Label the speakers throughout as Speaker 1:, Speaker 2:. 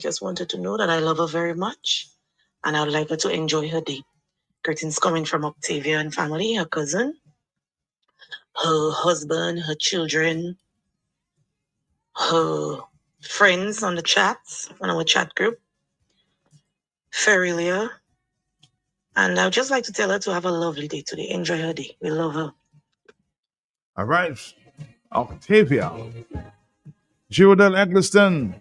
Speaker 1: just wanted to know that I love her very much, and I would like her to enjoy her day. Greetings coming from Octavia and family, her cousin, her husband, her children, her friends on the chats, on our chat group, Ferilia. And I would just like to tell her to have a lovely day today. Enjoy her day. We love her.
Speaker 2: All right. Octavia. Jordan Eggleston.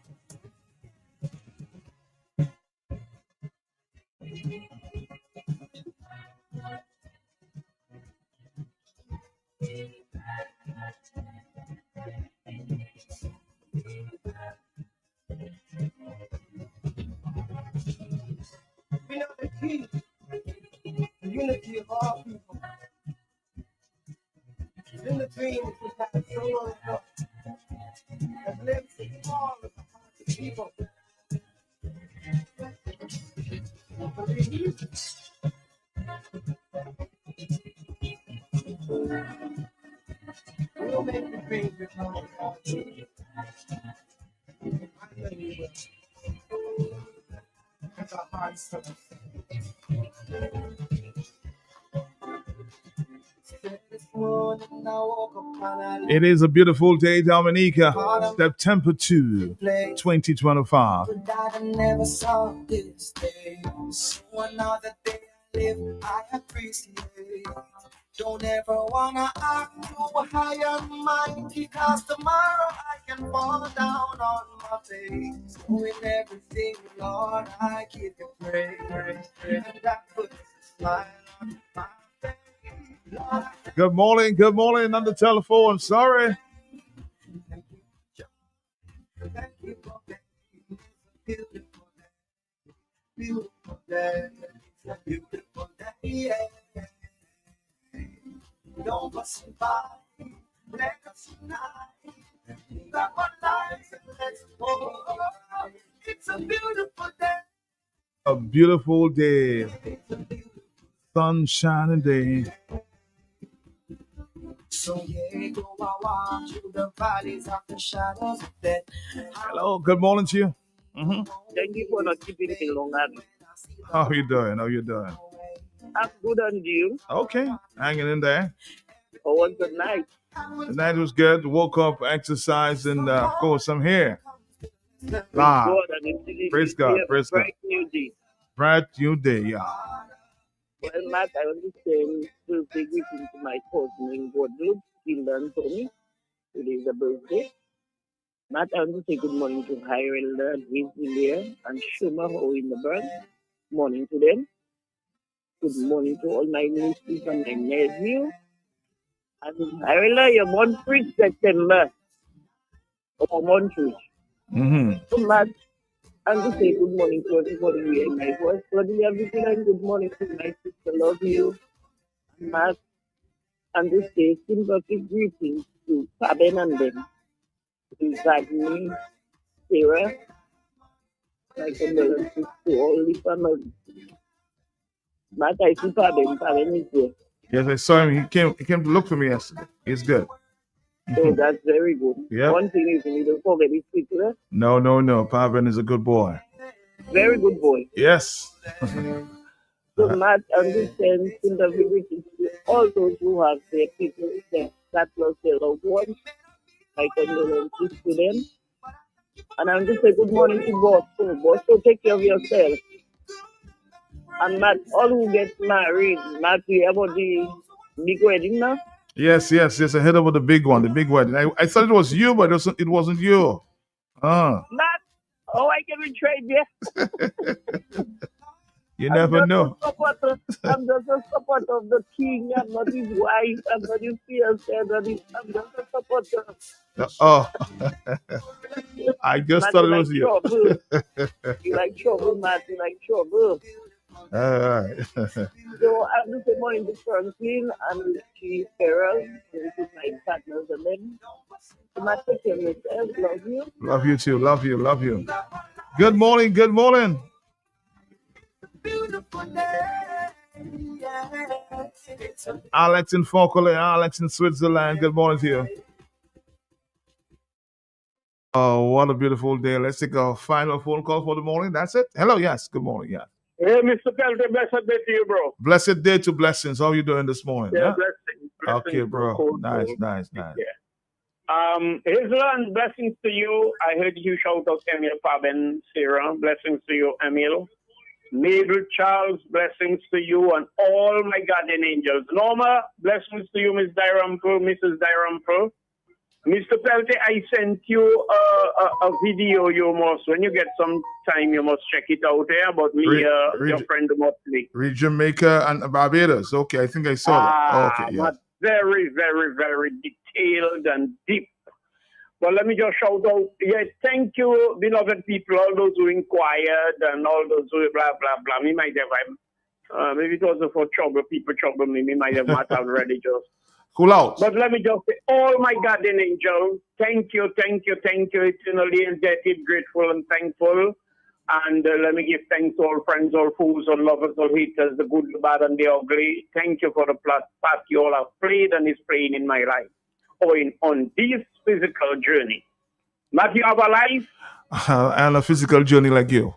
Speaker 3: We know the key, the unity of all people. In the dreams we had so long ago, that lives in all of the hearts of people. We'll make the dreams become a reality. I know you will. As our hearts touch.
Speaker 2: It is a beautiful day, Dominica. September 2, 2025.
Speaker 3: I never saw this day. So another day I live, I appreciate. Don't ever wanna act too high and mighty, cause tomorrow I can fall down on my face. So in everything, Lord, I give you praise. And that puts a smile on my face. Lord,
Speaker 2: Good morning on the telephone. Sorry.
Speaker 3: thank you for that. It's a beautiful day. It's a beautiful day. Yeah. Don't pass me by. Let us unite. Got one life and let's go. It's a beautiful day.
Speaker 2: A beautiful day.
Speaker 3: It's a beautiful
Speaker 2: Sunshiny day.
Speaker 3: So yeah, go I walk through the valleys of the shadows of death.
Speaker 2: Hello, good morning to you.
Speaker 4: Thank you for not keeping me long.
Speaker 2: How you doing?
Speaker 4: I'm good on you.
Speaker 2: Okay, hanging in there.
Speaker 4: How was the night?
Speaker 2: The night was good. Woke up, exercised, and of course I'm here. Live.
Speaker 4: God, and it's
Speaker 2: Praise God, praise God.
Speaker 4: bright new day.
Speaker 2: Bright new day, yeah.
Speaker 4: Well, Matt, I want to send birthday greetings to my cousin in Guadeloupe, Finland, Tony. Today is a birthday. Matt, I want to say good morning to Hyrel and his in there, and Shuma, who in the bird. Morning to them. Good morning to all my nieces and my nephew. And Hyrel, you're born 3 September. Or Montreal. So, Matt, and to say good morning to everybody here in my voice. Bloody everything, and good morning to my sister. Love you, Matt. And to say sympathy greetings to Fabian and them. To Zadney, Sarah, my condolences to all the family. Matt, I see Fabian. Fabian is there.
Speaker 2: Yes, I saw him. He came to look for me yesterday. He's good.
Speaker 4: So that's very good.
Speaker 2: Yep.
Speaker 4: One thing is you don't forget his picture.
Speaker 2: No. Pavan is a good boy.
Speaker 4: Very good boy.
Speaker 2: Yes.
Speaker 4: So Matt understands sympathy greetings to all those who have their people that lost their loved ones. My condolences to them. And I'm just say good morning to boss. So boss, so take care of yourself. And Matt, all who get married, Matt, we have about the big wedding now.
Speaker 2: Yes. I heard about the big one, the big wedding. I thought it was you, but it wasn't you.
Speaker 4: Matt, I can be trade there.
Speaker 2: You never know.
Speaker 4: I'm just a supporter of the king. I'm not his wife. I'm not his fiancé. I'm just a supporter.
Speaker 2: I just
Speaker 4: Matt,
Speaker 2: thought it
Speaker 4: you
Speaker 2: was
Speaker 4: like
Speaker 2: you.
Speaker 4: trouble. You like trouble, Matt. You like trouble.
Speaker 2: All right.
Speaker 4: So I'm just saying morning to Franklin and Chief Farrell. This is my partners and them. So Matt, take care of yourself. Love you.
Speaker 2: Love you too. Love you. Good morning. Alex in Falkland, Alex in Switzerland. Good morning to you. Oh, what a beautiful day. Let's take a final phone call for the morning. That's it. Hello, yes. Good morning. Yeah.
Speaker 5: Hey, Mr. Pelton, blessed day to you, bro.
Speaker 2: Blessed day to blessings. How you doing this morning?
Speaker 5: Yeah,
Speaker 2: Yeah.
Speaker 5: blessings,
Speaker 2: Okay,
Speaker 5: bro.
Speaker 2: bro.
Speaker 5: Cold,
Speaker 2: Nice,
Speaker 5: cold.
Speaker 2: nice, nice.
Speaker 5: Yeah. Hazel, blessings to you. I heard you shout out Emil, Fabian, Sarah. Blessings to you, Emil. Mabel, Charles, blessings to you and all my guardian angels. Norma, blessings to you, Miss Dyrampel, Mrs. Dyrampel. Mr. Pelte, I sent you a video. You must, when you get some time, you must check it out here about me, your friend Motley.
Speaker 2: Read Jamaica and Barbados. Okay, I think I saw that. Okay, yeah.
Speaker 5: Very, very, very detailed and deep. But let me just shout out, thank you, beloved people, all those who inquired and all those who blah, blah, blah. Me might have, maybe it was for people trouble me. Me might have not already just.
Speaker 2: Cool out.
Speaker 5: But let me just say, all my guardian angels, thank you, eternally indebted, grateful and thankful. And let me give thanks to all friends, all fools, all lovers, all haters, the good, the bad, and the ugly. Thank you for the part you all have played and is playing in my life, or on this physical journey. Matthew, have a life?
Speaker 2: And a physical journey like you.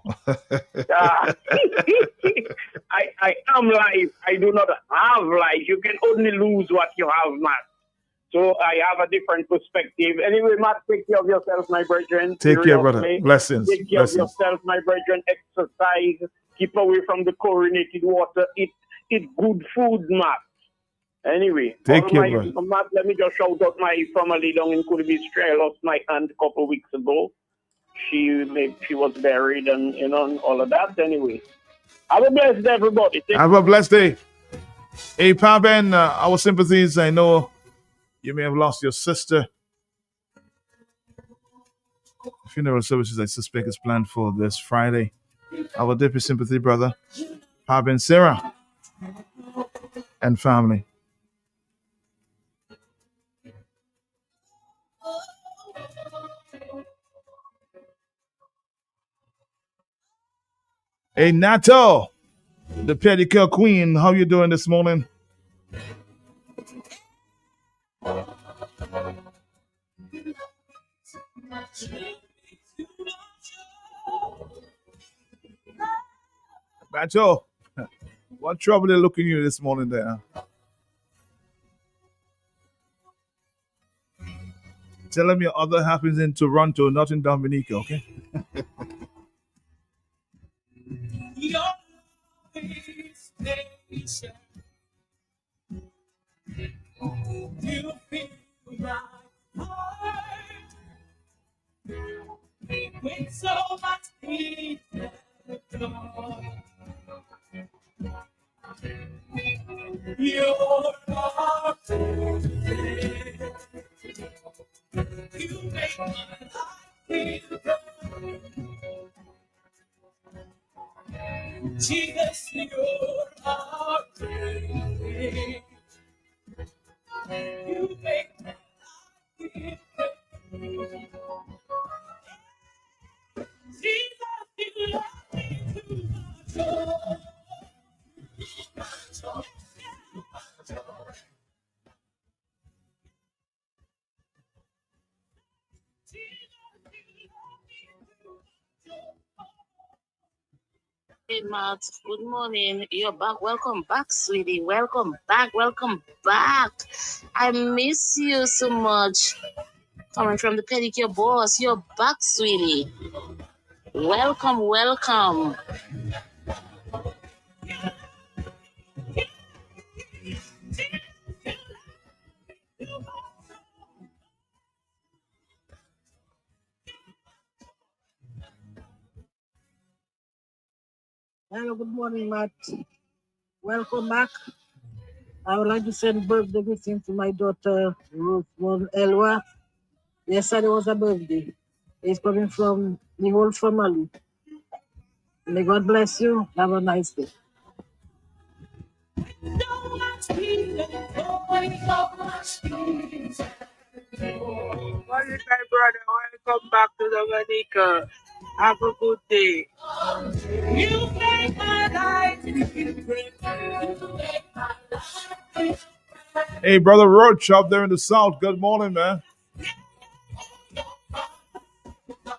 Speaker 5: I am life. I do not have life. You can only lose what you have, Matt. So I have a different perspective. Anyway, Matt, take care of yourself, my brethren.
Speaker 2: Take care, brother. Blessings.
Speaker 5: Take care of yourself, my brethren. Exercise. Keep away from the chlorinated water. Eat good food, Matt. Anyway,
Speaker 2: take care, brother.
Speaker 5: Matt, let me just shout out my family down in Kudibi Stray. I lost my aunt a couple of weeks ago. She was buried and and all of that. Anyway, have a blessed day, everybody.
Speaker 2: Have a blessed day. Hey, Paben, our sympathies. I know you may have lost your sister. Funeral services, I suspect, is planned for this Friday. Our deepest sympathy, brother. Paben, Sarah, and family. Hey, Nato, the pedicure queen, how you doing this morning? Nato, what trouble they looking at you this morning there? Tell them your other half is in Toronto, not in Dominica, okay?
Speaker 3: You feel my heart with so much peace. Your heart, you make my life feel good. Jesus, your heart, you make my life feel good. Jesus, you love me too much.
Speaker 6: Hey, Matt. Good morning. You're back. Welcome back, sweetie. Welcome back. Welcome back. I miss you so much. Coming from the pedicure boss. You're back, sweetie. Welcome, welcome.
Speaker 7: Hello, good morning, Matt. Welcome back. I would like to send birthday greetings to my daughter, Ruth Elwa. Yesterday was her birthday. It's coming from the whole family. May God bless you. Have a nice day.
Speaker 8: Morning, my brother. Welcome back to Dominica. Have a good day.
Speaker 3: You make my life.
Speaker 2: Hey, brother Roach up there in the south. Good morning, man.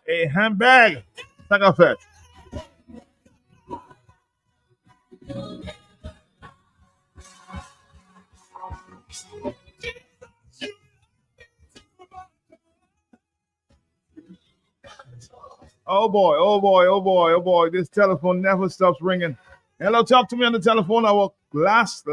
Speaker 2: a handbag. Sakafet. Oh boy, oh boy, oh boy, oh boy. This telephone never stops ringing. Hello, talk to me on the telephone. Our last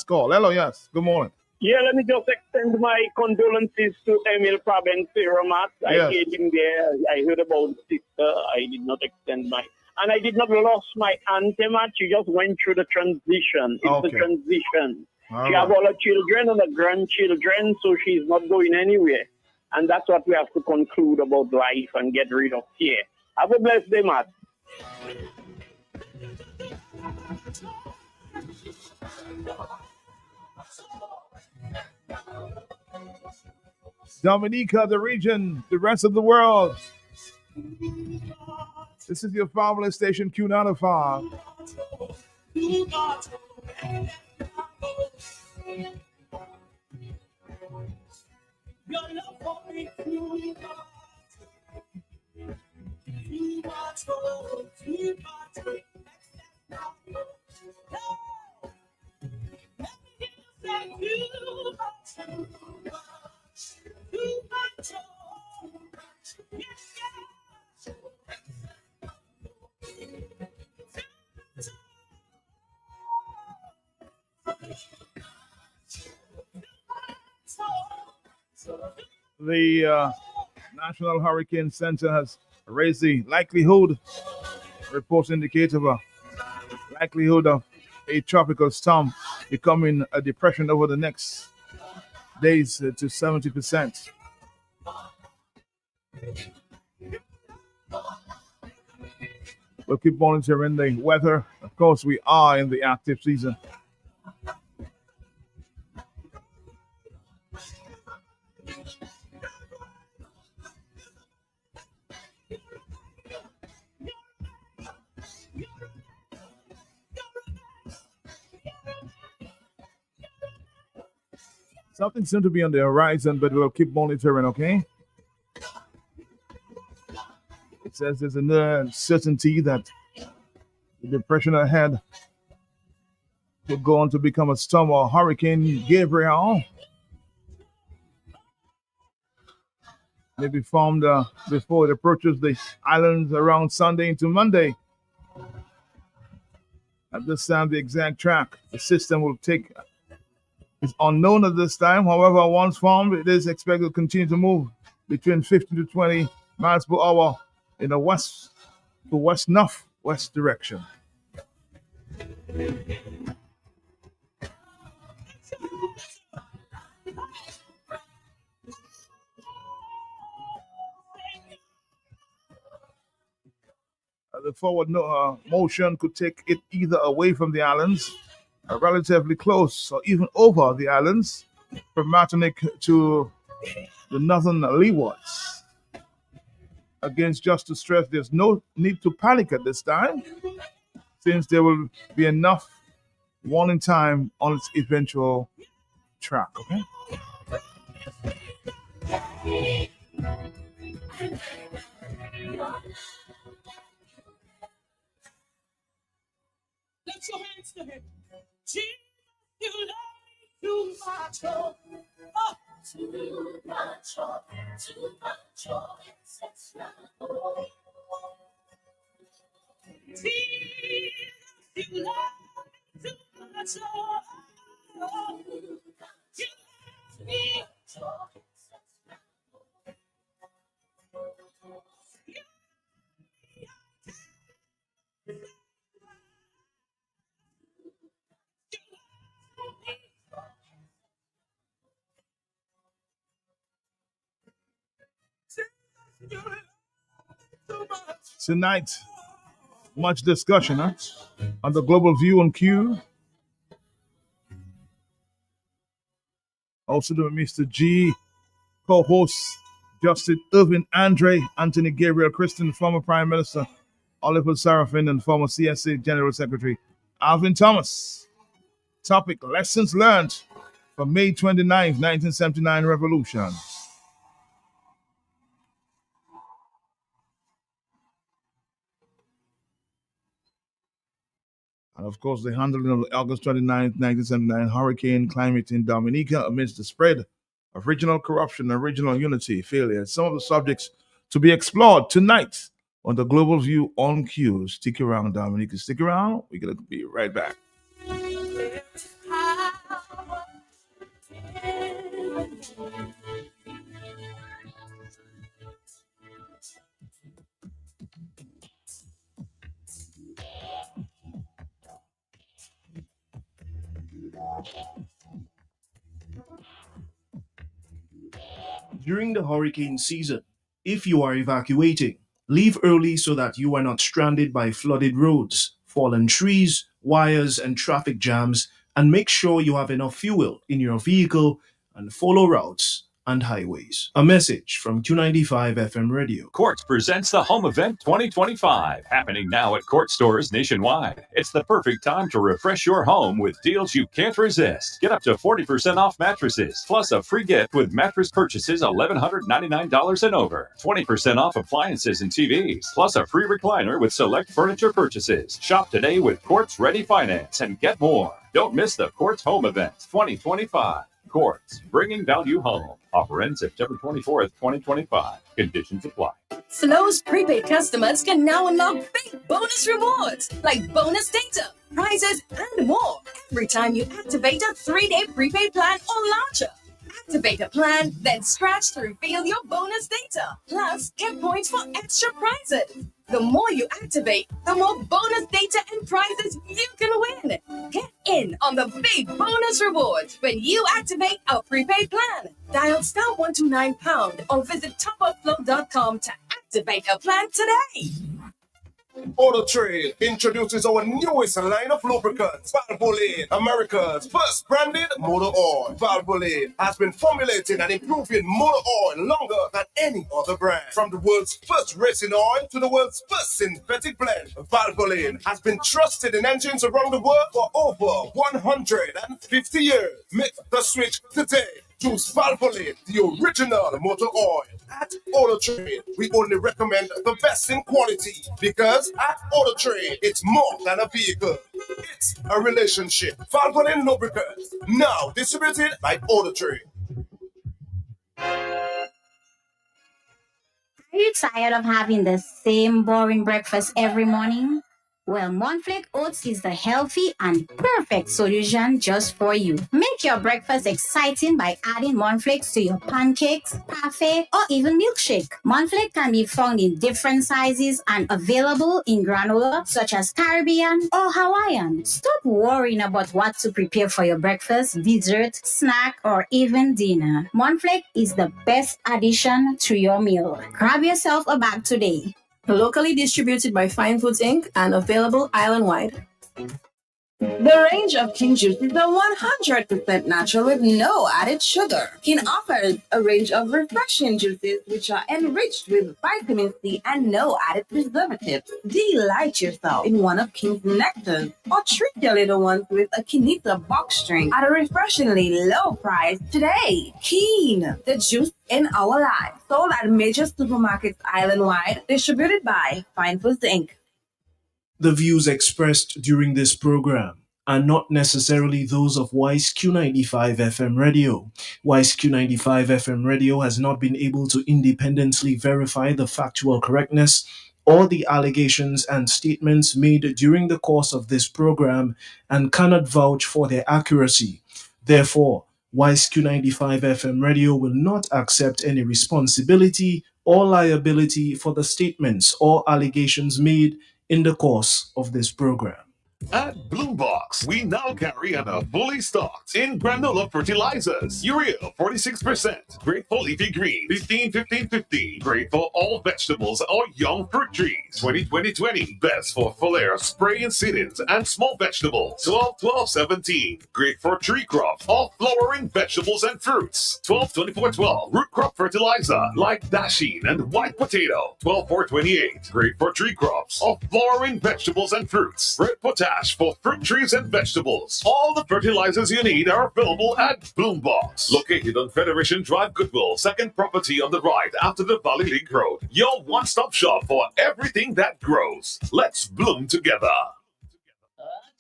Speaker 2: call. Hello, yes. Good morning.
Speaker 5: Yeah, let me just extend my condolences to Emil Province Ramat. I
Speaker 2: Yes.
Speaker 5: heard him there. I heard about sister. I did not extend my, and I did not lose my auntie much. She just went through the transition. It's the
Speaker 2: Okay.
Speaker 5: transition.
Speaker 2: All
Speaker 5: She
Speaker 2: right.
Speaker 5: have all her children and her grandchildren, so she's not going anywhere. And that's what we have to conclude about life and get rid of fear. Have a blessed day, Matt.
Speaker 2: Dominica, the region, the rest of the world. This is your family station, Q95. The National Hurricane Center has raised the likelihood, reports indicate of a likelihood of a tropical storm becoming a depression over the next days to 70%. We'll keep monitoring the weather. Of course, we are in the active season. Something seems to be on the horizon, but we'll keep monitoring, okay? It says there's an uncertainty that the depression ahead could go on to become a storm or Hurricane Gabriel. May be formed before it approaches the islands around Sunday into Monday. At this time, the exact track the system will take is unknown at this time. However, once formed, it is expected to continue to move between 15 to 20 miles per hour in the west to west direction. The forward motion could take it either away from the islands, relatively close, or even over the islands, from Martinique to the northern leewards. Against just to stress, there's no need to panic at this time, since there will be enough warning time on its eventual track. Okay.
Speaker 3: Lift your hands to him. Jesus, you love me too much. Oh. Too much, too much. Jesus, you love me too much. Oh. You love me.
Speaker 2: Tonight, much discussion on the global view on Q. Also, to Mr. G, co-host Justice Irvin Andre, Anthony Gabriel Christian, former Prime Minister Oliver Sarafin, and former CSA General Secretary Alvin Thomas. Topic: Lessons learned from May 29, 1979 revolution. And of course, the handling of the August 29th, 1979 hurricane climate in Dominica amidst the spread of regional corruption and regional unity failure. Some of the subjects to be explored tonight on the Global View on Q. Stick around, Dominica. Stick around. We're going to be right back.
Speaker 9: During the hurricane season, if you are evacuating, leave early so that you are not stranded by flooded roads, fallen trees, wires, and traffic jams, and make sure you have enough fuel in your vehicle and follow routes and highways. A message from Q95 FM Radio.
Speaker 10: Quartz presents the Home Event 2025, happening now at Quartz stores nationwide. It's the perfect time to refresh your home with deals you can't resist. Get up to 40% off mattresses, plus a free gift with mattress purchases $1,199 and over. 20% off appliances and TVs, plus a free recliner with select furniture purchases. Shop today with Quartz Ready Finance and get more. Don't miss the Quartz Home Event 2025. Quartz, bringing value home. Offer ends September 24th, 2025. Conditions apply.
Speaker 11: Flow's prepaid customers can now unlock big bonus rewards like bonus data, prizes, and more every time you activate a 3-day prepaid plan or larger. Activate a plan, then scratch to reveal your bonus data. Plus, get points for extra prizes. The more you activate, the more bonus data and prizes you can win. Get in on the big bonus rewards when you activate a prepaid plan. Dial *129# or visit topupflow.com to activate a plan today.
Speaker 12: Auto Trade introduces our newest line of lubricants, Valvoline, America's first branded motor oil. Valvoline has been formulating and improving motor oil longer than any other brand. From the world's first racing oil to the world's first synthetic blend, Valvoline has been trusted in engines around the world for over 150 years. Make the switch today. Choose Valvoline, the original motor oil. At Auto Trade, we only recommend the best in quality because at Auto Trade, it's more than a vehicle. It's a relationship. Valvoline lubricants, now distributed by Auto Trade.
Speaker 13: Are you tired of having the same boring breakfast every morning? Well, Monflake Oats is the healthy and perfect solution just for you. Make your breakfast exciting by adding Monflakes to your pancakes, parfait, or even milkshake. Monflake can be found in different sizes and available in granola, such as Caribbean or Hawaiian. Stop worrying about what to prepare for your breakfast, dessert, snack, or even dinner. Monflake is the best addition to your meal. Grab yourself a bag today.
Speaker 11: Locally distributed by Fine Foods Inc. and available island-wide. The range of King juices are 100% natural with no added sugar. King offers a range of refreshing juices which are enriched with vitamin C and no added preservatives. Delight yourself in one of King's nectars or treat your little ones with a Kinita box string at a refreshingly low price today. Keen, the juice in our lives. Sold at major supermarkets island-wide, distributed by Fine Foods Inc.
Speaker 9: The views expressed during this program are not necessarily those of Wise Q95 FM Radio. Wise Q95 FM Radio has not been able to independently verify the factual correctness or the allegations and statements made during the course of this program and cannot vouch for their accuracy. Therefore, Wise Q95 FM Radio will not accept any responsibility or liability for the statements or allegations made in the course of this program.
Speaker 14: At Bloombox, we now carry and are fully stocked in granola fertilizers. Urea 46%, great for leafy green 15-15-50, great for all vegetables or young fruit trees 20-20-20, best for foliar spray and seedings and small vegetables 12-12-17, great for tree crops or flowering vegetables and fruits 12-24-12, root crop fertilizer like dasheen and white potato 12-4-28, great for tree crops or flowering vegetables and fruits, red potash for fruit trees and vegetables. All the fertilizers you need are available at Bloombox, located on Federation Drive, Goodwill, second property on the right after the Valley Link Road. Your one-stop shop for everything that grows. Let's bloom together.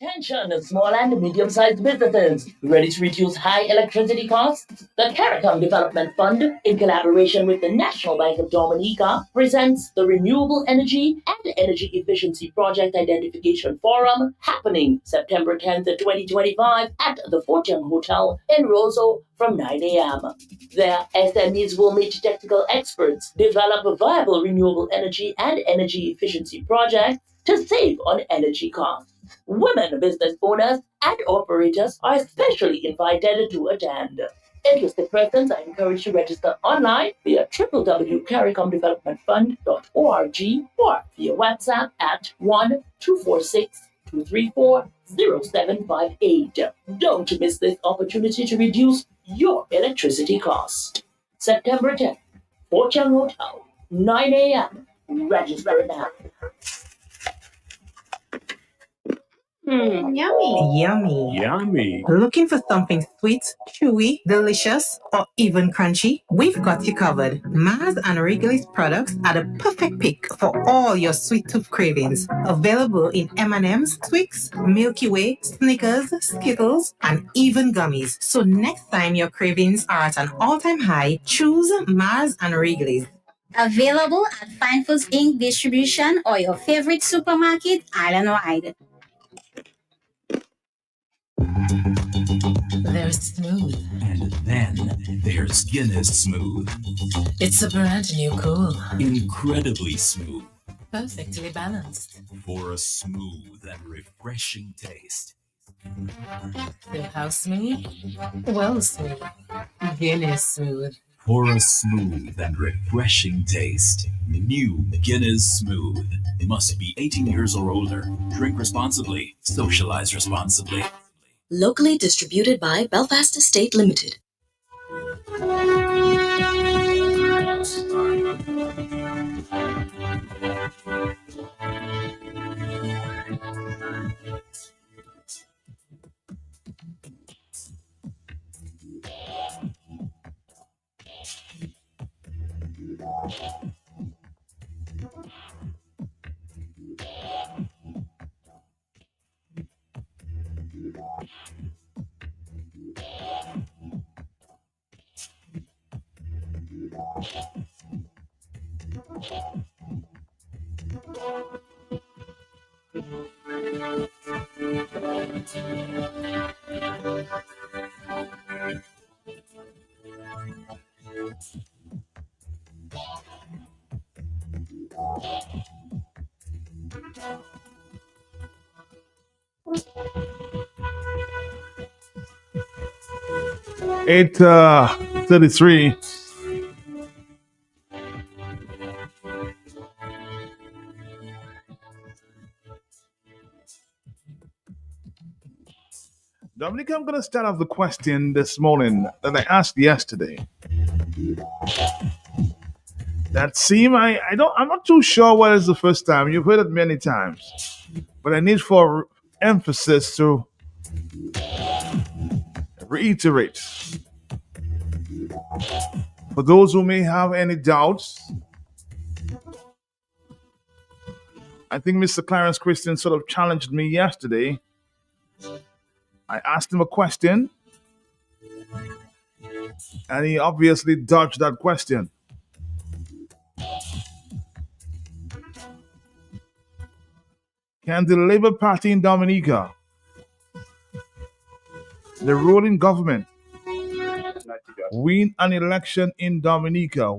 Speaker 15: Attention, small and medium-sized businesses. Ready to reduce high electricity costs? The CARICOM Development Fund, in collaboration with the National Bank of Dominica, presents the Renewable Energy and Energy Efficiency Project Identification Forum, happening September 10th, 2025 at the Fort Young Hotel in Roseau from 9 a.m. Their SMEs will meet technical experts, develop viable renewable energy and energy efficiency projects to save on energy costs. Women business owners and operators are especially invited to attend. Interested persons are encouraged to register online via www.caricomdevelopmentfund.org or via WhatsApp at 1-246-234-0758. Don't miss this opportunity to reduce your electricity cost. September 10th, Fort Young Hotel, 9 a.m. Register now.
Speaker 16: Yummy. Yummy. Looking for something sweet, chewy, delicious, or even crunchy? We've got you covered. Mars and Wrigley's products are the perfect pick for all your sweet tooth cravings. Available in M&M's, Twix, Milky Way, Snickers, Skittles, and even gummies. So next time your cravings are at an all-time high, choose Mars and Wrigley's.
Speaker 13: Available at Fine Foods Inc. distribution or your favorite supermarket island-wide.
Speaker 17: There's Smooth. And then there's Guinness Smooth. It's a brand new cool. Incredibly smooth. Perfectly balanced. For a smooth and refreshing taste. So how smooth? Well smooth. Guinness Smooth. For a smooth and refreshing taste. New Guinness Smooth. Must be 18 years or older. Drink responsibly. Socialize responsibly.
Speaker 11: Locally distributed by Belfast Estate Limited.
Speaker 2: Eight 33. Dominic, I'm going to start off the question this morning that I asked yesterday. That seem I'm not too sure whether it's the first time. You've heard it many times, but I need for emphasis to reiterate. For those who may have any doubts, I think Mr. Clarence Christian sort of challenged me yesterday. I asked him a question, and he obviously dodged that question. Can the Labour Party in Dominica, the ruling government, win an election in Dominica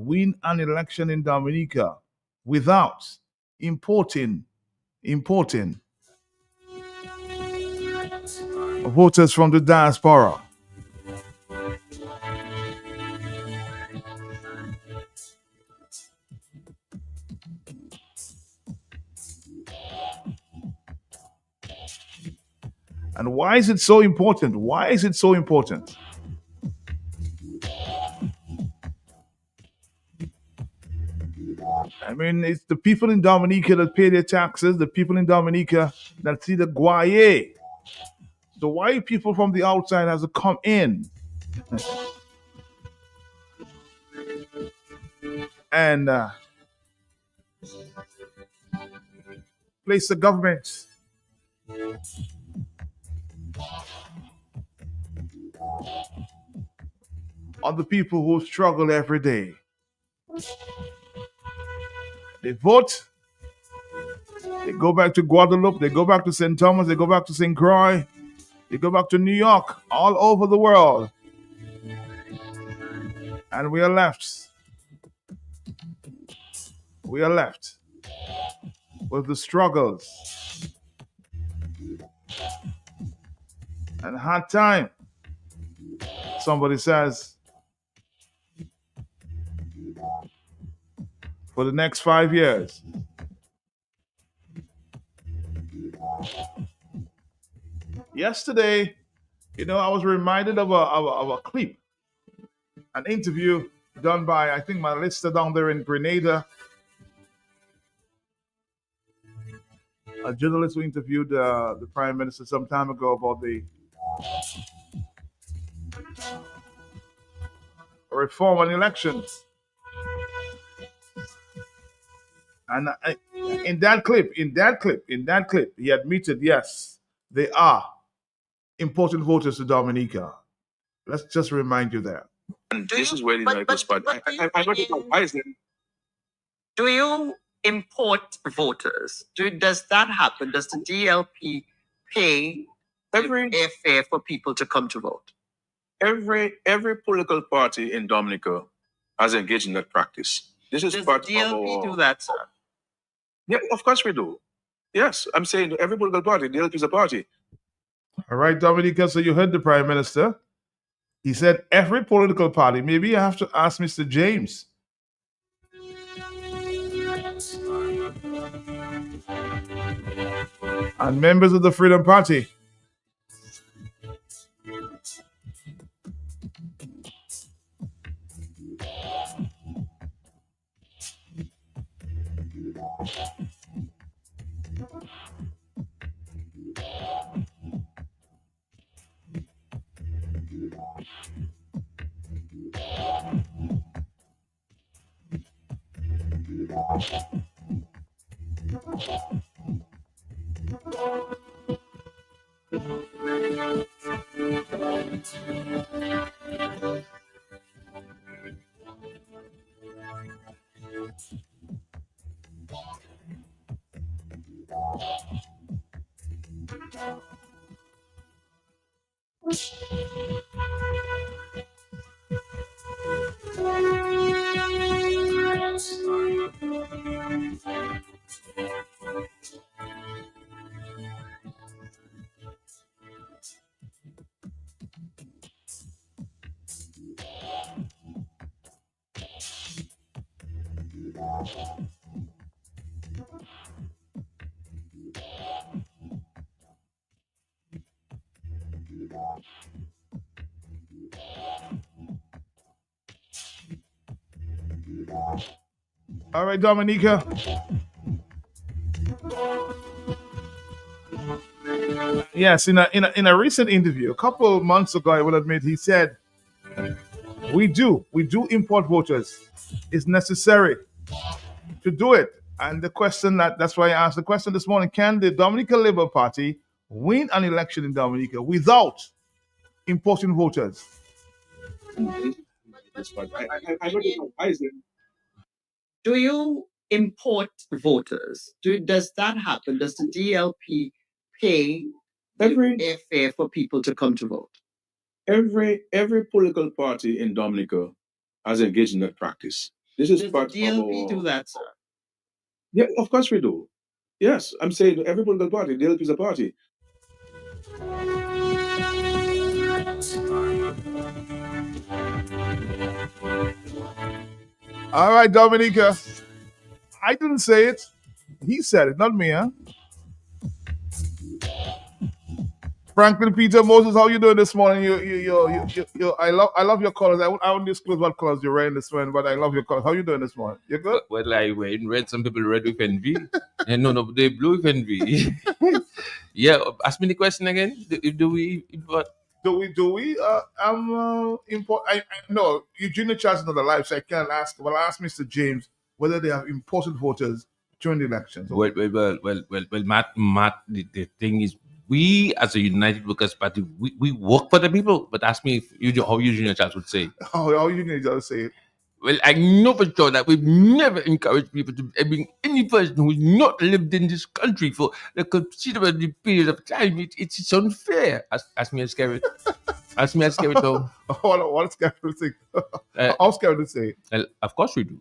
Speaker 2: without importing voters from the diaspora? And why is it so important? Why is it so important? I mean, it's the people in Dominica that pay their taxes, the people in Dominica that see the guaye. So why people from the outside has to come in and place the government on the people who struggle every day. They vote, they go back to Guadeloupe, they go back to St. Thomas, they go back to St. Croix, they go back to New York, all over the world. And we are left. We are left with the struggles and hard time. Somebody says, for the next 5 years. Yesterday, I was reminded of a clip, an interview done by, I think, my lister down there in Grenada. A journalist who interviewed the Prime Minister some time ago about the reform on elections. And in that clip, he admitted, yes, they are important voters to Dominica. Let's just remind you that.
Speaker 18: And this is where the American spot. I don't know why is it. Do you import voters? Does that happen? Does the DLP pay every airfare for people to come to vote? Every political party in Dominica has engaged in that practice. This is part of our... Does the DLP do that, sir? Yeah, of course we do. Yes, I'm saying every political party, DLP is a party.
Speaker 2: All right, Dominica, so you heard the Prime Minister. He said every political party. Maybe I have to ask Mr. James. And members of the Freedom Party. All right, Dominica. Yes, in a recent interview, a couple of months ago, I will admit, he said, we do import voters. It's necessary to do it. And the question that's why I asked the question this morning, can the Dominica Labour Party win an election in Dominica without importing voters?
Speaker 18: I don't know why is it. Do you import voters? Does that happen? Does the DLP pay every airfare for people to come to vote? Every political party in Dominica has engaged in that practice. This is part of our... Does the DLP do that, sir? Yeah, of course we do. Yes, I'm saying every political party, DLP is a party.
Speaker 2: All right, Dominica. I didn't say it. He said it, not me, huh? Franklin Peter Moses, how you doing this morning? I love your colors. I won't disclose what colors you're wearing this morning, but I love your colors. How you doing this morning? You good?
Speaker 19: Well, I wear red. Some people red with envy, and no, they blue with envy. Yeah, ask me the question again. Do we import?
Speaker 2: No, Eugenia Charles is not alive, so I can't ask. Well, I ask Mr. James whether they have imported voters during the elections.
Speaker 19: Well, Matt. The thing is, we as a United Workers Party, we work for the people. But ask me if how you Junior Charles would say.
Speaker 2: How you Junior Charles say it?
Speaker 19: Well, I know for sure that we've never encouraged people to bring any person who's not lived in this country for a considerable period of time. It's unfair. Ask me a scary. Ask me a scary though.
Speaker 2: What scary to say? How scary to say?
Speaker 19: Well, of course we do.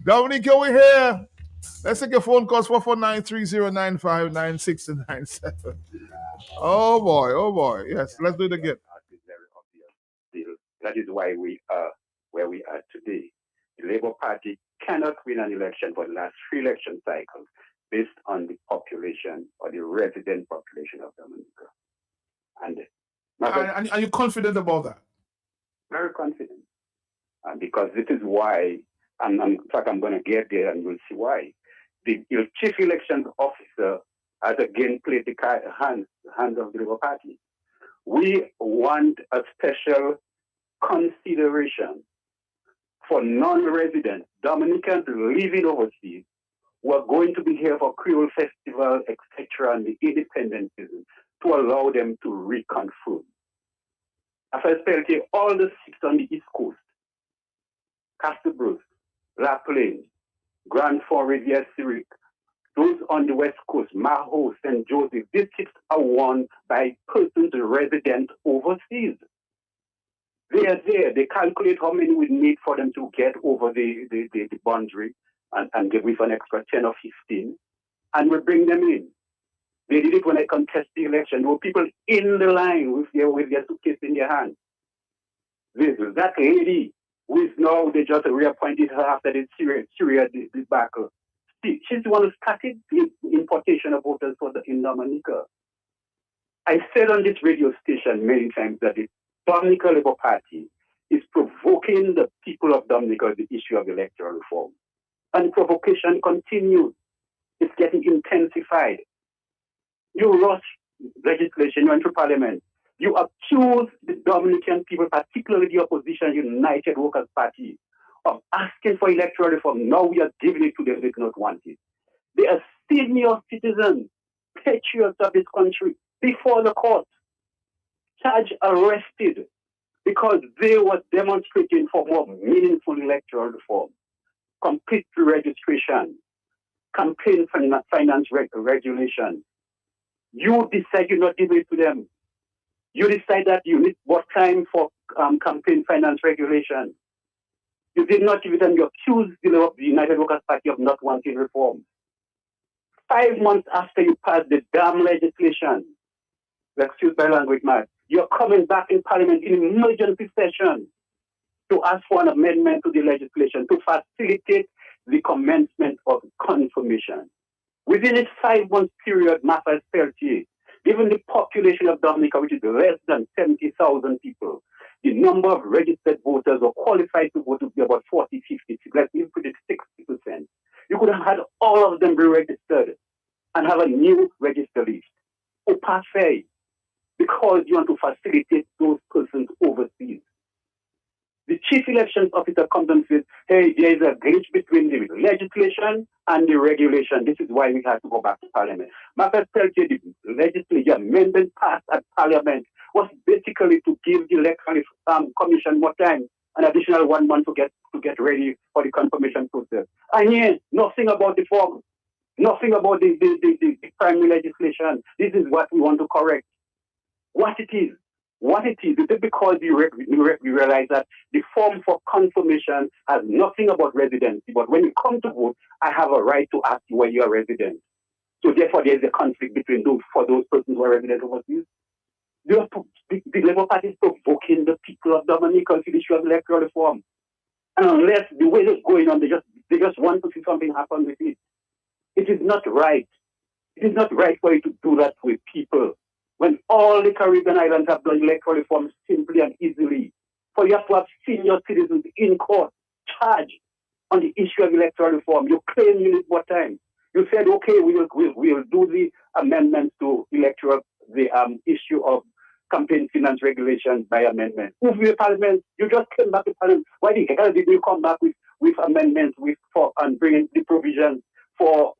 Speaker 2: Dominique, over here. Let's take your phone calls 449-3095-9697. Oh boy. Yes, let's do it again.
Speaker 20: That is why we are where we are today. The Labour Party cannot win an election for the last 3 election cycles based on the population or the resident population of Dominica. And
Speaker 2: are you confident about that?
Speaker 20: Very confident. Because this is why, and in fact I'm going to get there and you'll see why. The chief elections officer has again played the hands of the Labour Party. We want a special consideration for non-residents, Dominicans living overseas, who are going to be here for Creole Festival, etc., and the independence to allow them to reconfirm. As I spelled here, all the 6 on the East Coast, Castlebruce, La Plaine, Grand Fort, Rivière Syriac, those on the West Coast, Maho, St. Joseph, these 6 are won by persons resident overseas. They are there. They calculate how many we need for them to get over the boundary and give with an extra 10 or 15, and we bring them in. They did it when I contest the election. There were people in the line with their suitcase in their hand. That lady who is now, they just reappointed her after the Syria debacle. She's the one who started the importation of voters in Dominica. I said on this radio station many times that the Dominica Labour Party is provoking the people of Dominica with the issue of electoral reform. And provocation continues. It's getting intensified. You rush legislation, you enter parliament. You accuse the Dominican people, particularly the opposition United Workers Party, of asking for electoral reform. Now we are giving it to them, they do not want it. They are senior citizens, patriots of this country, before the court, charged, arrested, because they were demonstrating for more meaningful electoral reform, complete registration, campaign finance regulation. You decide you're not giving it to them. You decide that you need more time for campaign finance regulation. You did not give it them. You accused the United Workers Party of not wanting reform. 5 months after you passed the damn legislation, excuse my language, Matt, you're coming back in Parliament in emergency session to ask for an amendment to the legislation to facilitate the commencement of confirmation. Within its 5 month period, Martha Peltier, given the population of Dominica, which is less than 70,000 people, the number of registered voters or qualified to vote would be about 40, 50, let's even put it 60%. You could have had all of them be registered and have a new register list. Or parfait, because you want to facilitate those persons overseas. The chief elections officer comes and says, hey, there is a glitch between the legislation and the regulation. This is why we have to go back to Parliament. Marcus Peltier, the legislature amendment passed at Parliament was basically to give the Electoral Commission more time, an additional 1 month to get ready for the confirmation process. And yes, nothing about the form, nothing about the primary legislation. This is what we want to correct. What it is because we realize that the form for confirmation has nothing about residency. But when you come to vote, I have a right to ask you where you are resident. So therefore, there's a conflict between those persons who are resident overseas. The Labour Party is provoking the people of Dominica to the issue of electoral reform. And unless the way it's going on, they just want to see something happen with it. It is not right. It is not right for you to do that with people. When all the Caribbean islands have done electoral reform simply and easily, for you have to have senior citizens in court charged on the issue of electoral reform. You claim you need more time. You said, okay, we will do the amendments to electoral, the issue of campaign finance regulation by amendment. Move the Parliament. You just came back to Parliament. Why the hell did you come back with amendments and bring in the provisions for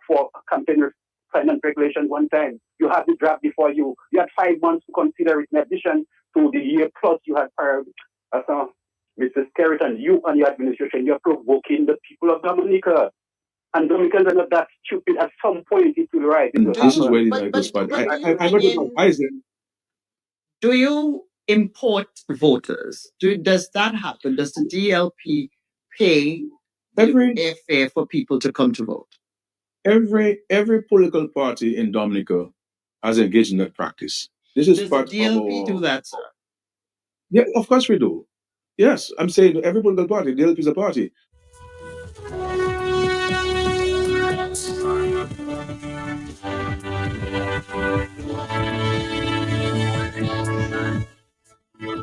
Speaker 20: campaign finance regulation one time. You had the draft before you. You had 5 months to consider it in addition to the year plus you had prior. Mr. Skerritt and you and your administration, you're provoking the people of Dominica. And Dominicans are not that stupid. At some point, it will rise.
Speaker 18: This is where the good spot. I don't know. Why is it? Do you import voters? Does that happen? Does the DLP pay every airfare for people to come to vote?
Speaker 21: Every political party in Dominica has engaged in that practice. This is
Speaker 18: Does
Speaker 21: part
Speaker 18: the DLP
Speaker 21: of
Speaker 18: do that, sir?
Speaker 21: Yeah, of course we do. Yes, I'm saying every political party, DLP is a party.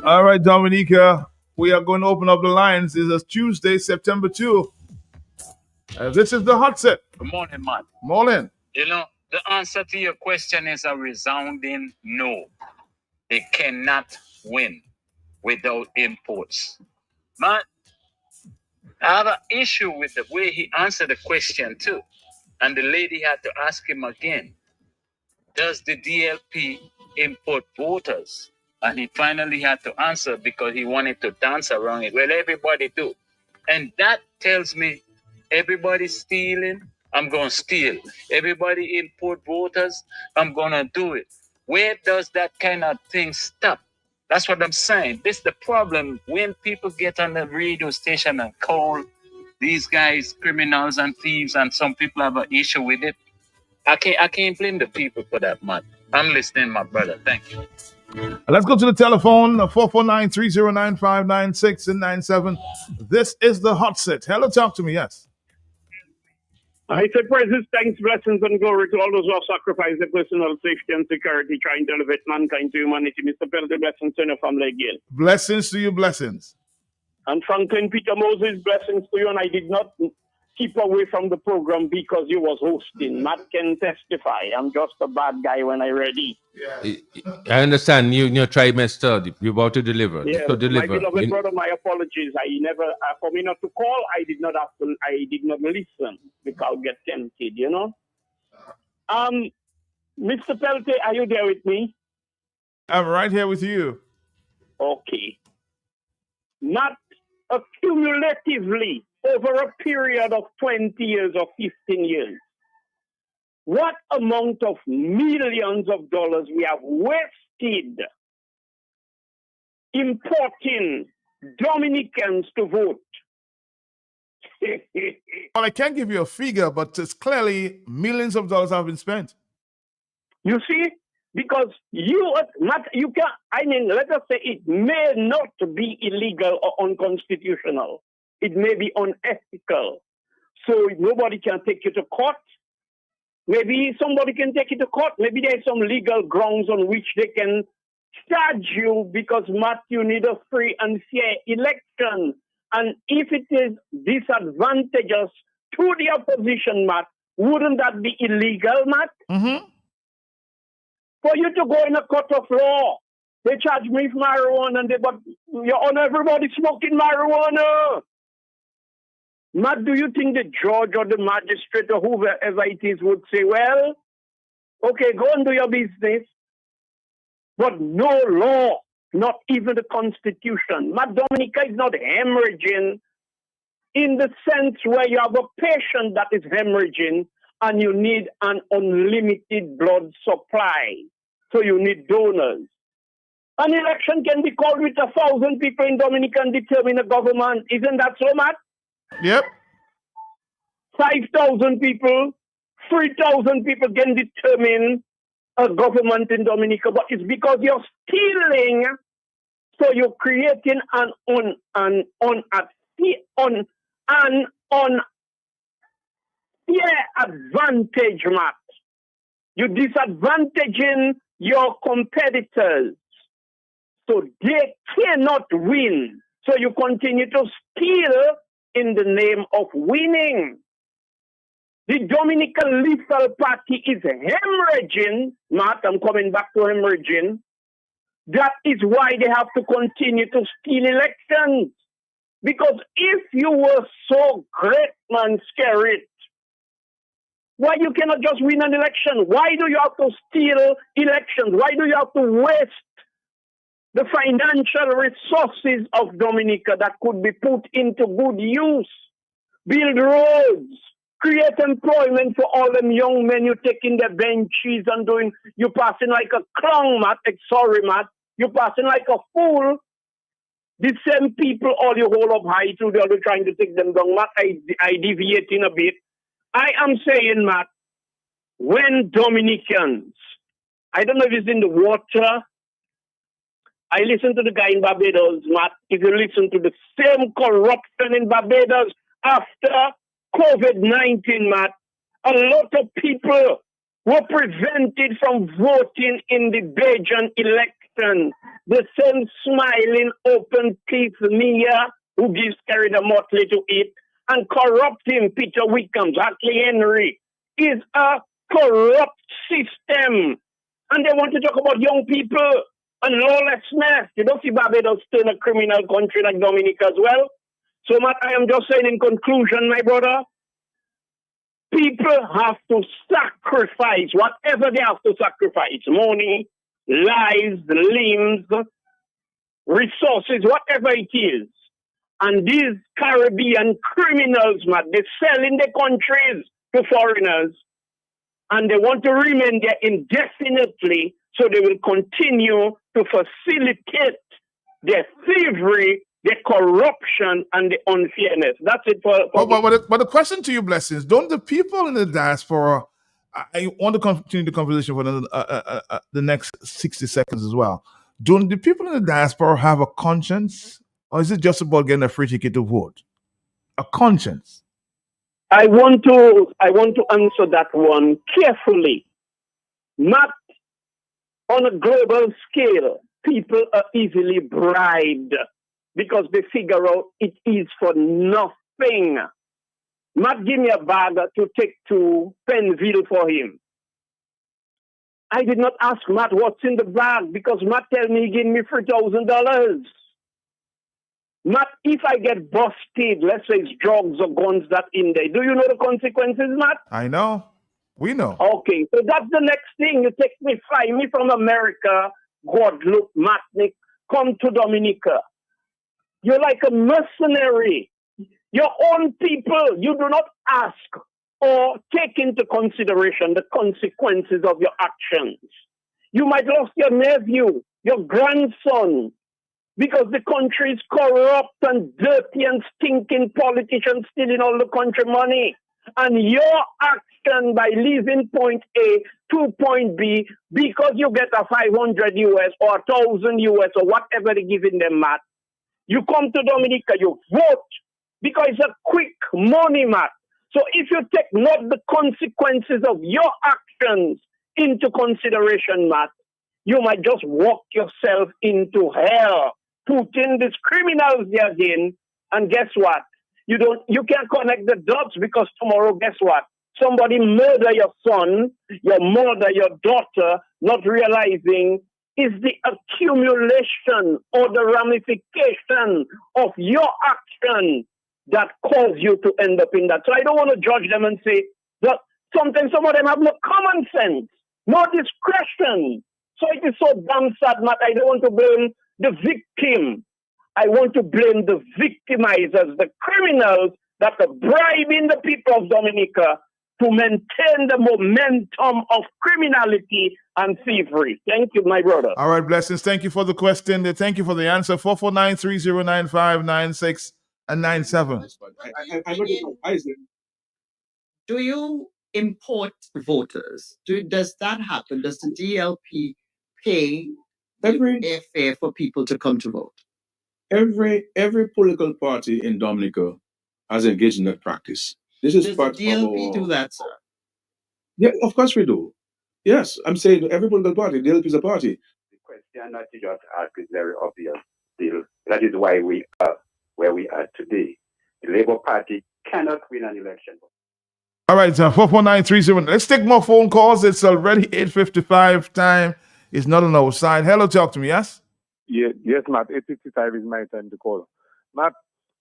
Speaker 2: All right, Dominica, we are going to open up the lines. This is Tuesday, September 2. This is the hot set.
Speaker 22: Good morning, man.
Speaker 2: Morning.
Speaker 22: You know, the answer to your question is a resounding no. They cannot win without imports. Man, I have an issue with the way he answered the question, too. And the lady had to ask him again, does the DLP import voters? And he finally had to answer because he wanted to dance around it. Well, everybody do. And that tells me everybody's stealing, I'm going to steal. Everybody import voters, I'm going to do it. Where does that kind of thing stop? That's what I'm saying. This is the problem. When people get on the radio station and call these guys criminals and thieves, and some people have an issue with it, I can't blame the people for that, man. I'm listening, my brother. Thank you.
Speaker 2: Let's go to the telephone, 449-309-596 and 97. This is the hot set. Hello, talk to me, yes.
Speaker 5: I say praises, thanks, blessings, and glory to all those who have sacrificed their personal safety and security, trying to elevate mankind to humanity. Mr. Pelton, blessings to your family again.
Speaker 2: Blessings to you, blessings.
Speaker 5: And Franklin Peter Moses, blessings to you. And I did not keep away from the program because you was hosting. Matt can testify. I'm just a bad guy when I ready.
Speaker 19: I understand you tried my study. You're about to deliver.
Speaker 5: Yeah,
Speaker 19: So deliver.
Speaker 5: my beloved brother, my apologies. I never, for me not to call, I did not listen because I'll get tempted, you know. Mr. Pelte, are you there with me?
Speaker 2: I'm right here with you.
Speaker 5: Okay. Not accumulatively over a period of 20 years or 15 years. What amount of millions of dollars we have wasted importing Dominicans to vote?
Speaker 2: Well, I can't give you a figure, but it's clearly millions of dollars have been spent.
Speaker 5: You see, because you can, I mean, let us say it may not be illegal or unconstitutional. It may be unethical. So nobody can take you to court. Maybe somebody can take you to court. Maybe there's some legal grounds on which they can charge you because, Matt, you need a free and fair election. And if it is disadvantageous to the opposition, Matt, wouldn't that be illegal, Matt?
Speaker 2: Mm-hmm.
Speaker 5: For you to go in a court of law, they charge me for marijuana, but you're on everybody smoking marijuana. Matt, do you think the judge or the magistrate or whoever it is would say, well, okay, go and do your business, but no law, not even the Constitution. Matt, Dominica is not hemorrhaging in the sense where you have a patient that is hemorrhaging and you need an unlimited blood supply. So you need donors. An election can be called with 1,000 people in Dominica and determine a government. Isn't that so, Matt?
Speaker 2: Yep.
Speaker 5: 5,000 people, 3,000 people can determine a government in Dominica, but it's because you're stealing, so you're creating an advantage, Matt. You're disadvantaging your competitors, so they cannot win. So you continue to steal in the name of winning. The Dominican Lethal Party is hemorrhaging. Matt, I'm coming back to hemorrhaging. That is why they have to continue to steal elections. Because if you were so great, man, Skerritt, Why you cannot just win an election? Why do you have to steal elections? Why do you have to waste the financial resources of Dominica that could be put into good use? Build roads, create employment for all them young men you taking their benches and doing, you passing like a clown, Matt, sorry, Matt, you passing like a fool. The same people all you hold up high to, they're trying to take them down. Matt, I deviate in a bit. I am saying, Matt, when Dominicans, I don't know if it's in the water, I listen to the guy in Barbados, Matt, if you listen to the same corruption in Barbados after COVID-19, Matt, a lot of people were prevented from voting in the Bajan election. The same smiling, open teeth Mia, who gives Kerry the motley to eat, and corrupting Peter Wickham, Ashley Henry, is a corrupt system. And they want to talk about young people and lawlessness. You don't see Barbados still a criminal country like Dominica as well. So, Matt, I am just saying in conclusion, my brother, people have to sacrifice whatever they have to sacrifice. Money, lives, limbs, resources, whatever it is. And these Caribbean criminals, Matt, they sell in their countries to foreigners. And they want to remain there indefinitely, so they will continue to facilitate their thievery, the corruption, and the unfairness. That's it for
Speaker 2: but the question to you, Blessings, don't the people in the diaspora, I want to continue the conversation for the next 60 seconds as well. Don't the people in the diaspora have a conscience, or is it just about getting a free ticket to vote? A conscience.
Speaker 5: I want to answer that one carefully. Not on a global scale. People are easily bribed because they figure out it is for nothing. Matt give me a bag to take to Penville for him. I did not ask Matt what's in the bag because Matt tell me he gave me $3,000. Matt, if I get busted, let's say it's drugs or guns that in there, do you know the consequences, Matt?
Speaker 2: I know. We know.
Speaker 5: Okay, so that's the next thing. You take me, fly me from America, Guadeloupe, Martinique, come to Dominica. You're like a mercenary. Your own people, you do not ask or take into consideration the consequences of your actions. You might lose your nephew, your grandson, because the country is corrupt and dirty and stinking politicians stealing all the country money. And your action by leaving point A to point B, because you get a 500 US or 1,000 US or whatever they're giving them, Matt, you come to Dominica, you vote, because it's a quick money, Matt. So if you take not the consequences of your actions into consideration, Matt, you might just walk yourself into hell. Putin, these criminals there again, and guess what? You can't connect the dots because tomorrow, guess what? Somebody murder your son, your mother, your daughter, not realizing is the accumulation or the ramification of your action that caused you to end up in that. So I don't want to judge them and say that sometimes some of them have no common sense, no discretion. So it is so damn sad, Matt. I don't want to blame the victim. I want to blame the victimizers, the criminals that are bribing the people of Dominica to maintain the momentum of criminality and thievery. Thank you, my brother.
Speaker 2: All right, Blessings. Thank you for the question. Thank you for the answer. 449-3095-96 and 97.
Speaker 18: Do you import voters? Does that happen? Does the DLP pay airfare for people to come to vote?
Speaker 21: Every political party in Dominica has engaged in that practice. This is
Speaker 18: Does
Speaker 21: part
Speaker 18: the DLP
Speaker 21: of
Speaker 18: do that, sir?
Speaker 21: Yeah, of course we do. Yes, I'm saying every political party, DLP is a party.
Speaker 20: The question that you just asked is very obvious still. That is why we are where we are today. The Labour Party cannot win an election.
Speaker 2: All right, 449-30. Let's take more phone calls. It's already 8:55 time. It's not on our side. Hello, talk to me, yes?
Speaker 1: Yes, Matt. 8:55 is my time to call. Matt,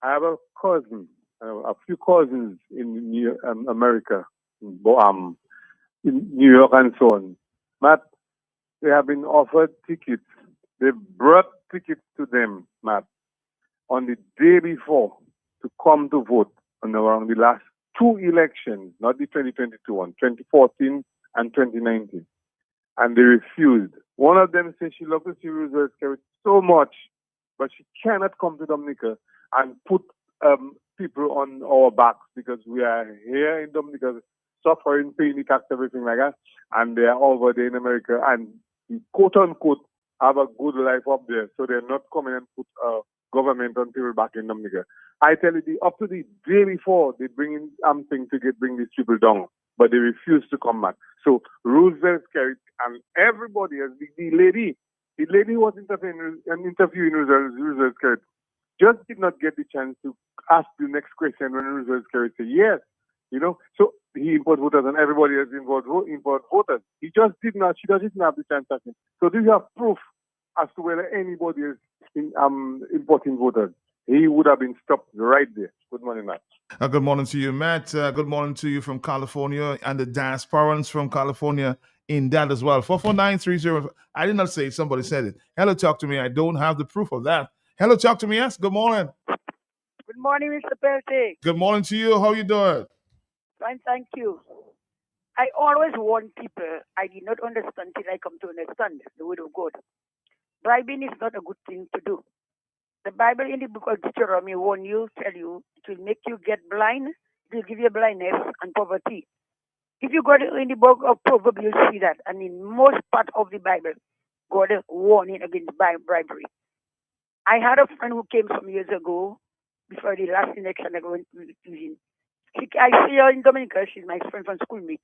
Speaker 1: I have a cousin, a few cousins in America. in New York and so on. Matt, they have been offered tickets. They brought tickets to them, Matt, on the day before to come to vote on around the last two elections, not the 2022 one, 2014 and 2019. And they refused. One of them says she loves to see Roosevelt Skerrit so much, but she cannot come to Dominica and put people on our backs because we are here in Dominica suffering, paying the tax, everything like that, and they are over there in America and quote unquote have a good life up there, so they're not coming and put government on people back in Dominica. I tell you, up to the day before they bring in something to bring these people down, but they refuse to come back. So Roosevelt Skerrit and everybody, the lady who was interviewing Roosevelt Skerrit, just did not get the chance to ask the next question when Roosevelt Skerrit said yes. So he import voters and everybody else import voters. She just didn't have the chance to ask him. So do you have proof as to whether anybody is importing voters? He would have been stopped right there. Good morning, Matt.
Speaker 2: Good morning to you, Matt. Good morning to you from California and the Diasporans from California in that as well. 44930. I did not say it. Somebody said it. Hello, talk to me. I don't have the proof of that. Hello, talk to me. Yes, good morning.
Speaker 4: Good morning, Mr. Pelty.
Speaker 2: Good morning to you. How you doing?
Speaker 4: Fine, thank you. I always warn people I did not understand till I come to understand the word of God. Bribing is not a good thing to do. The Bible in the book of Deuteronomy warn you, tell you, it will make you get blind, it will give you blindness and poverty. If you go in the book of Proverbs, you see that. And in most part of the Bible, God is warning against bribery. I had a friend who came some years ago, before the last election I went to him. I see her in Dominica. She's my friend from schoolmate.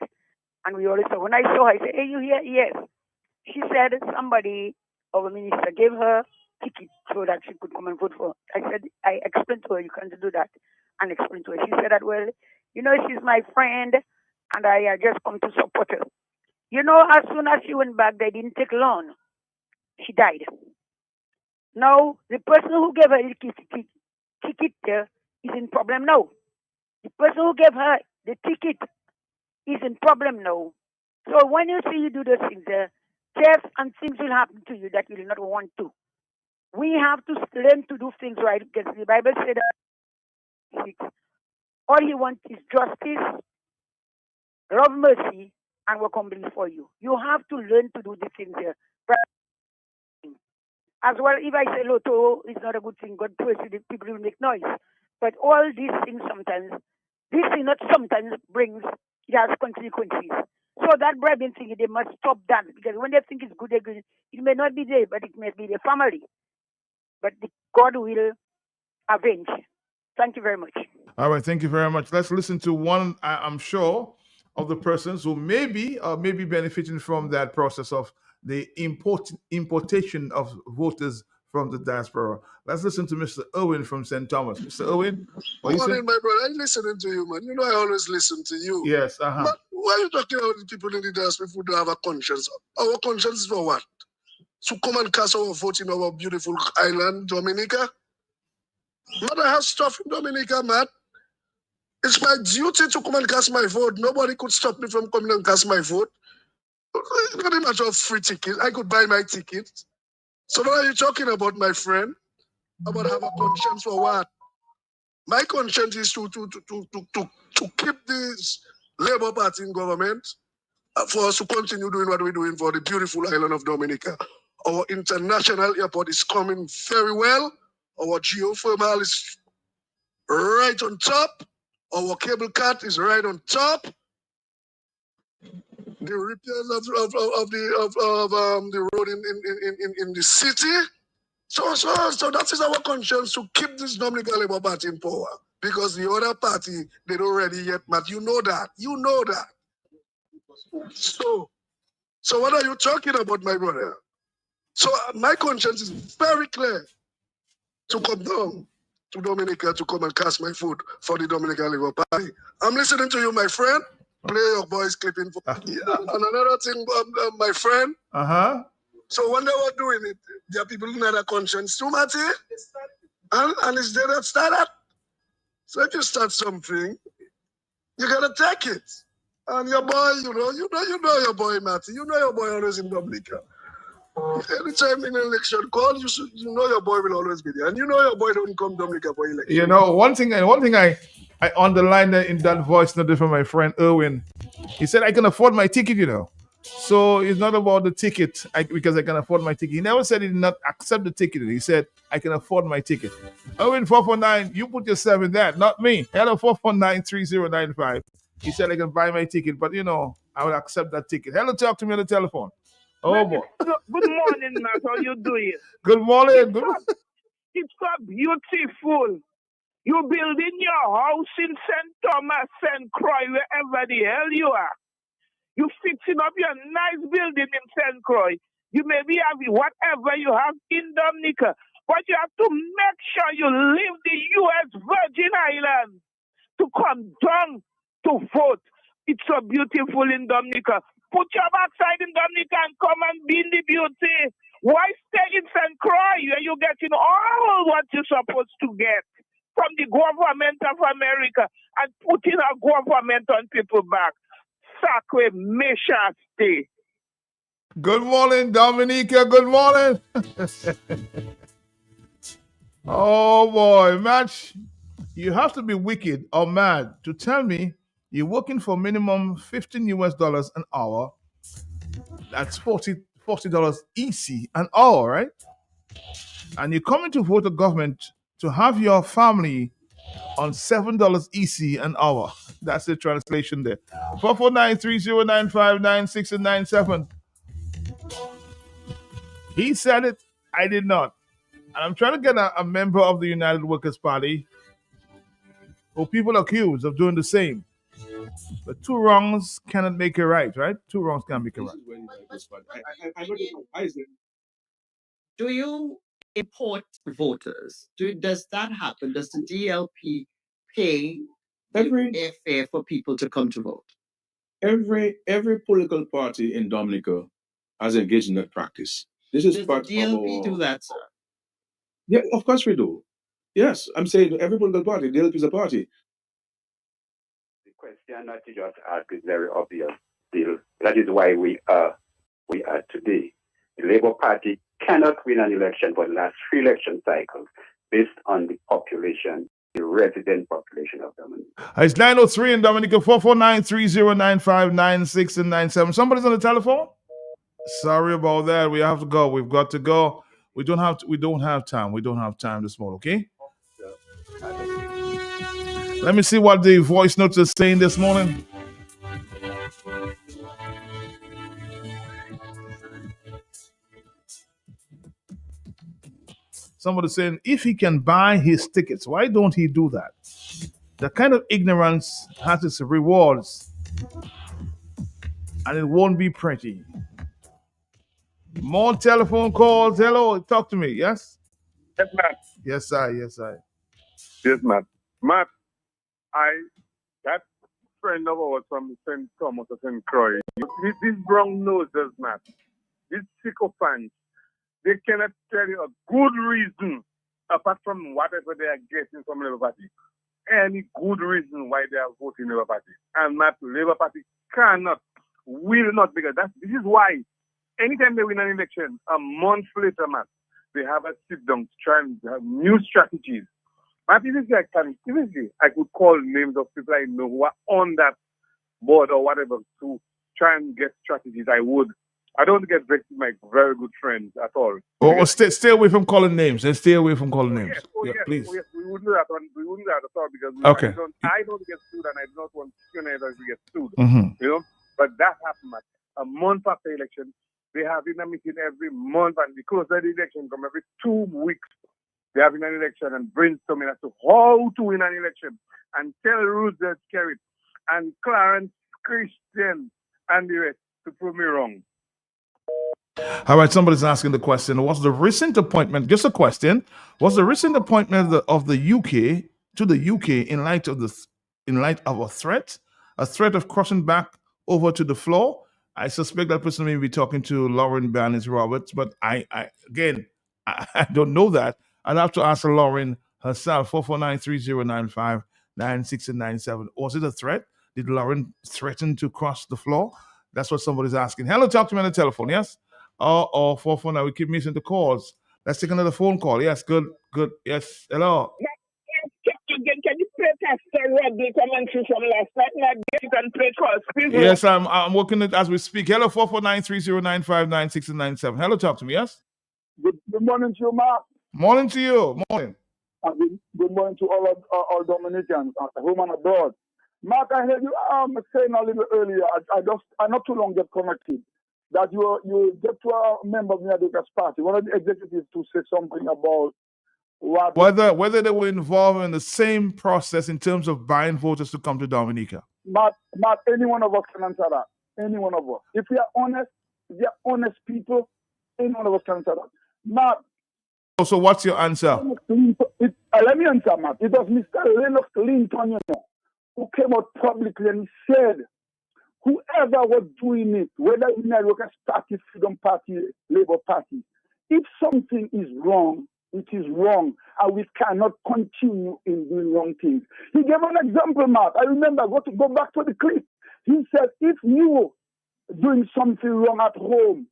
Speaker 4: And we always saw. When I saw her, I said, "Hey, you here?" Yes. She said somebody, our minister, gave her ticket so that she could come and vote for. I explained to her, you can't do that. And explained to her. She said that, well, she's my friend, and I just come to support her. As soon as she went back, they didn't take long. She died. Now, the person who gave her the ticket there is in problem now. The person who gave her the ticket is in problem now. So when you see you do those things, theft and things will happen to you that you will not want to. We have to learn to do things right because the Bible said that all he wants is justice, love, mercy, and work humbly for you. You have to learn to do the things there. As well, if I say lotto is not a good thing, God prays, people will make noise. But all these things brings, it has consequences. So that bribing thing, they must stop that. Because when they think it's good, it may not be there, but it may be the family. But God will avenge. Thank you very much.
Speaker 2: All right, thank you very much. Let's listen to one, I'm sure, of the persons who may be benefiting from that process of the importation of voters from the diaspora. Let's listen to Mr. Owen from St. Thomas. Mr. Owen, what you say?
Speaker 6: Morning, my brother. I'm listening to you, man. I always listen to you.
Speaker 2: Yes,
Speaker 6: But why are you talking about the people in the diaspora who don't have a conscience? Our conscience is for what? To come and cast our vote in our beautiful island, Dominica? Man, I have stuff in Dominica, man. It's my duty to come and cast my vote. Nobody could stop me from coming and cast my vote. It's not a matter of free ticket. I could buy my ticket. So what are you talking about, my friend? About have a conscience for what? My conscience is to keep this Labour Party in government for us to continue doing what we're doing for the beautiful island of Dominica. Our international airport is coming very well. Our geothermal is right on top. Our cable car is right on top. The repairs of the road in the city. So that is our conscience to keep this Dominica Labour Party in power. Because the other party, they don't ready yet, but you know that. You know that. So what are you talking about, my brother? So my conscience is very clear to come down to Dominica to come and cast my vote for the Dominica Labour Party. I'm listening to you, my friend. Play your voice clipping. And another thing, my friend. So when they were doing it, there are people who had a conscience too, Matty. And it's there that started. So if you start something, you gotta take it. And your boy, you know your boy, Matty. You know your boy always in Dominica. Anytime in an election call, you know your boy will always be there. And you know your boy don't come Dominica for election.
Speaker 2: You know, one thing I underlined in that voice note from my friend Erwin. He said I can afford my ticket, you know. So it's not about the ticket because I can afford my ticket. He never said he did not accept the ticket. He said I can afford my ticket. Erwin 449, you put yourself in that, not me. Hello 449-3095. He said I can buy my ticket, but you know, I will accept that ticket. Hello, talk to me on the telephone. Oh boy.
Speaker 7: Good morning, Matt. How you doing?
Speaker 2: Good morning.
Speaker 7: It's so beautiful. You building your house in St. Thomas, St. Croix, wherever the hell you are. You fixing up your nice building in St. Croix. You may be having whatever you have in Dominica, but you have to make sure you leave the U.S. Virgin Islands to come down to vote. It's so beautiful in Dominica. Put your backside in Dominica and come and be in the beauty. Why stay in St. Croix where you're getting all what you're supposed to get from the government of America and putting our government on people back? Sacre Meshaste.
Speaker 2: Good morning, Dominica. Good morning. Oh boy, Match. You have to be wicked or mad to tell me you're working for minimum $15 an hour. That's $40 EC an hour, right? And you're coming to vote the government to have your family on $7 EC an hour. That's the translation there. 449-3095-96 and 97. He said it. I did not. And I'm trying to get a member of the United Workers' Party who people accuse of doing the same. But two wrongs cannot make a right, right? Two wrongs can't make a right.
Speaker 18: Do you import voters? Does that happen? Does the DLP pay airfare for people to come to vote?
Speaker 21: Every political party in Dominica has engaged in that practice. This is
Speaker 18: Does
Speaker 21: part
Speaker 18: the DLP do that, sir?
Speaker 21: Yeah, of course we do. Yes, I'm saying every political party, DLP is a party.
Speaker 20: The question that you just asked is very obvious. Still, that is why we are today. The Labour Party cannot win an election for the last 3 election cycles based on the population, the resident population of Dominica.
Speaker 2: It's 903 in Dominica, 449-3095-96 and 97. Somebody's on the telephone? Sorry about that. We have to go. We've got to go. We don't have time. We don't have time this morning, okay? Let me see what the voice notes are saying this morning. Somebody saying, if he can buy his tickets, why don't he do that? That kind of ignorance has its rewards, and it won't be pretty. More telephone calls. Hello, talk to me. Yes?
Speaker 1: Yes, Matt.
Speaker 2: Yes, I. Yes, I.
Speaker 1: Yes, Matt. Matt, that friend of ours from St. Thomas of St. Croix, these brown noses, Matt, these sycophants, they cannot tell you a good reason, apart from whatever they are getting from Labour Party, any good reason why they are voting Labour Party. And Matt, Labour Party will not, because this is why anytime they win an election, a month later, Matt, they have a sit down to try and have new strategies. Matt, I could call names of people I know who are on that board or whatever to try and get strategies. I would. I don't get vexed with my very good friends at all.
Speaker 2: Oh, stay away from calling names. And stay away from calling names.
Speaker 1: Yes,
Speaker 2: Please.
Speaker 1: yes. We wouldn't do that. We wouldn't do that at all because
Speaker 2: Okay.
Speaker 1: I don't get sued, and I do not want Canada to get sued.
Speaker 2: Mhm.
Speaker 1: You know, but that happened, Matt. A month after election, they have in a meeting every month, and because the election come every 2 weeks. They have in an election and brainstorming as to how to win an election, and tell Roosevelt Skerritt and Clarence Christian and the rest to prove me wrong.
Speaker 2: All right, somebody's asking the question. Was the recent appointment, just a question, was the recent appointment of the UK to the UK in light of a threat of crossing back over to the floor? I suspect that person may be talking to Lauren Barnes Roberts, but I don't know that. I'd have to ask Lauren herself, 449-3095-96 and 97. Was it a threat Did Lauren threaten to cross the floor? That's what somebody's asking. Hello, talk to me on the telephone, yes? Oh, 449, we keep missing the calls. Let's take another phone call. Yes, good. Yes, hello.
Speaker 7: Can you play Pastor Rodney commentary from last night? You can play calls, please.
Speaker 2: Yes, I'm working it as we speak. Hello, 449-309-59697. Hello, talk to me, yes?
Speaker 3: Good morning to you, Mark.
Speaker 2: Morning to you. Morning.
Speaker 3: Good morning to all Dominicans, home and abroad. Mark, I heard you saying a little earlier, I not too long get connected, that you get to a member of the Advocates Party, one of the executives, to say something about
Speaker 2: whether they were involved in the same process in terms of buying voters to come to Dominica.
Speaker 3: Mark, any one of us can answer that. Any one of us. If we are honest people, any one of us can answer that. Mark.
Speaker 2: So what's your answer?
Speaker 3: Let me answer, Mark. It was Mr. Lennox Clinton, who came out publicly and said, whoever was doing it, whether in the Workers' Party, Freedom Party, Labour Party, if something is wrong, it is wrong, and we cannot continue in doing wrong things. He gave an example, Mark. I remember, go back to the clip. He said, if you were doing something wrong at home,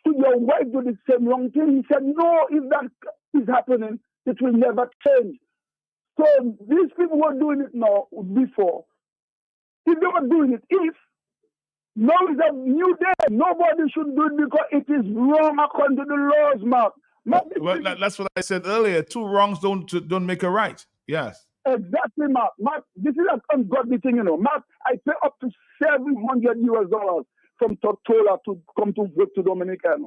Speaker 3: should your wife do the same wrong thing? He said, no, if that is happening, it will never change. So these people were doing it now before. If they were doing it, now is a new day. Nobody should do it because it is wrong according to the laws, Mark.
Speaker 2: Well, that's what I said earlier. Two wrongs don't make a right. Yes.
Speaker 3: Exactly, Mark. Mark, this is an ungodly thing, Mark, I pay up to $700 from Tortola to come to vote to Dominica.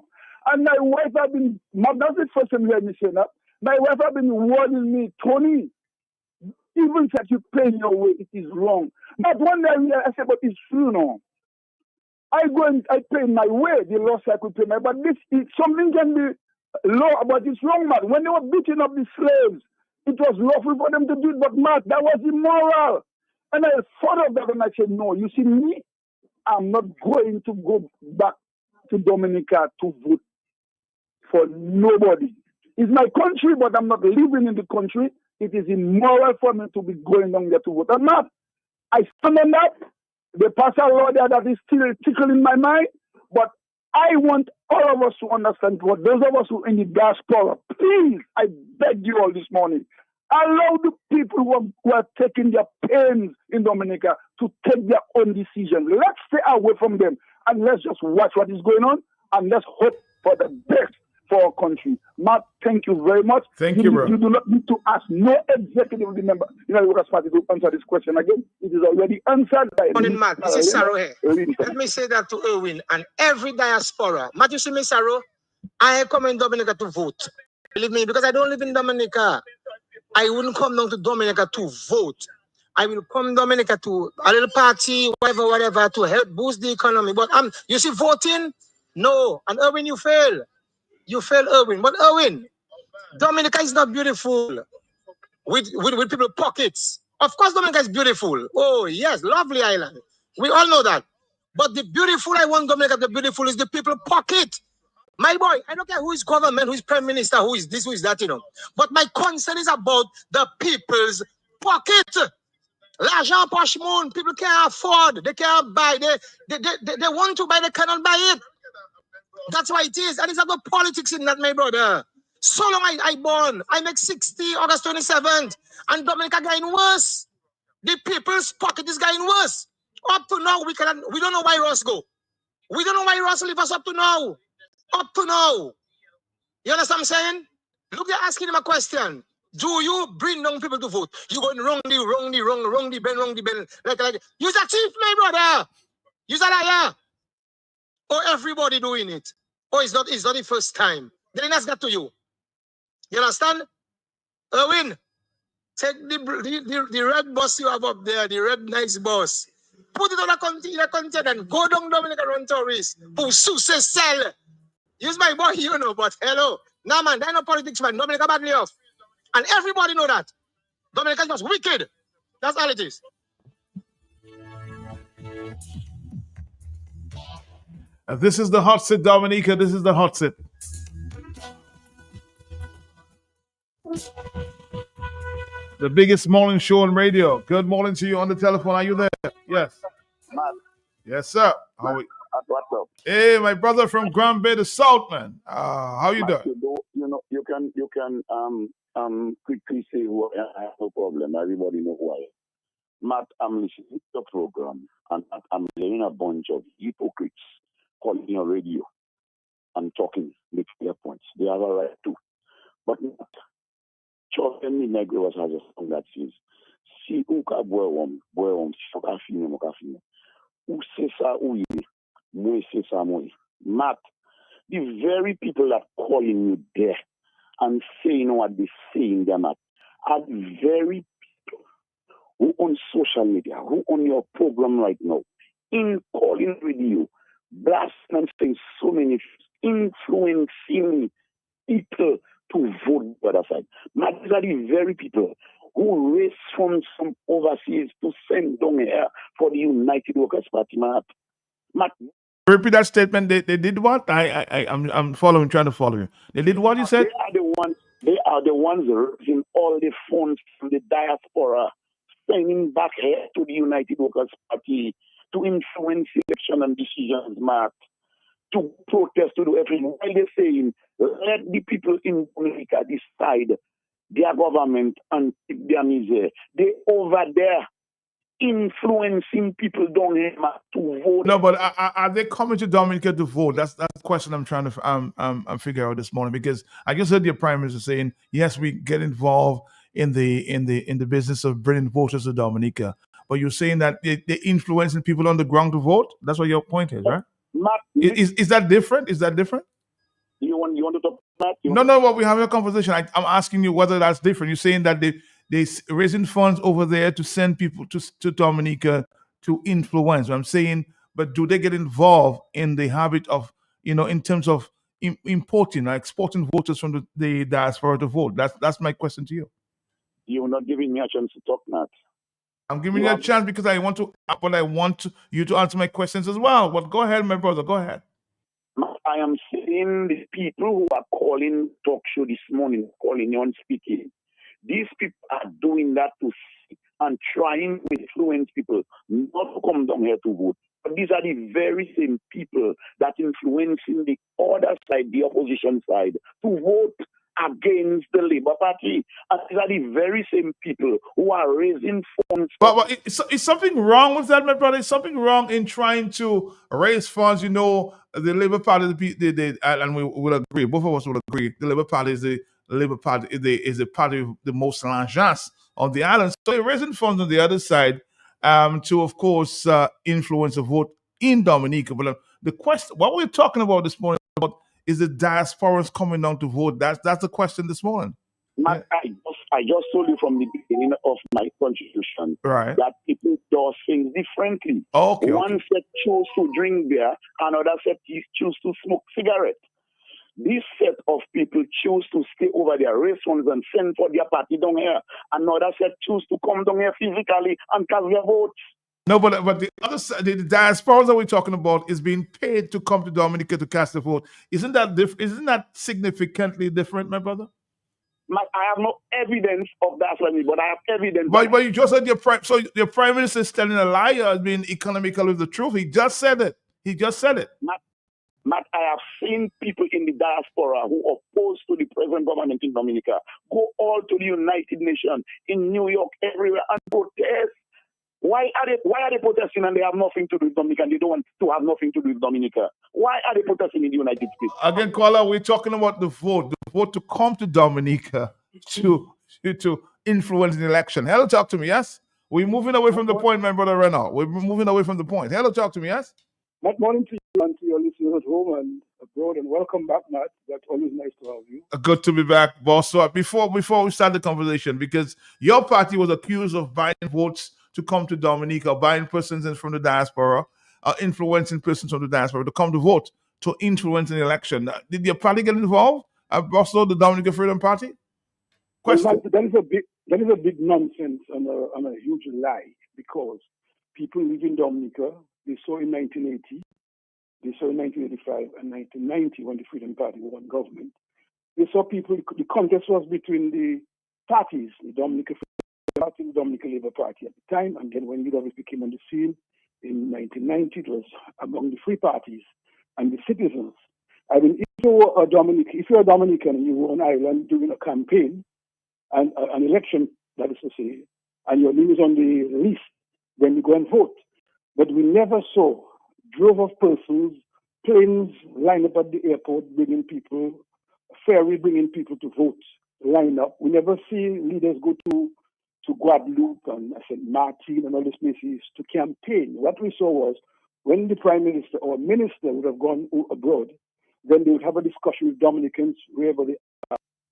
Speaker 3: And my wife has been, that's the first time you hear me say that. My wife has been warning me, Tony, even if you pay your way, it is wrong. But one day I said, but it's true, I go and I pay my way, the law I could pay my, but this is something can be law, but it's wrong, man. When they were beating up the slaves, it was lawful for them to do it, but Mark, that was immoral. And I thought of that and I said, no, you see me, I'm not going to go back to Dominica to vote for nobody. It's my country, but I'm not living in the country. It is immoral for me to be going down there to vote. I'm not. I stand on that. They pass a law there that is still tickling my mind, but I want all of us to understand what those of us who are in the diaspora, please, I beg you all this morning, allow the people who are taking their pains in Dominica to take their own decisions. Let's stay away from them and let's just watch what is going on and let's hope for the best for our country. Mark, thank you very much.
Speaker 2: Thank you, bro.
Speaker 3: You do not need to ask no executive member in the Workers' Party to answer this question again. It is already answered by
Speaker 8: Morning, Matt. This is Saro here. Let me say that to Erwin and every diaspora. Matt, you see me, Saro? I come in Dominica to vote. Believe me, because I don't live in Dominica. I wouldn't come down to Dominica to vote. I will come Dominica to a little party, whatever, to help boost the economy. But you see, voting? No. And Erwin, you fail. You fail, Erwin. But Erwin, Dominica is not beautiful with people's pockets. Of course, Dominica is beautiful. Oh, yes, lovely island. We all know that. But the beautiful, I want Dominica, the beautiful is the people pocket. My boy, I don't care who is government, who is prime minister, who is this, who is that, But my concern is about the people's pocket. L'argent poche moon, people can't afford, they can't buy, they want to buy, they cannot buy it. That's why it is. And it's not politics in that, my brother. So long I born, I make 60 August 27th, and Dominica getting worse. The people's pocket is getting worse. Up to now, we don't know why Ross go. We don't know why Ross leave us up to now. Up to now. You understand what I'm saying? Look, they're asking him a question. Do you bring down people to vote? You going wrong the bend. Like. You're a chief, my brother. You're a liar. Or everybody doing it. Or it's not the first time. Then that's got to you. You understand? Erwin, take the red bus you have up there, the red nice bus. Put it on a content and go down Dominica run tourists. Pursue, sell. Use my boy, but hello. Nah, man, there ain't no politics, man. Dominica badly off. And everybody know that. Dominica is just wicked. That's all it is.
Speaker 2: This is the hot seat, Dominica. This is the hot seat. The biggest morning show on radio. Good morning to you on the telephone. Are you there? Yes.
Speaker 3: Matt.
Speaker 2: Yes, sir. How are you?
Speaker 3: What's up?
Speaker 2: Hey, my brother from Grand Bay, the South, man. How you
Speaker 3: Matt,
Speaker 2: doing?
Speaker 3: you can quickly say who I have no problem. Everybody know who I am. Matt, I'm listening to the program and I'm hearing a bunch of hypocrites calling your radio and talking with their points. They have a right to. But Matt, Children in Negro has a song that says, Si uka boom, shokafine mokafine. U sesa uye, mwe sesa mwe. Matt, the very people that calling you there and saying what they say in their mouth are the very people who on social media, who on your program right now, in calling with you, blasting and saying so many things, influencing people to vote the other side. Matt, these are the very people who raise funds from overseas to send down here for the United Workers' Party, Matt.
Speaker 2: Repeat that statement. They did what? I'm following, trying to follow you. They did what you said?
Speaker 3: They are the ones raising all the funds from the diaspora, sending back here to the United Workers' Party to influence election and decisions, Matt, to protest, to do everything. While they're saying, let the people in America decide their government and their misery. They over there influencing people down here to vote.
Speaker 2: No, but are they coming to Dominica to vote? That's the question I'm trying to figure out this morning, because I just heard your prime minister saying, yes, we get involved in the business of bringing voters to Dominica, but you're saying that they're influencing people on the ground to vote. That's what your point is, right?
Speaker 3: Matt,
Speaker 2: is that different? Is that different?
Speaker 3: You want to talk about that?
Speaker 2: No, but we have a conversation. I'm asking you whether that's different. You're saying that they raising funds over there to send people to Dominica to influence. I'm saying, but do they get involved in the habit of, in terms of importing or exporting voters from the diaspora to vote? That's my question to you.
Speaker 3: You're not giving me a chance to talk, Matt.
Speaker 2: I'm giving you a chance because I want you to answer my questions as well. But go ahead, my brother. Go ahead.
Speaker 3: I am seeing the people who are calling talk show this morning, calling on speaking. These people are doing that to see and trying to influence people not to come down here to vote. But these are the very same people that influencing the other side, the opposition side, to vote against the Labour Party. And these are the very same people who are raising funds.
Speaker 2: But is something wrong with that, my brother? Is something wrong in trying to raise funds? The Labour Party, and we will agree, both of us will agree, the Labour Party is the party of the most largesse on the island. So they're raising funds on the other side to, of course, influence the vote in Dominica. But the question, what we're talking about this morning, is the diasporans coming down to vote? That's the question this morning.
Speaker 3: Matt, I just told you from the beginning of my contribution that people do things differently. One set chose to drink beer, another set choose to smoke cigarettes. This set of people choose to stay over their restaurants and send for their party down here. Another set choose to come down here physically and cast their votes.
Speaker 2: No, but the other side, the diaspora that we're talking about is being paid to come to Dominica to cast a vote. Isn't that Isn't that significantly different, my brother?
Speaker 3: I have no evidence of that, but I have evidence.
Speaker 2: But you just said your prime minister is telling a liar as being economical with the truth. He just said it. Matt,
Speaker 3: I have seen people in the diaspora who are opposed to the present government in Dominica go all to the United Nations in New York, everywhere, and protest. Why are they protesting and they have nothing to do with Dominica and they don't want to have nothing to do with Dominica? Why are they protesting in the United States?
Speaker 2: Again, Kuala, we're talking about the vote to come to Dominica to influence the election. Hello, talk to me, yes? We're moving away from the point, my brother Renault. We're moving away from the point. Hello, talk to me, yes?
Speaker 10: Good morning to you and to your listeners at home and abroad, and welcome back, Matt. That's always nice to have you.
Speaker 2: Good to be back, boss. So before we start the conversation, because your party was accused of buying votes to come to Dominica, buying persons from the diaspora, influencing persons from the diaspora to come to vote to influence an election. Did your party get involved? Also, the Dominica Freedom Party?
Speaker 10: Question. Well, that is a big nonsense and a huge lie, because people live in Dominica. They saw in 1980, they saw in 1985 and 1990 when the Freedom Party won government. They saw people, the contest was between the parties, the Dominica Party, the Dominican Labour Party at the time, and then when UWP became on the scene in 1990, it was among the free parties and the citizens. I mean, if you're a Dominican and you were on Ireland doing a campaign and an election, that is to say, and your name is on the list, then you go and vote. But we never saw drove of persons, planes line up at the airport bringing people, ferry bringing people to vote, line up. We never see leaders go to Guadeloupe and St. Martin and all these places to campaign. What we saw was when the Prime Minister or Minister would have gone abroad, then they would have a discussion with Dominicans, wherever they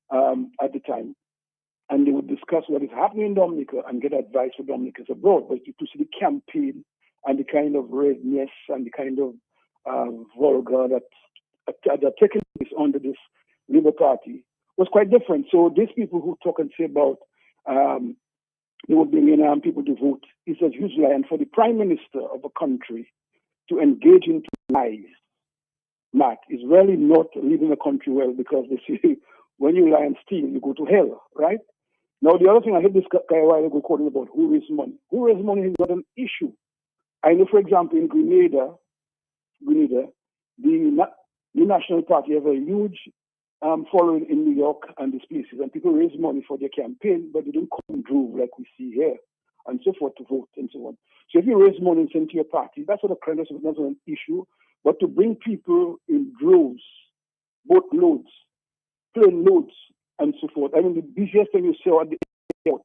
Speaker 10: are at the time, and they would discuss what is happening in Dominica and get advice for Dominicans abroad. But to see the campaign and the kind of redness and the kind of vulgar that taken place under this Labour Party was quite different. So these people who talk and say about they would bring in people to vote is a huge lie. And for the Prime Minister of a country to engage into lies, Matt, is really not leading a country well, because they say when you lie and steal, you go to hell, right? Now, the other thing, I heard this guy a while ago quoting about who raised money. Who raised money is not an issue. I know, for example, in Grenada, the National Party have a huge following in New York and these places, and people raise money for their campaign, but they don't come in drove like we see here, and so forth, to vote and so on. So if you raise money and send to your party, that's not an issue. But to bring people in droves, boat loads, plane loads, and so forth. I mean, the busiest thing you saw at the airport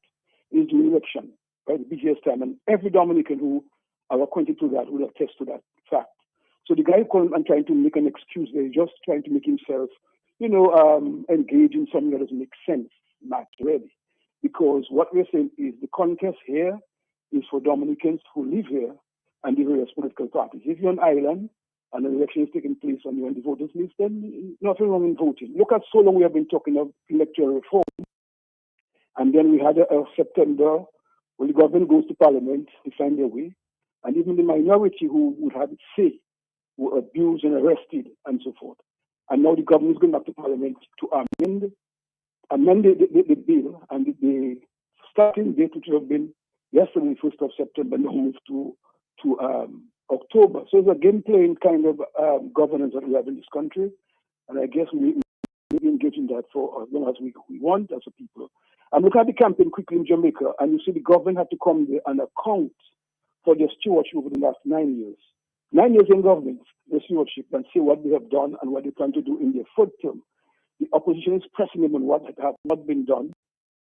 Speaker 10: is the election, right? The busiest time, and every Dominican who are acquainted to that will attest to that fact. So the guy calling and trying to make an excuse there, just trying to make himself, engage in something that doesn't make sense, not really. Because what we're saying is the contest here is for Dominicans who live here and the various political parties. If you're on Ireland and an election is taking place and you're on the voters list, then nothing wrong in voting. Look at so long we have been talking of electoral reform. And then we had a September when the government goes to Parliament to find their way. And even the minority who would have its say were abused and arrested and so forth. And now the government is going back to Parliament to amend the bill, and the starting date, which would have been yesterday, 1st of September, now moved to October. So it's a game playing kind of governance that we have in this country. And I guess we engage in that for as long as we want as a people. And look at the campaign quickly in Jamaica, and you see the government had to come there and account for their stewardship over the last 9 years. 9 years in government, the stewardship, and see what they have done and what they plan to do in their third term. The opposition is pressing them on what has not been done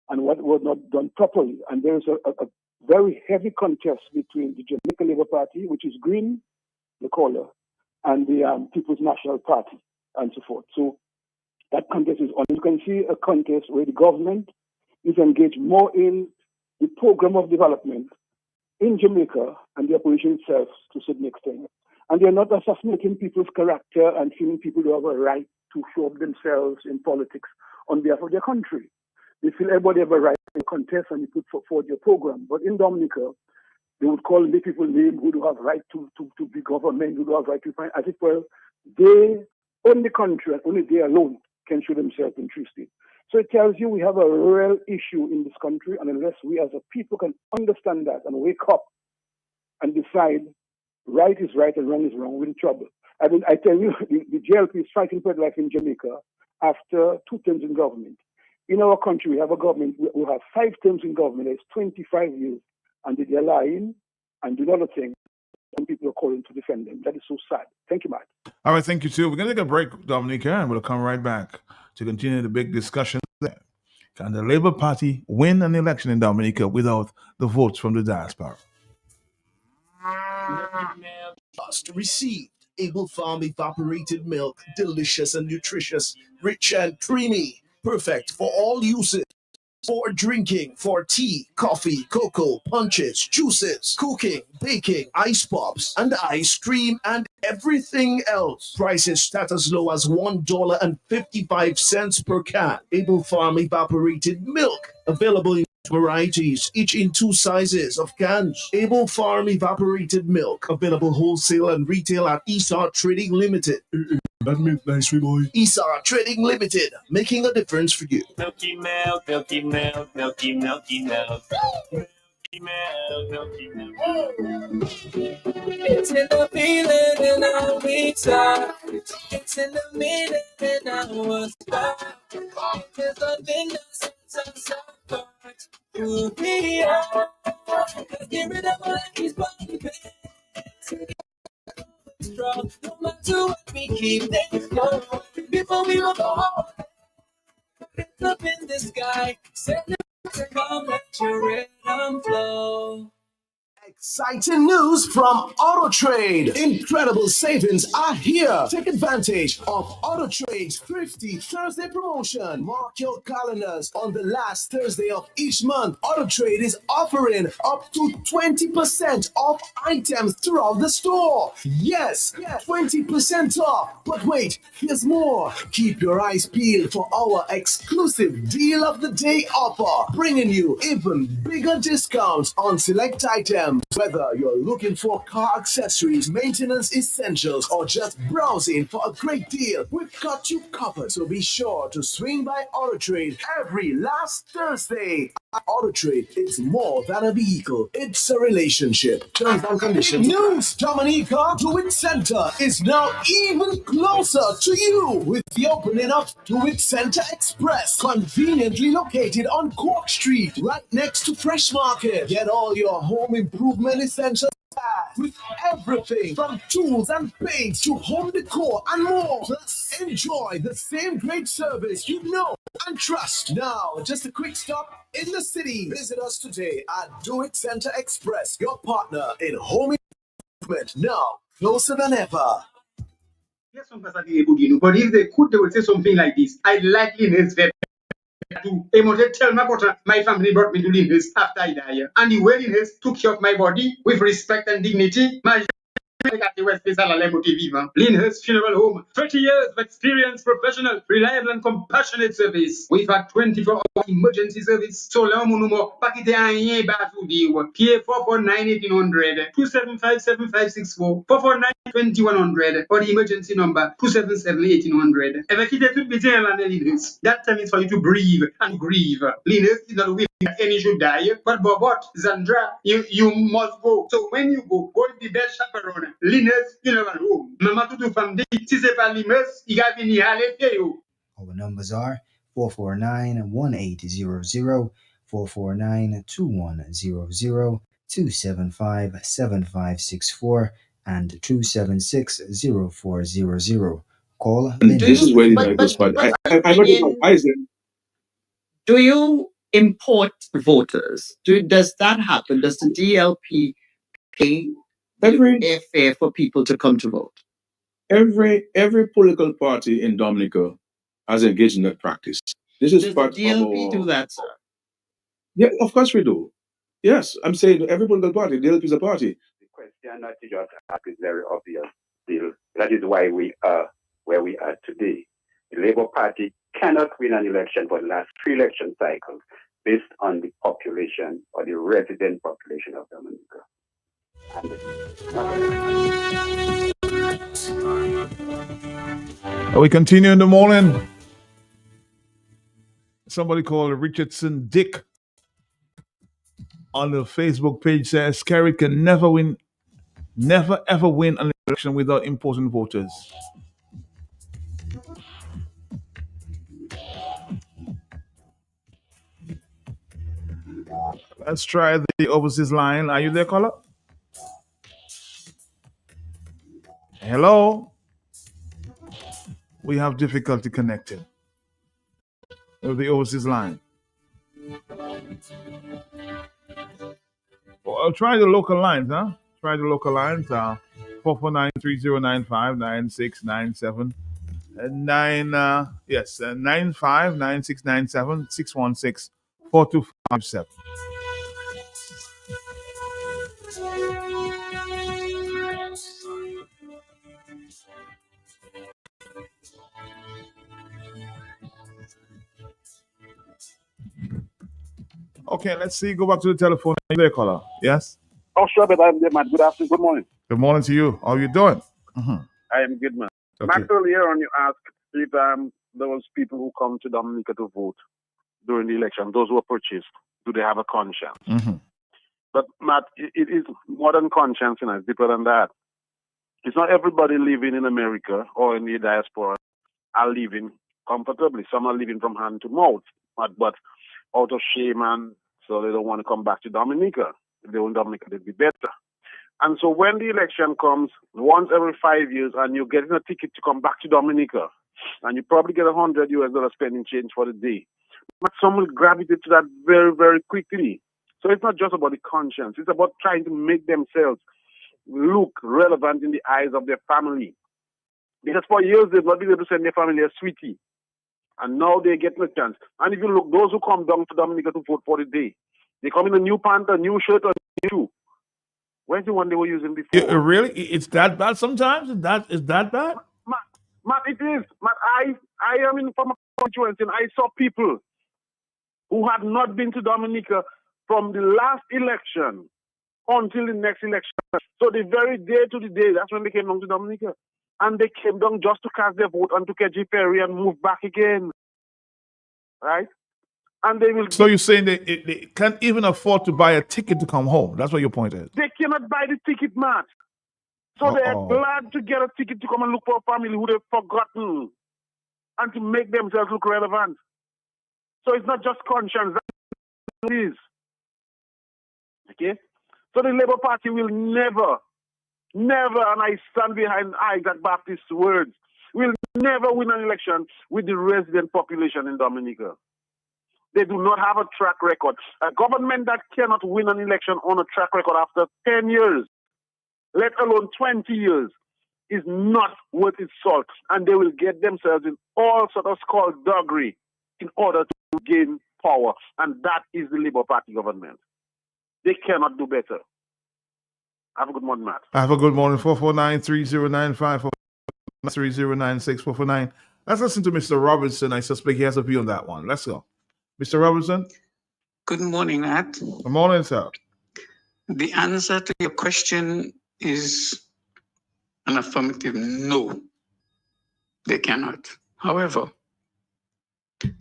Speaker 10: and what was not done properly. And there is a very heavy contest between the Jamaican Labour Party, which is green, the color, and the People's National Party, and so forth. So that contest is on. You can see a contest where the government is engaged more in the program of development in Jamaica and the opposition itself to a certain extent. And they're not assassinating people's character and feeling people who have a right to show up themselves in politics on behalf of their country. They feel everybody have a right to contest and you put forward your program. But in Dominica, they would call the people names who do have right to be government, who do have right to find, as if, well, they own the country and only they alone can show themselves interested. So it tells you we have a real issue in this country, and unless we as a people can understand that and wake up and decide right is right and wrong is wrong, we're in trouble. I mean, I tell you, the JLP is fighting for life in Jamaica after 2 terms in government. In our country, we have a government, we have 5 terms in government, it's 25 years, and they're lying and doing other things, and people are calling to defend them. That is so sad. Thank you, Matt.
Speaker 2: All right, thank you, too. We're going to take a break, Dominica, and we'll come right back to continue the big discussion there. Can the Labour Party win an election in Dominica without the votes from the diaspora?
Speaker 9: Just received Able Farm evaporated milk, delicious and nutritious, rich and creamy, perfect for all uses. For drinking, for tea, coffee, cocoa, punches, juices, cooking, baking, ice pops, and ice cream, and everything else. Prices start as low as $1.55 per can. Able Farm evaporated milk, available in varieties, each in 2 sizes of cans. Able Farm evaporated milk, available wholesale and retail at ESA Trading Limited. That milk nice, boy. ESA Trading Limited, making a difference for you.
Speaker 12: Milky milk, milky milk, milky, milky milk. Milky milk, milky milk. It's in the feeling in our weeks. It's in the meaning in our start. It's the thing that sets us apart. Who we are. Let's get rid of all these body pains. Strong, no matter what we keep things going. Before we move on, it's up in the sky. Send it to come, let your rhythm flow.
Speaker 9: Exciting news from AutoTrade. Incredible savings are here. Take advantage of AutoTrade's Thrifty Thursday promotion. Mark your calendars. On the last Thursday of each month, AutoTrade is offering up to 20% off items throughout the store. Yes, 20% off. But wait, here's more. Keep your eyes peeled for our exclusive Deal of the Day offer, bringing you even bigger discounts on select items. Whether you're looking for car accessories, maintenance essentials, or just browsing for a great deal, we've got you covered. So be sure to swing by AutoTrade every last Thursday. At AutoTrade, it's more than a vehicle. It's a relationship. Terms and conditions. News, Dominica Do It Center is now even closer to you with the opening of Do It Center Express, conveniently located on Cork Street, right next to Fresh Market. Get all your home improvement essentials with everything from tools and paints to home decor and more. Plus, enjoy the same great service you know and trust. Now, just a quick stop in the city. Visit us today at Do It Center Express, your partner in home improvement. Now, closer than ever.
Speaker 14: Yes, but if they could, they would say something like this. I like Linus very to tell my daughter, my family brought me to Linus after I died. And the way Linus took care of my body with respect and dignity, my Linhurst Funeral Home, 30 years of experience, professional, reliable and compassionate service. We've had 24-hour emergency service. So long, Munumo, Pakite Anye Batu PA 449-1800, 275-7564, 449-2100, or the emergency number 277-1800. Evakite to be Linhurst. That time is for you to breathe and grieve. Linhurst is not willing that any should die, but Bobot, Zandra, you must go. So when you go with the best chaperone. Linus Funeral Home. Mama Tutu family, si c'est pas Linus, il a fini à l'effet.
Speaker 23: Our numbers are 449-1800, 449-2100, 275-7564, and 276-0400. Call
Speaker 21: This is where the goes spot. I don't know why is it.
Speaker 18: Do you import voters? Does that happen? Does the DLP pay airfare for people to come to vote?
Speaker 21: Every political party in Dominica has engaged in that practice. This is
Speaker 18: Does
Speaker 21: part
Speaker 18: the DLP
Speaker 21: of
Speaker 18: do that, sir?
Speaker 21: Yeah, of course we do. Yes, I'm saying every political party, DLP is a party.
Speaker 20: The question that you just asked is very obvious. Still, that is why we are where we are today. The Labour Party cannot win an election for the last 3 election cycles based on the population or the resident population of Dominica.
Speaker 2: We continue in the morning. Somebody called Richardson Dick on the Facebook page says Kerry can never ever win an election without importing voters. Let's try the overseas line. Are you there, caller? Hello? We have difficulty connecting with the overseas line. Well, try the local lines, huh? Try the local lines. 449-3095-9697. 95-9697 616-4257. Okay, let's see. Go back to the telephone. Are you there, caller? Yes?
Speaker 13: Oh, sure, but I'm there, man. Good afternoon. Good morning.
Speaker 2: Good morning to you. How are you doing?
Speaker 13: I am good, man.
Speaker 2: Okay.
Speaker 13: Matt, earlier on, you asked if those people who come to Dominica to vote during the election, those who are purchased, do they have a conscience? But, Matt, it is more than conscience, you know, it's deeper than that. It's not everybody living in America or in the diaspora are living comfortably. Some are living from hand to mouth, but out of shame, and so they don't want to come back to Dominica. If they were in Dominica, they'd be better. And so when the election comes once every 5 years and you're getting a ticket to come back to Dominica, and you probably get $100 spending change for the day, but some will gravitate to that very, very quickly. So it's not just about the conscience. It's about trying to make themselves look relevant in the eyes of their family. Because for years, they've not been able to send their family a sweetie. And now they're getting a chance. And if you look, those who come down to Dominica to vote for the day, they come in a new pant, a new shirt, or a new shoe. Where's the one they were using before?
Speaker 2: Really? It's that bad sometimes? Is that bad?
Speaker 13: Matt, it is. Matt, I am from a constituency and I saw people who had not been to Dominica from the last election until the next election. So the very day to the day, that's when they came down to Dominica. And they came down just to cast their vote and to catch a ferry and move back again. Right? And they will.
Speaker 2: So you're saying they can't even afford to buy a ticket to come home? That's what your point is?
Speaker 13: They cannot buy the ticket, Matt. So they're glad to get a ticket to come and look for a family who they've forgotten and to make themselves look relevant. So it's not just conscience, that is. Okay? So the Labour Party will never, and I stand behind Isaac Baptist's words, will never win an election with the resident population in Dominica. They do not have a track record. A government that cannot win an election on a track record after 10 years, let alone 20 years, is not worth its salt. And they will get themselves in all sorts of skullduggery in order to gain power. And that is the Labour Party government. They cannot do better. Have a good morning, Matt.
Speaker 2: Have a good morning. 449-3095, 449-3096, Let's listen to Mr. Robinson. I suspect he has a view on that one. Let's go. Mr. Robinson?
Speaker 15: Good morning, Matt.
Speaker 2: Good morning, sir.
Speaker 15: The answer to your question is an affirmative no. They cannot. However,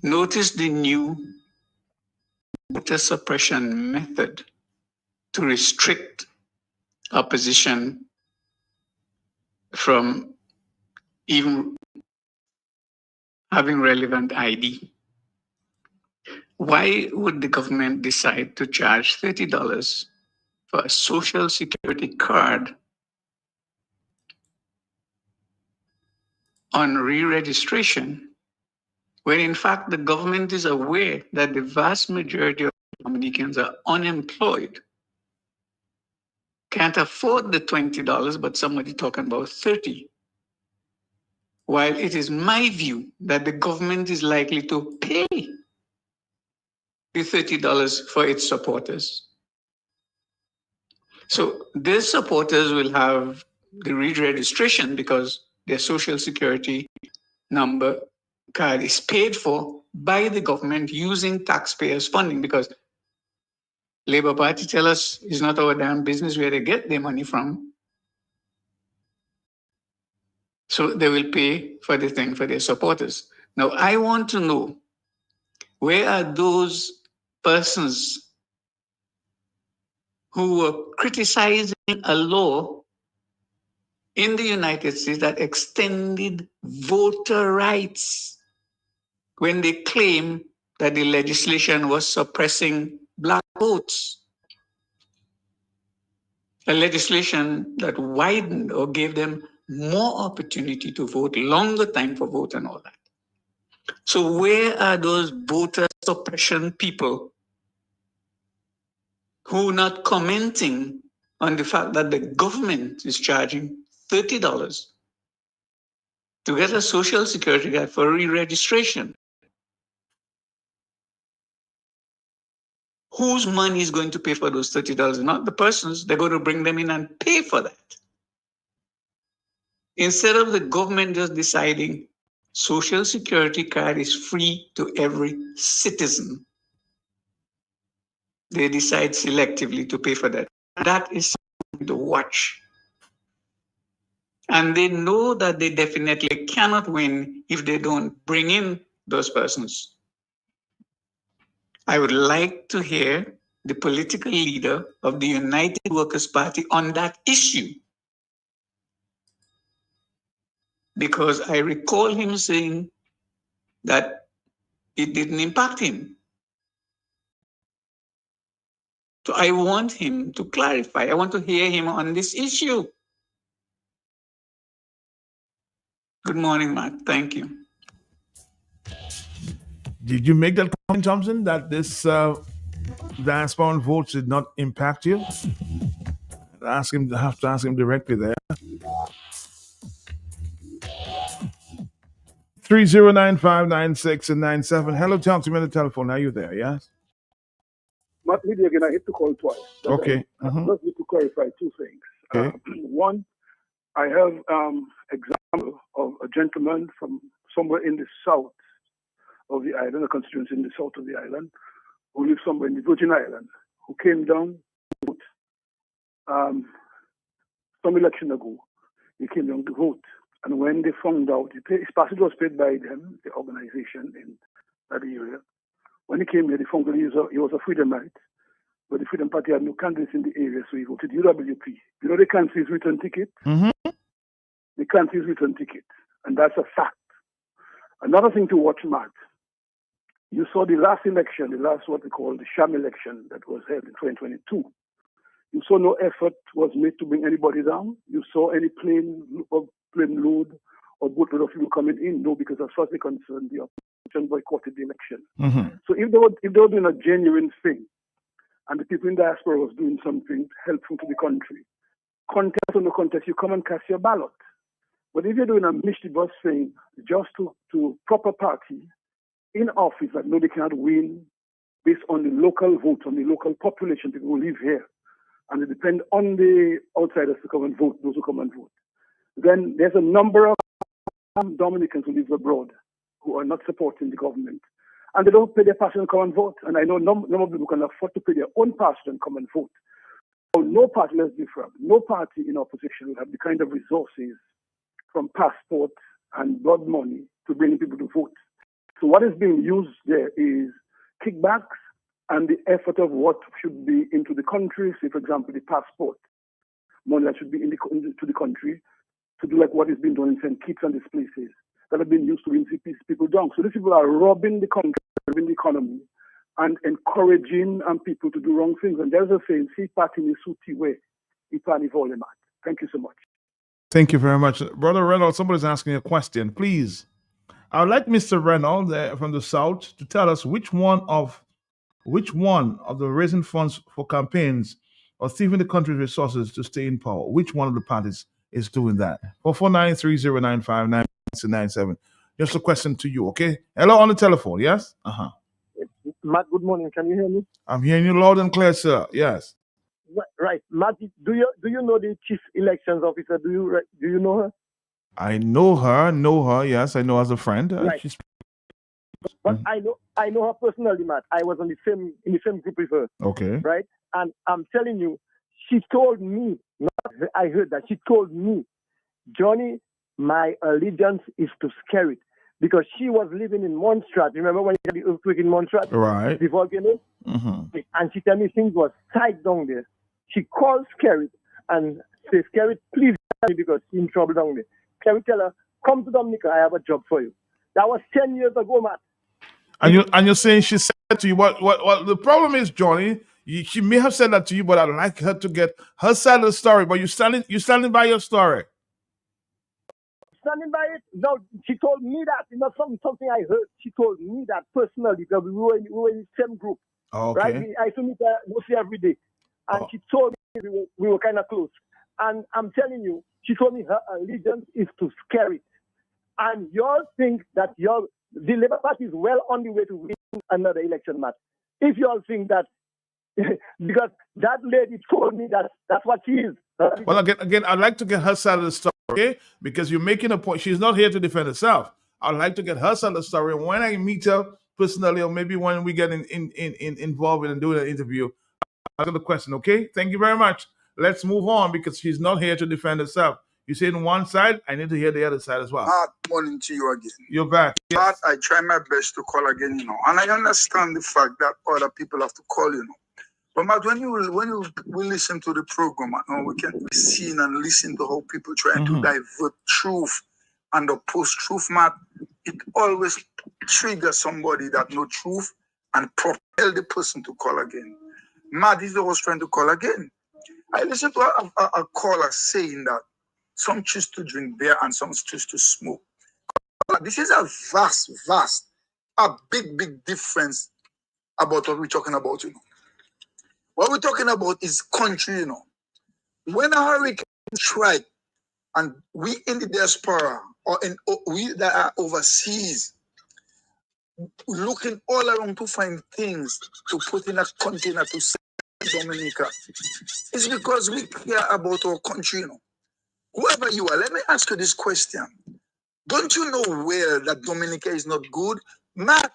Speaker 15: notice the new voter suppression method to restrict opposition from even having relevant ID. Why would the government decide to charge $30 for a social security card on re-registration when in fact the government is aware that the vast majority of Dominicans are unemployed, can't afford the $20, but somebody talking about $30? While it is my view that the government is likely to pay the $30 for its supporters. So these supporters will have the re-registration because their social security number card is paid for by the government using taxpayers' funding, because Labour Party tell us it's not our damn business where they get their money from. So they will pay for the thing for their supporters. Now, I want to know, where are those persons who were criticizing a law in the United States that extended voter rights when they claim that the legislation was suppressing black votes? A legislation that widened or gave them more opportunity to vote, longer time for vote and all that. So where are those voter suppression people who are not commenting on the fact that the government is charging $30 to get a social security card for re-registration? Whose money is going to pay for those $30? Not the persons. They're going to bring them in and pay for that. Instead of the government just deciding social security card is free to every citizen. they decide selectively to pay for that. That is something to watch. And they know that they definitely cannot win if they don't bring in those persons. I would like to hear the political leader of the United Workers' Party on that issue. Because I recall him saying that it didn't impact him. So I want him to clarify. I want to hear him on this issue. Good morning, Matt. Thank you.
Speaker 2: Did you make that comment, Thompson, that this diaspora votes did not impact you? Have to ask him directly there. 309-596-97. Hello, Thompson, on the telephone. Are you there? Yes.
Speaker 10: Matt Lydia, again, I hit the call twice.
Speaker 2: Okay.
Speaker 10: I just need to clarify two things.
Speaker 2: Okay.
Speaker 10: One, I have example of a gentleman from somewhere in the south of the island, a constituency in the south of the island, who lives somewhere in the Virgin Islands, who came down to vote some election ago. He came down to vote. And when they found out, his passage was paid by them, the organization in that area. When he came here, they found out he was a Freedomite. But the Freedom Party had no candidates in the area, so he voted UWP. You know, they can't see his return ticket?
Speaker 2: Mm-hmm.
Speaker 10: They can't see his return ticket. And that's a fact. Another thing to watch, Matt. You saw the last election, the last what we call the sham election that was held in 2022. You saw no effort was made to bring anybody down. You saw any plane load or boatload of people coming in. No, because as far as they're concerned, the opposition boycotted the election.
Speaker 2: Mm-hmm.
Speaker 10: So if they were doing a genuine thing, and the people in diaspora was doing something helpful to the country, contest or no contest, you come and cast your ballot. But if you're doing a mischievous thing just to proper party in office that know they cannot win based on the local vote, on the local population, people who live here, and they depend on the outsiders to come and vote, those who come and vote, then there's a number of Dominicans who live abroad who are not supporting the government. And they don't pay their passion and come and vote. And I know none of them can afford to pay their own passion and come and vote. So no party, let's be frank, no party in opposition will have the kind of resources from passport and blood money to bring people to vote. So what is being used there is kickbacks and the effort of what should be into the country, say, for example, the passport money that should be into the country, to do like what is being done in St. Kitts and these places that have been used to bring people down. So these people are robbing the country, robbing the economy, and encouraging people to do wrong things. And there's a saying, see party in a suti way, ipani volemat. Thank you so much.
Speaker 2: Thank you very much. Brother Reynolds, somebody's asking a question. Please, I would like Mr. Reynolds from the South to tell us which one of the raising funds for campaigns or thieving the country's resources to stay in power, which one of the parties is doing that? 449-3095-97. Just a question to you, okay? Hello on the telephone, yes? Uh-huh.
Speaker 11: Matt, good morning. Can you hear me?
Speaker 2: I'm hearing you loud and clear, sir. Yes.
Speaker 11: Right. Matt, do you know the chief elections officer? Do you know her?
Speaker 2: I know her, yes. I know her as a friend.
Speaker 11: Right. But I know her personally, Matt. I was in the same group with her.
Speaker 2: Okay.
Speaker 11: Right? And I'm telling you, she told me, I heard that, she told me, Johnny, my allegiance is to Skerrit. Because she was living in Montserrat. Remember when you had the earthquake in Montserrat?
Speaker 2: Right.
Speaker 11: The volcano?
Speaker 2: Mm-hmm.
Speaker 11: And she told me things was tight down there. She called Skerrit and said, Skerrit, please help me because she's in trouble down there. Skerrit tell her, come to Dominica, I have a job for you. That was 10 years ago, Matt.
Speaker 2: And you're saying she said to you, what the problem is, Johnny, she may have said that to you, but I'd like her to get her side of the story. But you're standing by your story.
Speaker 11: Standing by it? No, she told me that. It's not something I heard. She told me that personally because we were in the same group.
Speaker 2: Okay.
Speaker 11: Right? I used to meet her mostly every day. And she told me we were kind of close. And I'm telling you, she told me her allegiance is to Skerrit. And y'all think that the Labour Party is well on the way to win another election, Matt. If y'all think that, because that lady told me that that's what she is.
Speaker 2: Well, again, I'd like to get her side of the story, okay? Because you're making a point. She's not here to defend herself. I'd like to get her side of the story. And when I meet her, personally, or maybe when we get involved in doing an interview, I'll get the question, okay? Thank you very much. Let's move on because she's not here to defend herself. You say on one side, I need to hear the other side as well.
Speaker 16: Morning to you again.
Speaker 2: You're back.
Speaker 16: Yes. I try my best to call again, and I understand the fact that other people have to call, But Matt, when we listen to the program, we can be seen and listen to how people trying to divert truth and oppose truth, Matt. It always triggers somebody that know truth and propel the person to call again. Matt is always trying to call again. I listened to a caller saying that some choose to drink beer and some choose to smoke. This is a a big difference about what we're talking about, What we're talking about is country, When a hurricane strike and we in the diaspora or we that are overseas, looking all around to find things to put in a container to send Dominica, it's because we care about our country, Whoever you are, let me ask you this question. Don't you know well that Dominica is not good? Matt,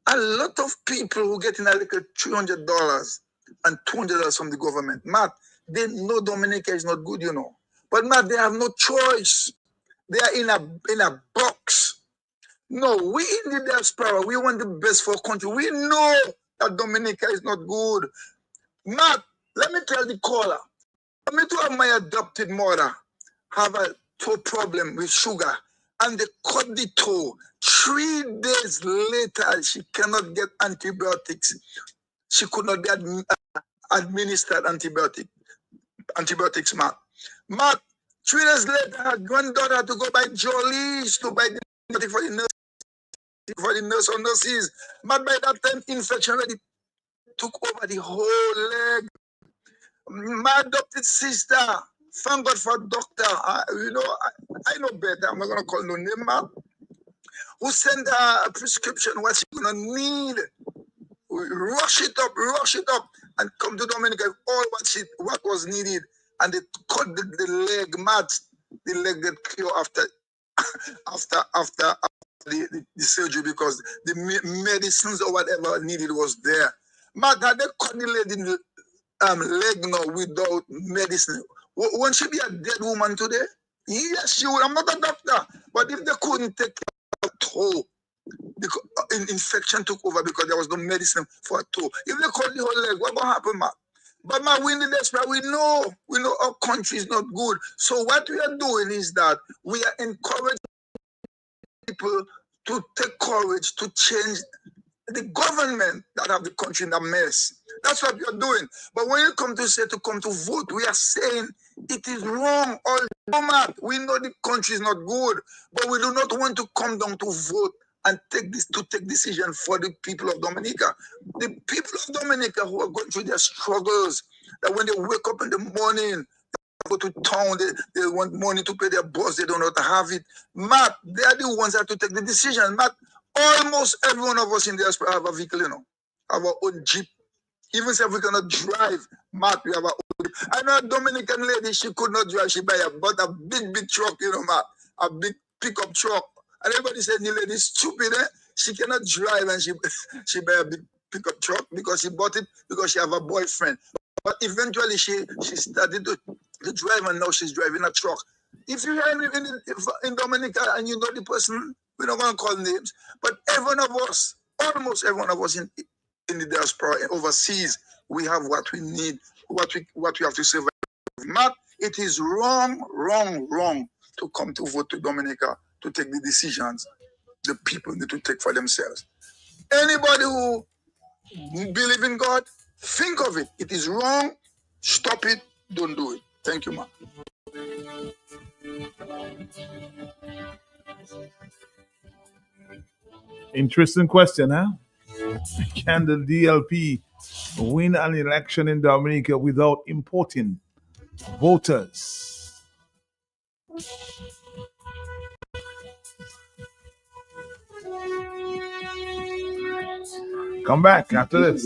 Speaker 16: a lot of people who get in a little $300 and $200 from the government, Matt, they know Dominica is not good, But Matt, they have no choice. They are in a box. No, we in the diaspora, we want the best for our country. We know that Dominica is not good. Matt, let me tell the caller, me to have my adopted mother have a toe problem with sugar, and they cut the toe. 3 days later, she cannot get antibiotics. She could not get administered antibiotics, Matt. 3 days later, her granddaughter had to go buy Jollies to buy the antibiotic for the nurse or nurses. But by that time, infection already took over the whole leg. My adopted sister, thank God for a doctor. I know better. I'm not going to call no name, man. Who sent her a prescription, what she's going to need. Rush it up, and come to Dominica with all what was needed. And they cut the leg, Matt. The leg get cured after the surgery because the medicines or whatever needed was there. Matt, had they cut the lady leg now without medicine, won't she be a dead woman today? Yes, she would. I'm not a doctor, but if they couldn't take care of a toe, because infection took over because there was no medicine for a toe. If they cut the whole leg, what will happen, Matt? But man, we in the diaspora, we know our country is not good. So what we are doing is that we are encouraging people to take courage to change the government that have the country in a mess. That's what we are doing. But when you come to vote, we are saying it is wrong. Although we know the country is not good, but we do not want to come down to vote and take decision for the people of Dominica. The people of Dominica who are going through their struggles, that when they wake up in the morning, go to town, they want money to pay their boss, they do not have it. Matt, they are the ones that have to take the decision. Matt, almost every one of us in the diaspora have a vehicle, have our own Jeep. Even if we cannot drive, Matt, we have our own Jeep. I know a Dominican lady, she could not drive, she bought a big truck, Matt, a big pickup truck. And everybody said, the lady is stupid, She cannot drive and she buy a big pickup truck because she bought it because she have a boyfriend. But eventually she started to drive and now she's driving a truck. If you are in Dominica and you know the person, we don't want to call names, but almost every one of us in the diaspora, overseas, we have what we need, what we have to survive. Matt, it is wrong to come to vote to Dominica to take the decisions the people need to take for themselves. Anybody who believe in God, think of it. It is wrong. Stop it. Don't do it. Thank you, man.
Speaker 2: Interesting question, huh? Can the DLP win an election in Dominica without importing voters? Come back after this.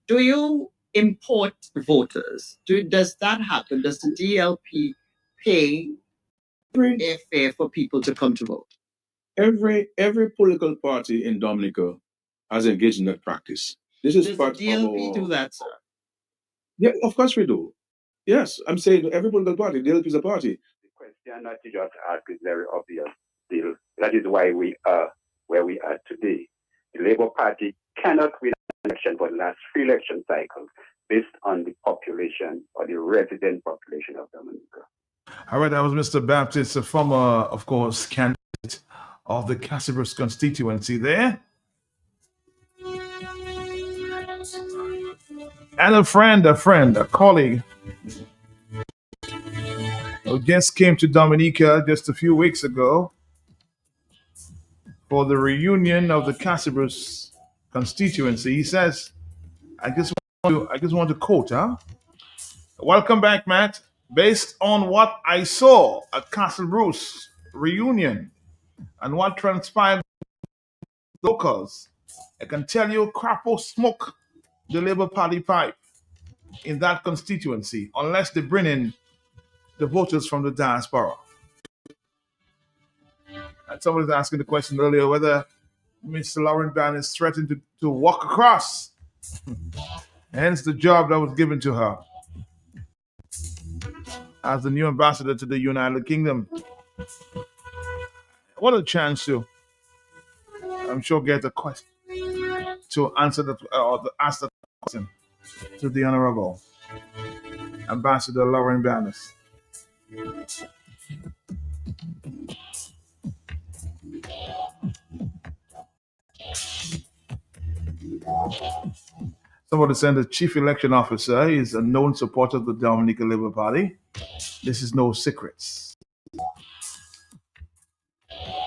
Speaker 18: Do you import voters? Does that happen? Does the DLP pay airfare for people to come to vote?
Speaker 21: Every political party in Dominica has engaged in that practice. This is
Speaker 18: Does
Speaker 21: part
Speaker 18: the DLP
Speaker 21: of
Speaker 18: do
Speaker 21: our...
Speaker 18: that, sir?
Speaker 21: Yeah, of course we do. Yes, I'm saying every political party, the DLP is a party.
Speaker 20: The question that you just asked is very obvious. Still, that is why we are where we are today. The Labour Party cannot win an election for the last 3 election cycles based on the population or the resident population of Dominica.
Speaker 2: All right, that was Mr. Baptist, a former, of course, candidate of the Casabras constituency there. And a colleague, who just came to Dominica just a few weeks ago for the reunion of the Casabras constituency. He says, I just want to quote, Welcome back, Matt. Based on what I saw at Castle Bruce reunion and what transpired with locals, I can tell you Crapo smoke the Labour Party pipe in that constituency unless they bring in the voters from the diaspora. And somebody was asking the question earlier whether Mr. Lauren Ban is threatened to walk across. Hence the job that was given to her as the new ambassador to the United Kingdom. What a chance to, I'm sure, get a question to answer or ask the question to the Honorable Ambassador Lauren Bannis. Somebody said the chief election officer is a known supporter of the Dominica Labour Party. This is no secrets.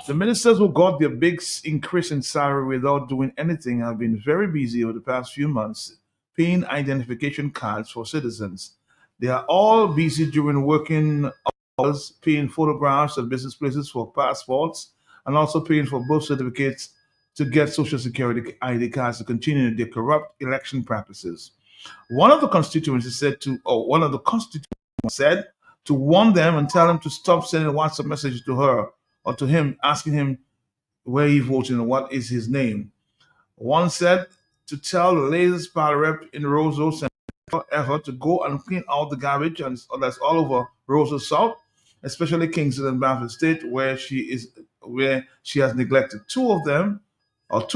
Speaker 2: The ministers who got their big increase in salary without doing anything have been very busy over the past few months paying identification cards for citizens. They are all busy during working hours, paying photographs at business places for passports, and also paying for birth certificates to get Social Security ID cards to continue their corrupt election practices. One of the constituents said to warn them and tell them to stop sending WhatsApp messages to her or to him, asking him where he voted and what is his name. One said to tell the latest power rep in Roseau ever to go and clean out the garbage and that's all over Roseau South, especially Kingston and Baffin State, where she has neglected. Two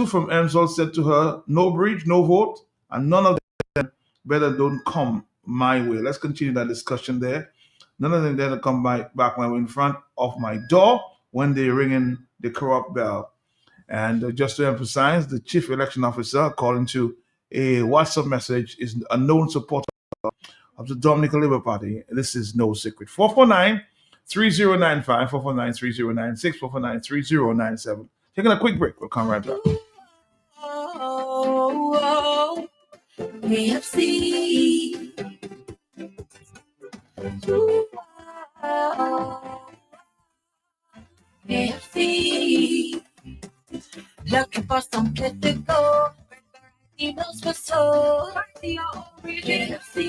Speaker 2: from Emsall said to her, no bridge, no vote, and none of them better don't come my way. Let's continue that discussion there. None of them dare to come back my way in front of my door when they ringing the corrupt bell. And just to emphasize, the chief election officer, according to a WhatsApp message, is a known supporter of the Dominica Labour Party. This is no secret. 449-3095, 449-3096, 449-3097. Taking a quick break. We'll come right back.
Speaker 12: AFC. AFC. Looking for some place to go. Emails for so. AFC.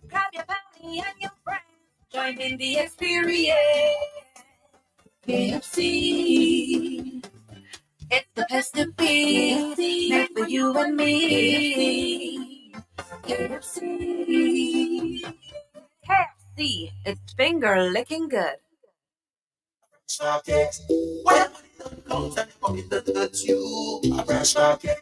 Speaker 12: Grab your family and your friends. Join in the experience. AFC. It's the place to be. Made for you and me. KFC. KFC. It's finger licking good. Well, comes and it does you. A fresh market.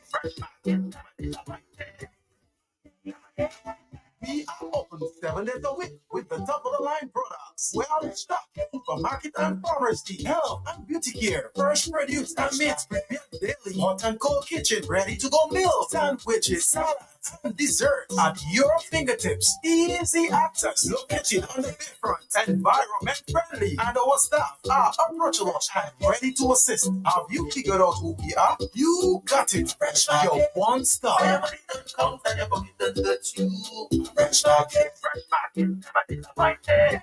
Speaker 9: We are open 7 days a week with the top of the line products. We're out of stock. Supermarket and pharmacy, health and beauty care, fresh produce and meats prepared daily. Hot and cold kitchen, ready to go meals, sandwiches, salads, and dessert at your fingertips. Easy access, located on the bayfront, environment friendly, and our staff are approachable and ready to assist. Have you figured out who we are? You got it. Fresh your one stop. Fresh market.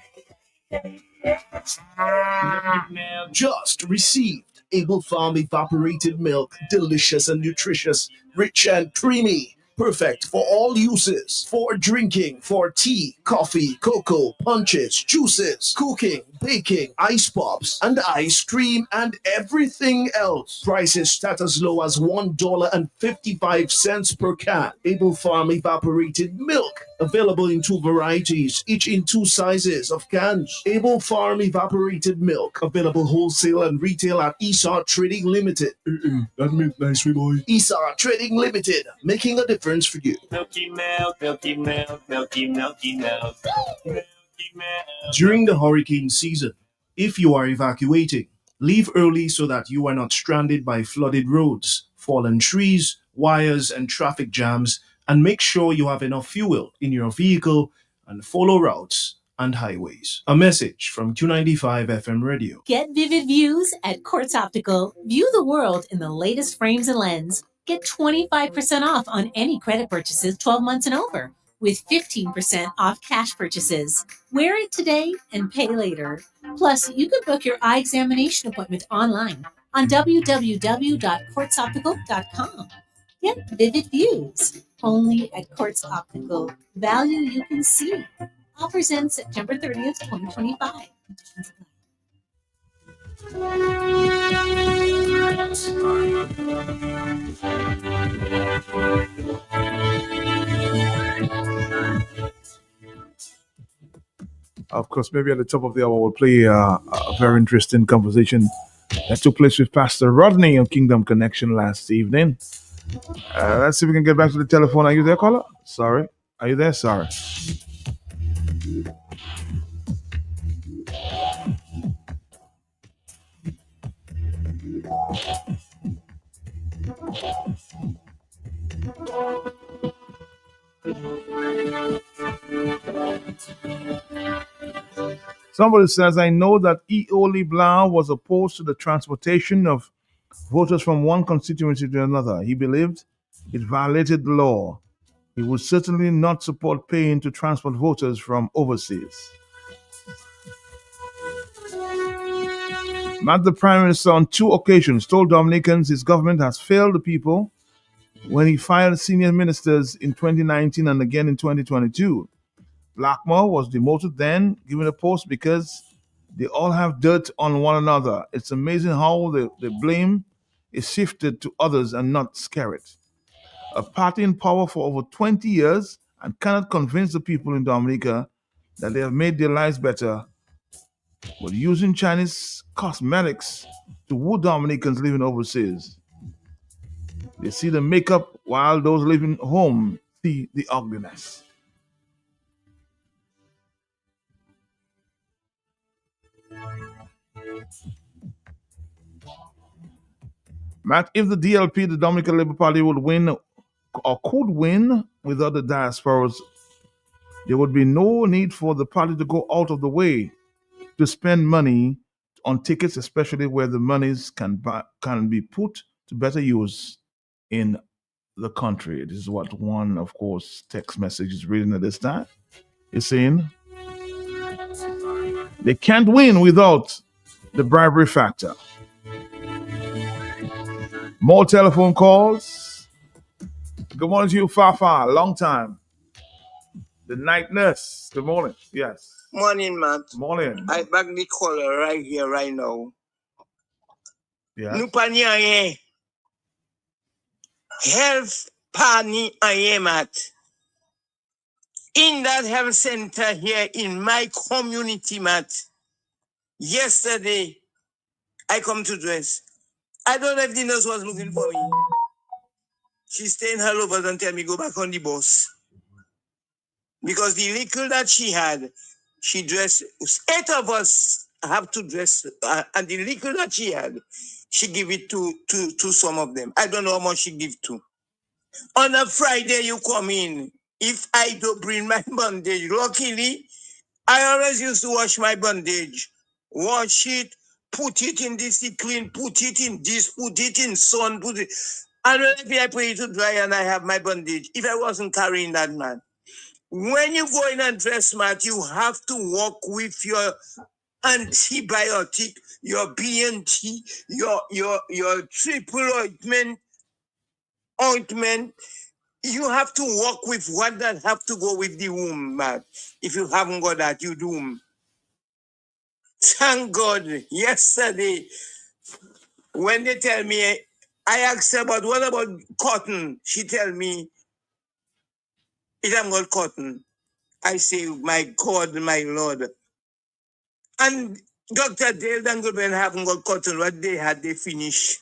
Speaker 9: Just received Able Farm evaporated milk, delicious and nutritious, rich and creamy. perfect for all uses. For drinking, for tea, coffee, cocoa, punches, juices, cooking, baking, ice pops, and ice cream, and everything else. Prices start as low as $1.55 per can. Able Farm evaporated milk, available in 2 varieties, each in 2 sizes of cans. Able Farm evaporated milk, available wholesale and retail at Esau Trading Limited. That milk nice, sweet boy. Esau Trading Limited, making a difference for you.
Speaker 12: Milky milk, milky milk, milky, milky milk. Milky milk.
Speaker 9: During the hurricane season, if you are evacuating, leave early so that you are not stranded by flooded roads, fallen trees, wires, and traffic jams, and make sure you have enough fuel in your vehicle and follow routes and highways. A message from Q95 FM Radio.
Speaker 17: Get vivid views at Quartz Optical. View the world in the latest frames and lens. Get 25% off on any credit purchases 12 months and over, with 15% off cash purchases. Wear it today and pay later. Plus, you can book your eye examination appointment online on www.quartzoptical.com. Get vivid views only at Quartz Optical. Value you can see. Offers end September 30th, 2025.
Speaker 2: Of course, maybe at the top of the hour, we'll play a very interesting conversation that took place with Pastor Rodney on Kingdom Connection last evening. Let's see if we can get back to the telephone. Are you there, caller? Sorry. Are you there? Sorry. Somebody says, I know that E.O. LeBlanc was opposed to the transportation of voters from one constituency to another. He believed it violated the law. He would certainly not support paying to transport voters from overseas. Matt, the Prime Minister, on 2 occasions told Dominicans his government has failed the people when he fired senior ministers in 2019 and again in 2022. Blackmore was demoted then, given a post because they all have dirt on one another. It's amazing how the blame is shifted to others and not scared. A party in power for over 20 years and cannot convince the people in Dominica that they have made their lives better, but using Chinese cosmetics to woo Dominicans living overseas. They see the makeup while those living home see the ugliness. Matt, if the DLP, the Dominican Labour Party, would win or could win without the diasporas, there would be no need for the party to go out of the way to spend money on tickets, especially where the monies can be put to better use in the country. This is what one, of course, text message is reading at this time. It's saying they can't win without the bribery factor. More telephone calls. Good morning to you, Fafa. Long time. The night nurse. Good morning. Yes.
Speaker 8: Morning, Matt.
Speaker 2: Morning.
Speaker 8: I back the caller right here, right now.
Speaker 2: Yeah.
Speaker 8: Nous pas ni rien. Health pas ni rien, Matt. In that health center here in my community, Matt. Yesterday, I come to dress. I don't know if the nurse was looking for me. She stayed in her lovers and tell me go back on the bus. Because the liquor that she had, she dressed, 8 of us have to dress, and the liquor that she had, she give it to some of them. I don't know how much she give to. On a Friday, you come in. If I don't bring my bandage, luckily, I always used to wash my bandage. Wash it, put it in this clean, put it in this, put it in sun, put it. And when I put it to dry and I have my bandage, if I wasn't carrying that, man. When you go in and dress smart, you have to walk with your antibiotic, your BNT, your triple ointment.
Speaker 5: You have to work with what that have to go with the womb, man. If you haven't got that, you doom. Thank God, yesterday, when they tell me, I asked her, but what about cotton? She tell me, it haven't got cotton. I say, my God, my Lord. And Dr. Dale Dangleben haven't got cotton. What they had, they finish.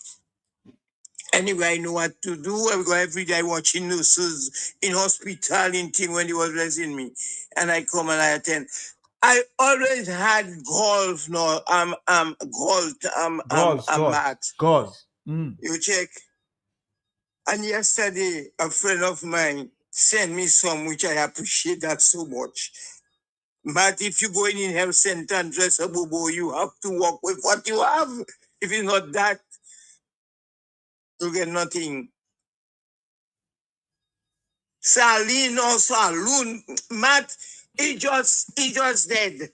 Speaker 5: Anyway, I know what to do. I go every day watching nurses in hospital in thing when he was raising me. And I come and I attend. I always had golf, no, mat.
Speaker 2: Gauze.
Speaker 5: You check. And yesterday, a friend of mine sent me some, which I appreciate that so much. But if you go in health center and dress a boo, you have to work with what you have. If it's not that, you get nothing. Saline or saloon, Matt, he just dead.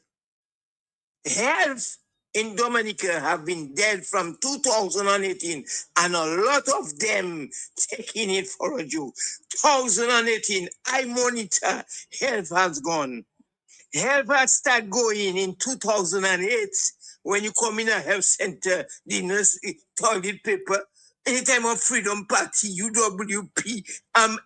Speaker 5: Health in Dominica have been dead from 2018, and a lot of them taking it for a joke. 2018, I monitor, health has gone. Health has started going in 2008. When you come in a health center, the nurse, toilet paper, anytime of Freedom Party, UWP, I'm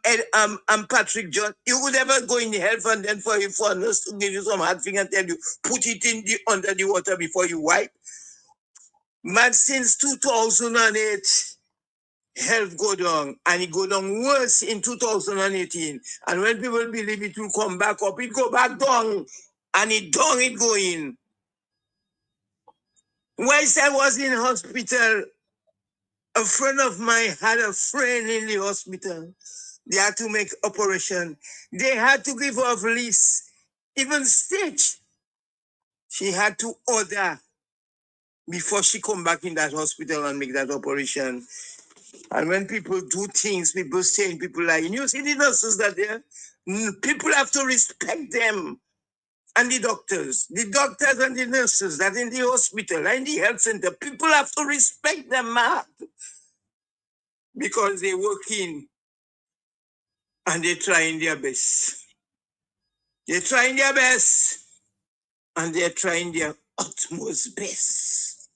Speaker 5: Patrick John. You would ever go in the health and then for a nurse to give you some hard thing and tell you, put it in the under the water before you wipe. Man, since 2008, health go down, and it go down worse in 2018. And when people believe it will come back up, it go back down, and it going. Whilst I was in hospital, a friend of mine had a friend in the hospital. They had to make operation. They had to give off list, even stitch. She had to order before she come back in that hospital and make that operation. And when people do things, people saying people like, you see the nurses that there? People have to respect them. And the doctors and the nurses that in the hospital and the health center, people have to respect them, man. Because they're working and they're trying their best. They're trying their best and they're trying their utmost best.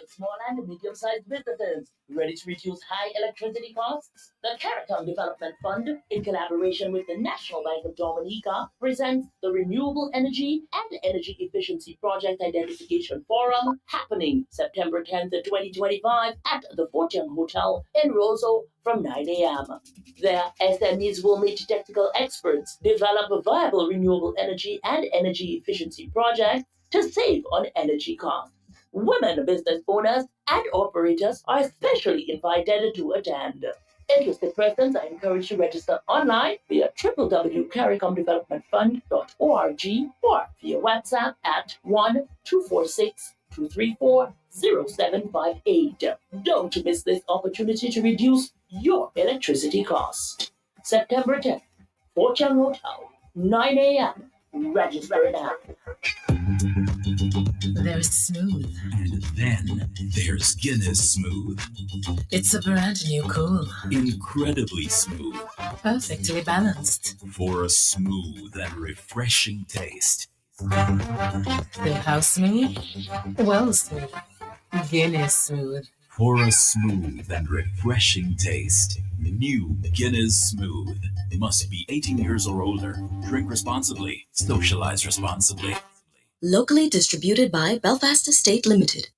Speaker 19: Small and medium-sized businesses ready to reduce high electricity costs? The CARICOM Development Fund, in collaboration with the National Bank of Dominica, presents the Renewable Energy and Energy Efficiency Project Identification Forum happening September 10th, 2025 at the Fortune Hotel in Roseau from 9 a.m. Their SMEs will meet technical experts, develop a viable renewable energy and energy efficiency projects to save on energy costs. Women business owners and operators are especially invited to attend. Interested persons are encouraged to register online via www.caricomdevelopmentfund.org or via WhatsApp at 1-246-234-0758. Don't miss this opportunity to reduce your electricity cost. September 10th, Fortune Hotel, 9 a.m. Register now.
Speaker 22: They're smooth.
Speaker 24: And then there's Guinness Smooth.
Speaker 22: It's a brand new cool.
Speaker 24: Incredibly smooth.
Speaker 22: Perfectly balanced.
Speaker 24: For a smooth and refreshing taste.
Speaker 22: So how smooth? Well smooth. Guinness Smooth.
Speaker 24: For a smooth and refreshing taste. New Guinness Smooth. Must be 18 years or older. Drink responsibly. Socialize responsibly.
Speaker 22: Locally distributed by Belfast Estate Limited.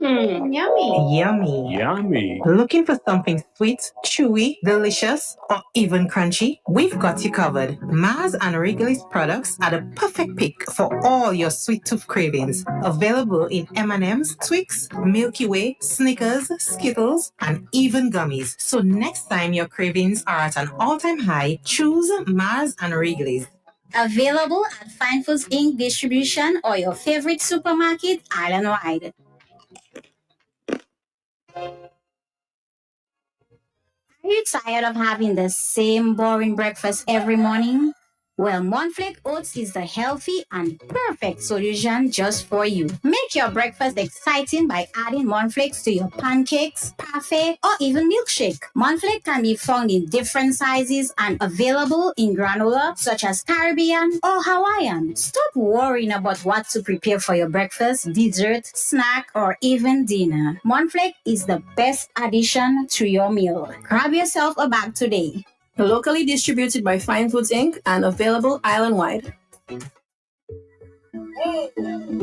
Speaker 25: Yummy.
Speaker 26: Yummy.
Speaker 25: Looking for something sweet, chewy, delicious, or even crunchy? We've got you covered. Mars and Wrigley's products are the perfect pick for all your sweet tooth cravings. Available in M&M's, Twix, Milky Way, Snickers, Skittles, and even gummies. So next time your cravings are at an all-time high, choose Mars and Wrigley's.
Speaker 27: Available at Fine Foods Inc. distribution or your favorite supermarket island-wide. Are you tired of having the same boring breakfast every morning? Well, Monflake Oats is the healthy and perfect solution just for you. Make your breakfast exciting by adding Monflakes to your pancakes, parfait, or even milkshake. Monflake can be found in different sizes and available in granola such as Caribbean or Hawaiian. Stop worrying about what to prepare for your breakfast, dessert, snack, or even dinner. Monflake is the best addition to your meal. Grab yourself a bag today.
Speaker 1: Locally distributed by Fine Foods Inc. and available island-wide.
Speaker 12: It's in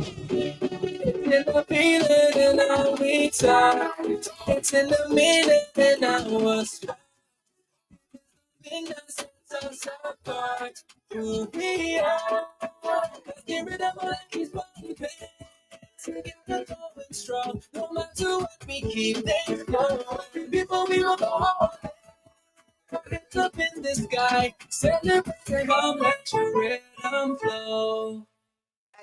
Speaker 12: the feeling and how we talk. It's in the meaning and hours. In the sense of support. Who we are. Let's get rid of all these body pains. Together going strong. No matter what we keep things going. Before we will go home. It's up in the sky. Celebrate, come let your rhythm flow.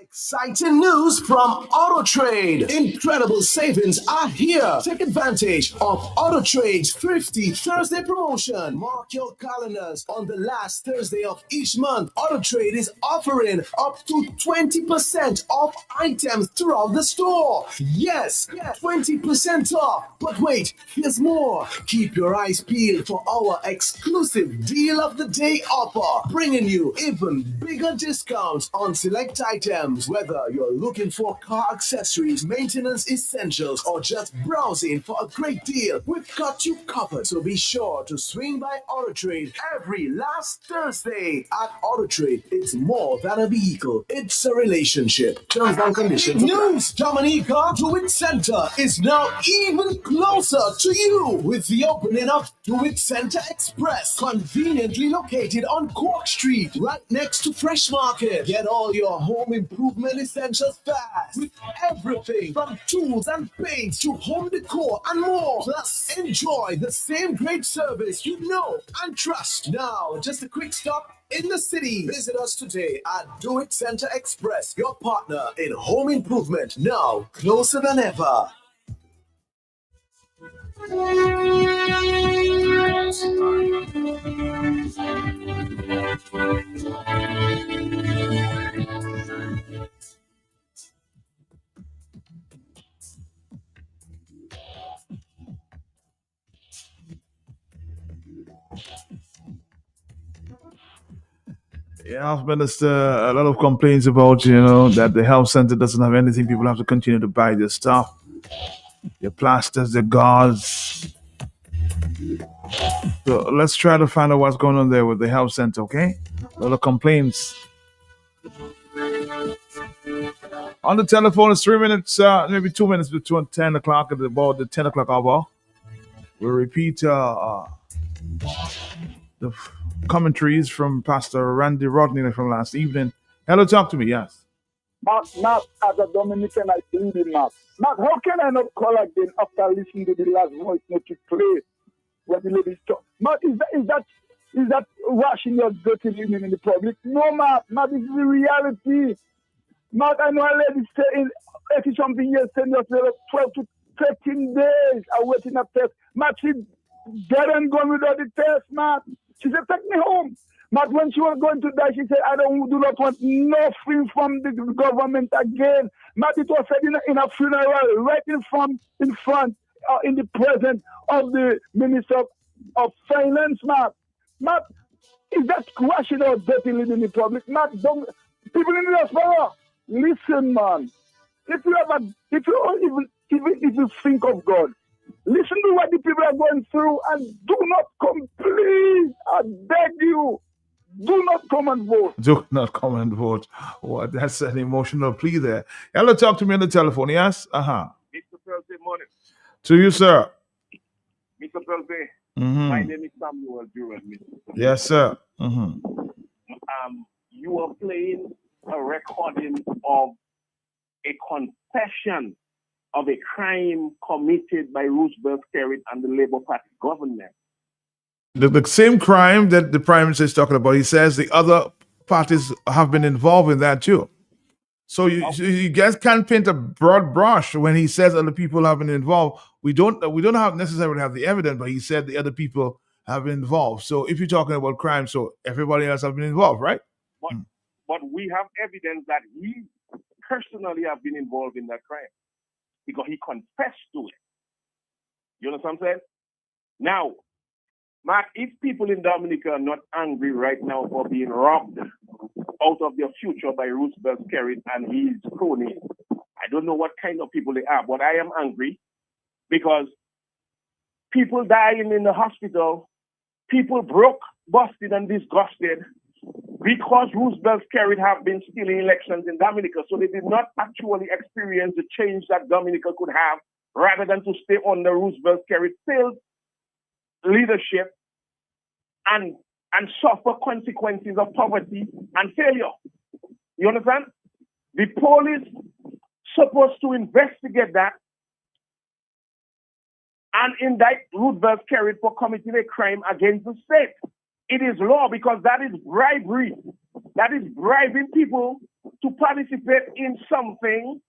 Speaker 9: Exciting news from AutoTrade. Incredible savings are here. Take advantage of AutoTrade's Thrifty Thursday promotion. Mark your calendars. On the last Thursday of each month, AutoTrade is offering up to 20% off items throughout the store. Yes, 20% off. But wait, here's more. Keep your eyes peeled for our exclusive Deal of the Day offer, bringing you even bigger discounts on select items. Whether you're looking for car accessories, maintenance essentials, or just browsing for a great deal, we've got you covered. So be sure to swing by AutoTrade every last Thursday. At AutoTrade, it's more than a vehicle, it's a relationship. Terms and conditions. News Dominica Do It Center is now even closer to you with the opening of Do It Center Express, conveniently located on Cork Street, right next to Fresh Market. Get all your home improvement essentials fast with everything from tools and paints to home decor and more. Plus, enjoy the same great service you know and trust. Now, just a quick stop in the city. Visit us today at Do It Center Express, your partner in home improvement. Now, closer than ever.
Speaker 2: Yeah, Health Minister, a lot of complaints about, that the health center doesn't have anything. People have to continue to buy their stuff, their plasters, their gauze. So let's try to find out what's going on there with the health center, okay? A lot of complaints. On the telephone, it's 3 minutes, maybe 2 minutes between 10 o'clock at about the 10 o'clock hour. We'll repeat the commentaries from Pastor Randy Rodney from last evening. Hello, talk to me, yes.
Speaker 10: Mark, as a Dominican, I believe in Mark. Mark, how can I not call again after listening to the last voice note you played when the lady talk? Mark, is that washing your dirty linen in the public? No, Mark, this is the reality. Mark, I know a lady stay in 80-something years, 10 years later, 12 to 13 days awaiting a test. Mark, she dead and gone without the test, Mark. She said, take me home. But when she was going to die, she said, I do not want nothing from the government again. But it was said in a funeral, right in front, in the presence of the Minister of Finance, Matt. Matt, is that washing out dirty in the public? Matt, people in the diaspora, listen, man. If you think of God, listen to what the people are going through and do not come, please. I beg you. Do not come and vote.
Speaker 2: Do not come and vote. Oh, that's an emotional plea there. Hello, talk to me on the telephone, yes?
Speaker 3: Mr. Thursday morning.
Speaker 2: To you, sir.
Speaker 3: Mr. Thursday, my name is Samuel Duran.
Speaker 2: Yes, sir.
Speaker 3: You are playing a recording of a confession of a crime committed by Roosevelt Skerrit and the Labour Party government.
Speaker 2: The same crime that the Prime Minister is talking about, he says the other parties have been involved in that too. So you guys can't paint a broad brush when he says other people have been involved. We don't have necessarily have the evidence, but he said the other people have been involved. So if you're talking about crime, so everybody else have been involved, right?
Speaker 3: But we have evidence that he personally have been involved in that crime because he confessed to it. You understand what I'm saying? Now, Mark, if people in Dominica are not angry right now for being robbed out of their future by Roosevelt Skerrit and his cronies, I don't know what kind of people they are, but I am angry because people dying in the hospital, people broke, busted, and disgusted because Roosevelt Skerrit have been stealing elections in Dominica, so they did not actually experience the change that Dominica could have rather than to stay under Roosevelt Skerrit failed leadership and suffer consequences of poverty and failure. You understand? The police supposed to investigate that and indict Roosevelt Skerrit for committing a crime against the state. It is law because that is bribery. That is bribing people to participate in something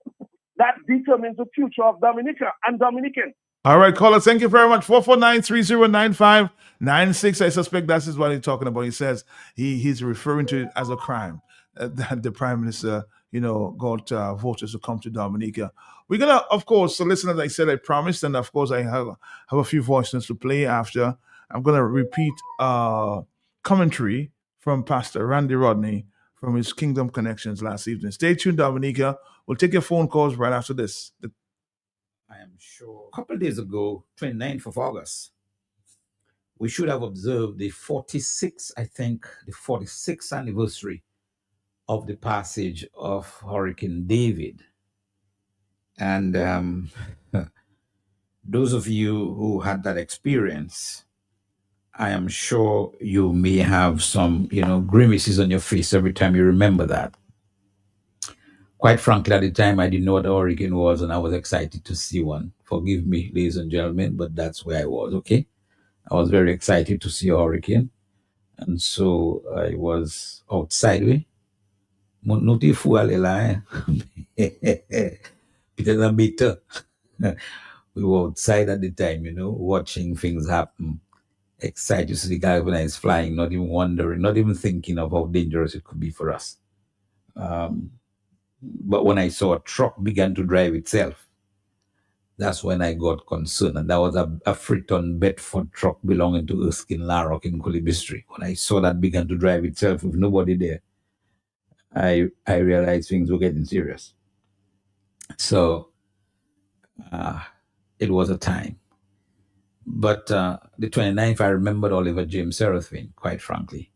Speaker 3: that determines the future of Dominica and Dominicans.
Speaker 2: All right, caller, thank you very much. 449-3095-96. I suspect that is what he's talking about. He says he's referring to it as a crime. That the prime minister, got voters to come to Dominica. We're going to, of course, so listen, as I said, I promised, and of course, I have a few voices to play after. I'm going to repeat commentary from Pastor Randy Rodney from his Kingdom Connections last evening. Stay tuned, Dominica. We'll take your phone calls right after this.
Speaker 4: I am sure a couple of days ago, 29th of August, we should have observed the 46th anniversary of the passage of Hurricane David. And those of you who had that experience, I am sure you may have some, grimaces on your face every time you remember that. Quite frankly, at the time, I didn't know what a hurricane was, and I was excited to see one. Forgive me, ladies and gentlemen, but that's where I was, okay? I was very excited to see a hurricane. And so I was outside. We were outside at the time, watching things happen. Excited to see the galvanized flying, not even wondering, not even thinking of how dangerous it could be for us. But when I saw a truck begin to drive itself, that's when I got concerned. And that was a Freeton Bedford truck belonging to Erskine Larrock in Culibistry. When I saw that began to drive itself with nobody there, I realized things were getting serious. So it was a time. But the 29th, I remembered Oliver James Serafin, quite frankly.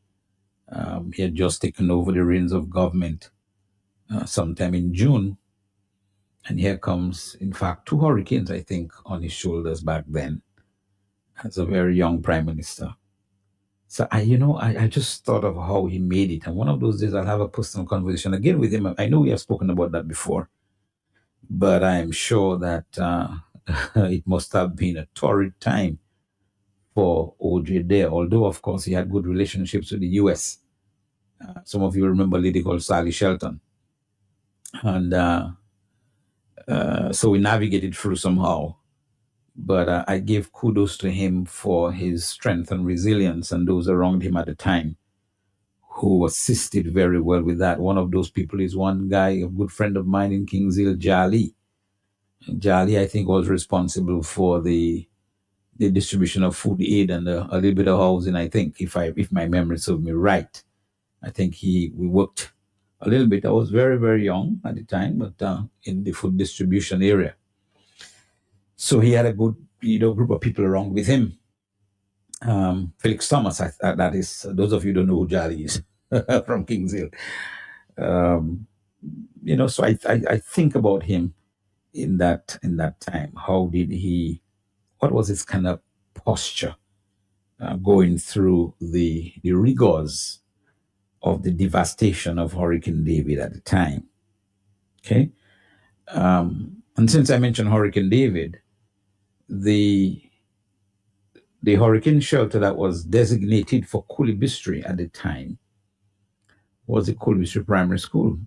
Speaker 4: He had just taken over the reins of government sometime in June. And here comes, in fact, 2 hurricanes, I think, on his shoulders back then as a very young prime minister. So I just thought of how he made it. And one of those days I'll have a personal conversation again with him. I know we have spoken about that before, but I'm sure that it must have been a torrid time for OJ there. Although, of course, he had good relationships with the US. Some of you remember a lady called Sally Shelton. And so we navigated through somehow. But I give kudos to him for his strength and resilience and those around him at the time who assisted very well with that. One of those people is one guy, a good friend of mine in Kings Hill, Jali. Jali, I think, was responsible for the distribution of food aid and a little bit of housing, I think, if my memory serves me right. I think we worked a little bit. I was very, very young at the time, but in the food distribution area. So he had a good group of people around with him. Felix Thomas, that is, those of you who don't know who Jali is from Kings Hill. So I think about him in that time. How did what was his kind of posture going through the rigors of the devastation of Hurricane David at the time? Okay. And since I mentioned Hurricane David, the hurricane shelter that was designated for Culibistry at the time was the Culibistry Primary School.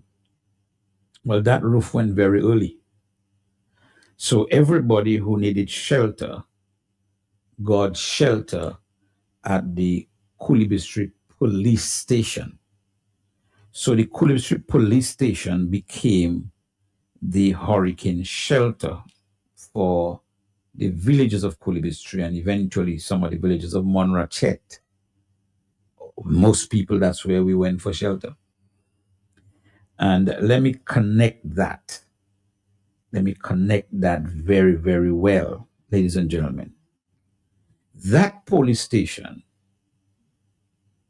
Speaker 4: Well, that roof went very early. So everybody who needed shelter got shelter at the Culibistry Police Station. So the Kulibstreet police station became the hurricane shelter for the villages of Kulibstreet and eventually some of the villages of Monrachet. Most people, that's where we went for shelter. And let me connect that. Let me connect that very, very well, ladies and gentlemen. That police station,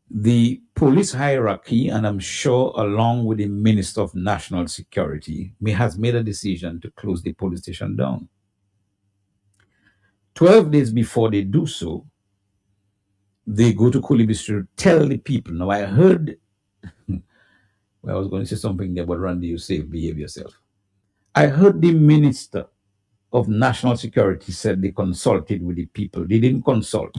Speaker 4: the police hierarchy, and I'm sure along with the Minister of National Security, has made a decision to close the police station down. 12 days before they do so, they go to Kulibistri to tell the people. Now, I heard, well, I was going to say something there, but Randy, you say behave yourself. I heard the Minister of National Security said they consulted with the people. They didn't consult.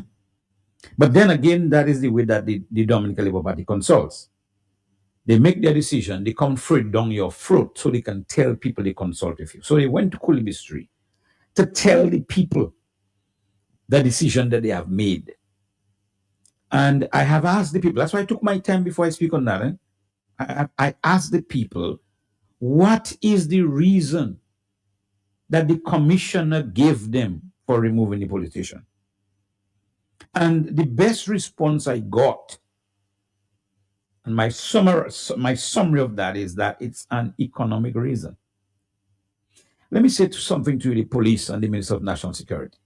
Speaker 4: But then again, that is the way that the Dominican Labour Party consults. They make their decision, they come free down your throat so they can tell people they consult with you. So they went to Kulibistri to tell the people the decision that they have made. And I have asked the people, that's why I took my time before I speak on that. I asked the people, what is the reason that the commissioner gave them for removing the police station? And the best response I got, and my summary of that is that it's an economic reason. Let me say something to the police and the Minister of National Security.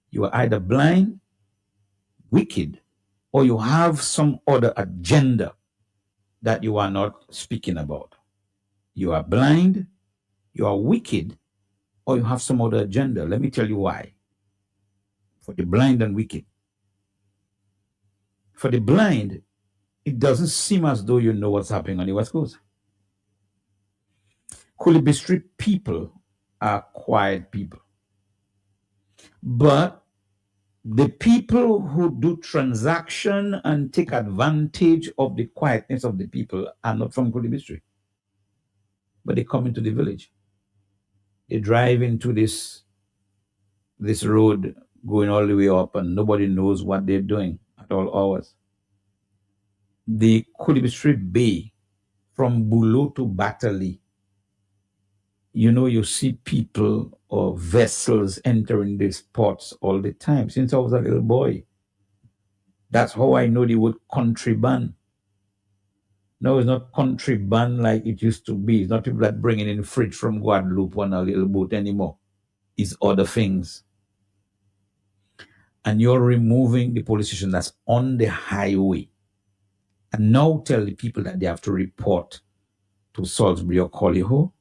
Speaker 4: You are either blind, wicked, or you have some other agenda that you are not speaking about. You are blind, you are wicked, or you have some other agenda. Let me tell you why. For the blind and wicked. For the blind, it doesn't seem as though you know what's happening on the West Coast. Kulibistri people are quiet people. But the people who do transaction and take advantage of the quietness of the people are not from Kulibistri. But they come into the village. They drive into this road going all the way up and nobody knows what they're doing at all hours. The Kulibistri Bay from Bulo to Batali, you see people or vessels entering these ports all the time since I was a little boy. That's how I know the word contraband. No, it's not contraband like it used to be. It's not people that bringing in fridge from Guadeloupe on a little boat anymore. It's other things. And you're removing the police station that's on the highway. And now tell the people that they have to report to Salisbury or Colliho.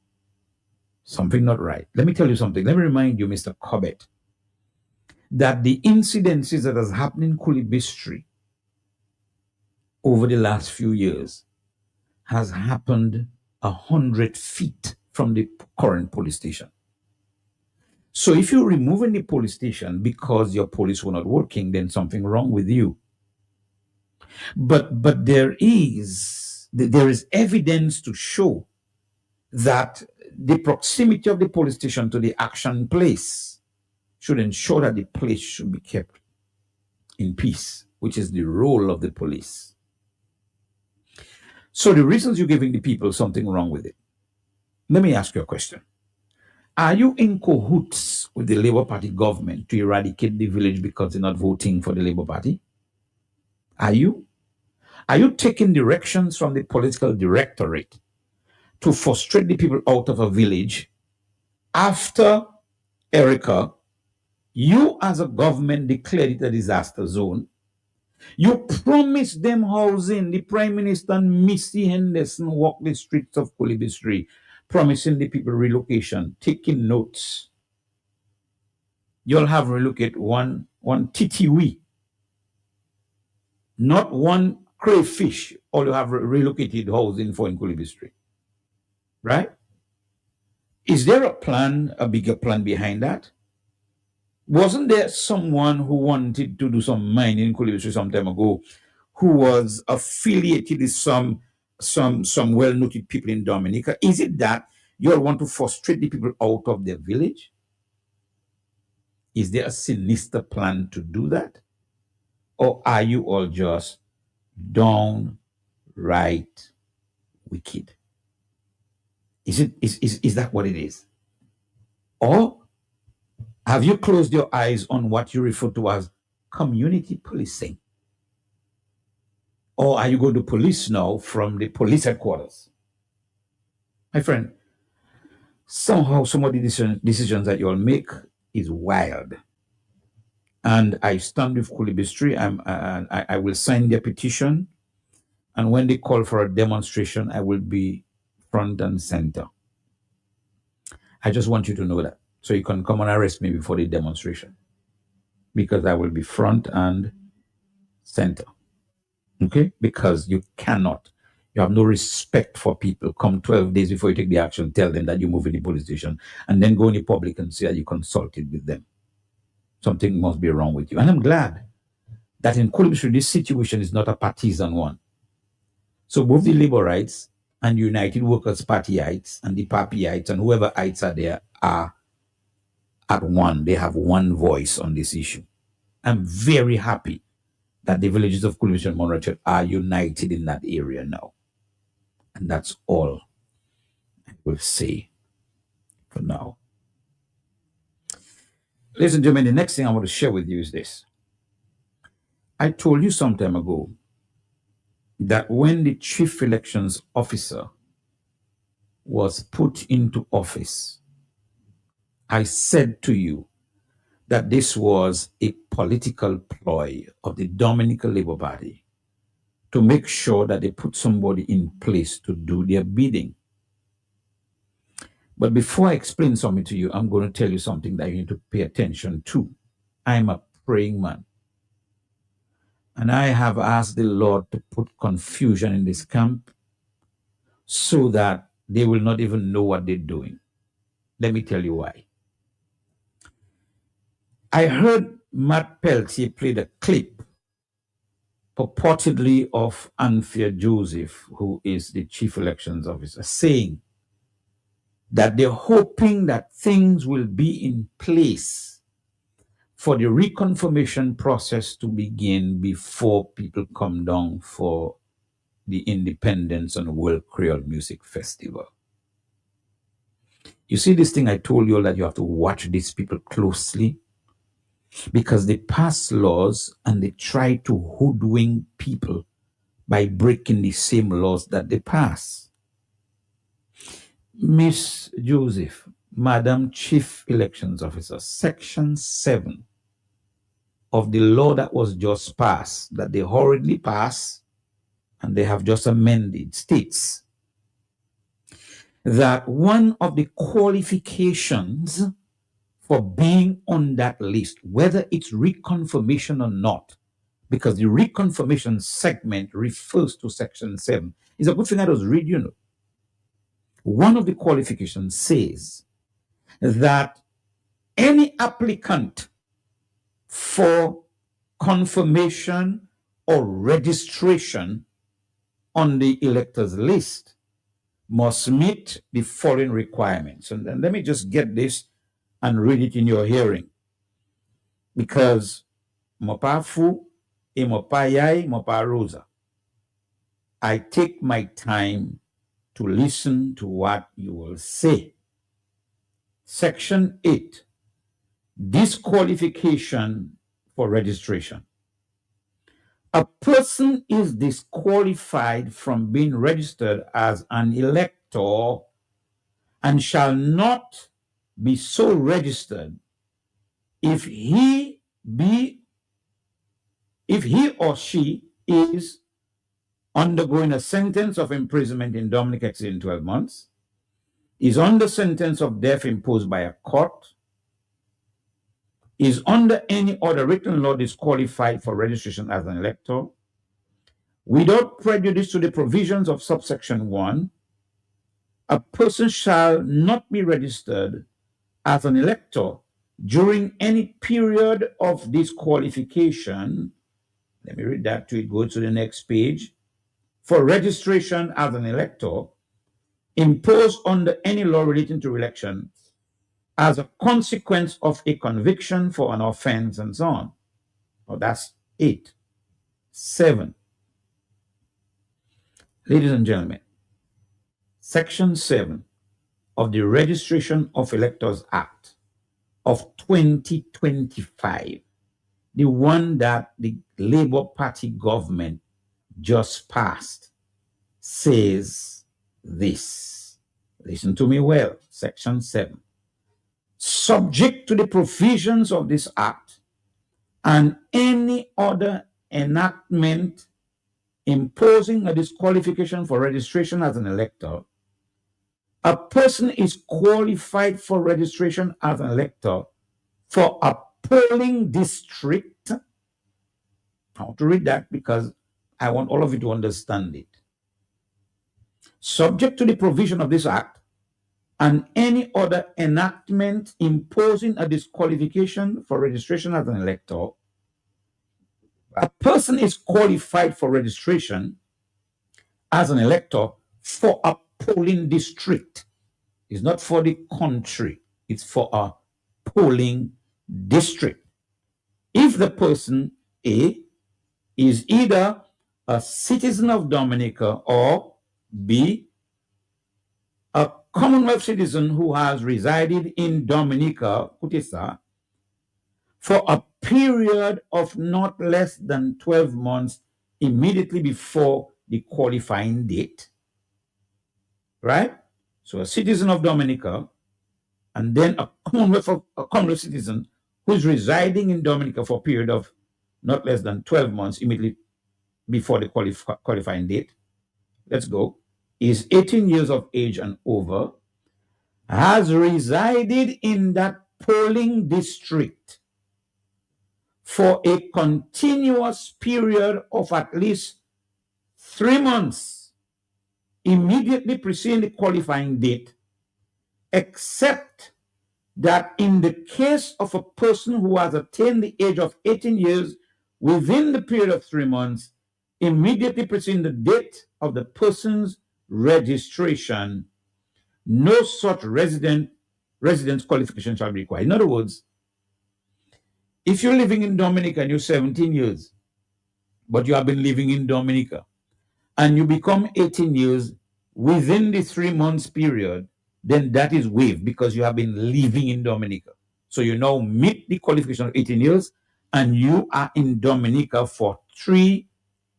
Speaker 4: Something not right. Let me tell you something. Let me remind you, Mr. Cobbett, that the incidences that has happened in Kulibistri over the last few years has happened 100 feet from the current police station. So if you're removing the police station because your police were not working, then something wrong with you. But there is evidence to show that the proximity of the police station to the action place should ensure that the place should be kept in peace, which is the role of the police. So the reasons you're giving the people, something wrong with it. Let me ask you a question. Are you in cahoots with the Labour Party government to eradicate the village because they're not voting for the Labour Party? Are you? Are you taking directions from the political directorate to frustrate the people out of a village after Erica, you as a government declared it a disaster zone? You promised them housing. The Prime Minister and Missy Henderson walked the streets of Kulibistri, promising the people relocation, taking notes. You'll have relocate one titiwi, not one crayfish, all you have relocated housing for in Kulibistri. Right? Is there a plan, a bigger plan behind that? Wasn't there someone who wanted to do some mining in Kulibistri some time ago who was affiliated with some well-noted people in Dominica? Is it that you all want to frustrate the people out of their village? Is there a sinister plan to do that? Or are you all just downright wicked? Is that what it is? Or have you closed your eyes on what you refer to as community policing? Or are you going to police now from the police headquarters? My friend, somehow some of the decisions that you'll make is wild. And I stand with Kulibistri. I will sign their petition. And when they call for a demonstration, I will be front and center. I just want you to know that. So you can come and arrest me before the demonstration. Because I will be front and center. Okay? Because you cannot. You have no respect for people. Come 12 days before you take the action, tell them that you move in the police station, and then go in the public and say that you consulted with them. Something must be wrong with you. And I'm glad that in Kulibistri, this situation is not a partisan one. So both the Labour Rights and United Workers Partyites and the Papyites and whoever ites are there are at one. They have one voice on this issue. I'm very happy that the villages of Kulibistri and Monroe are united in that area now. And that's all I will say for now. Ladies and gentlemen, the next thing I want to share with you is this. I told you some time ago that when the chief elections officer was put into office, I said to you that this was a political ploy of the Dominican Labour Party to make sure that they put somebody in place to do their bidding. But before I explain something to you, I'm going to tell you something that you need to pay attention to. I'm a praying man. And I have asked the Lord to put confusion in this camp so that they will not even know what they're doing. Let me tell you why. I heard Matt Peltier play the clip purportedly of Anthea Joseph, who is the chief elections officer, saying that they're hoping that things will be in place for the reconfirmation process to begin before people come down for the Independence and World Creole Music Festival. You see this thing I told you all that you have to watch these people closely because they pass laws and they try to hoodwink people by breaking the same laws that they pass. Miss Joseph, Madam Chief Elections Officer, Section 7 of the law that was just passed, that they hurriedly passed and they have just amended, states that one of the qualifications for being on that list, whether it's reconfirmation or not, because the reconfirmation segment refers to Section 7. It's a good thing I was read, you know. One of the qualifications says that any applicant for confirmation or registration on the electors list must meet the following requirements. And let me just get this and read it in your hearing. Because mopa fu, e mopa yai, mopa rosa. I take my time to listen to what you will say. Section 8, disqualification for registration. A person is disqualified from being registered as an elector and shall not be so registered if he or she is undergoing a sentence of imprisonment in Dominic exceeding 12 months, is under sentence of death imposed by a court, is under any other written law disqualified for registration as an elector, without prejudice to the provisions of subsection 1, a person shall not be registered as an elector during any period of disqualification. Let me read that to it, go to the next page. For registration as an elector imposed under any law relating to election as a consequence of a conviction for an offense and so on. Oh, that's 8. 7. Ladies and gentlemen, Section 7 of the Registration of Electors Act of 2025, the one that the Labour Party government just passed, says this. Listen to me well. Section 7. Subject to the provisions of this act and any other enactment imposing a disqualification for registration as an elector, a person is qualified for registration as an elector for a polling district. I want to read that because I want all of you to understand it. Subject to the provision of this act and any other enactment imposing a disqualification for registration as an elector, a person is qualified for registration as an elector for a polling district. It's not for the country, it's for a polling district. If the person A is either a citizen of Dominica or B, a Commonwealth citizen who has resided in Dominica, Kutesa, for a period of not less than 12 months immediately before the qualifying date, right? So a citizen of Dominica and then a Commonwealth citizen who is residing in Dominica for a period of not less than 12 months immediately before the qualifying date. Let's go. Is 18 years of age and over, has resided in that polling district for a continuous period of at least 3 months immediately preceding the qualifying date, except that in the case of a person who has attained the age of 18 years within the period of 3 months immediately preceding the date of the person's registration, no such residence qualification shall be required. In other words, if you're living in Dominica and you're 17 years, but you have been living in Dominica, and you become 18 years within the 3 months period, then that is waived because you have been living in Dominica. So you now meet the qualification of 18 years and you are in Dominica for 3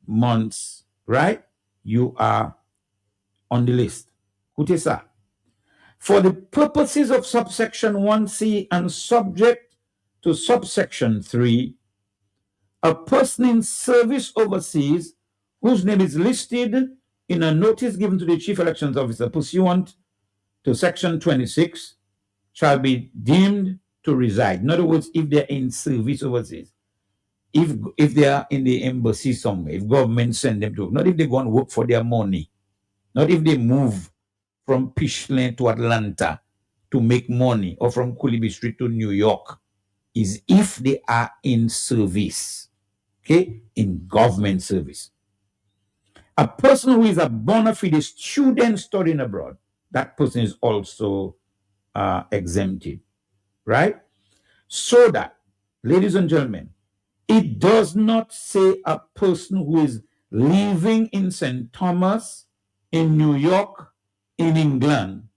Speaker 4: months, right? You are on the list. Kutesa. For the purposes of subsection 1C and subject to subsection 3, a person in service overseas whose name is listed in a notice given to the Chief Elections Officer pursuant to section 26 shall be deemed to reside. In other words, if they're in service overseas, if they are in the embassy somewhere, if government send them to, not if they go and work for their money, not if they move from Pishlane to Atlanta to make money, or from Kulibi Street to New York, is if they are in service, okay, in government service. A person who is a bona fide student studying abroad, that person is also exempted, right? So that, ladies and gentlemen, it does not say a person who is living in St. Thomas, in New York, in England,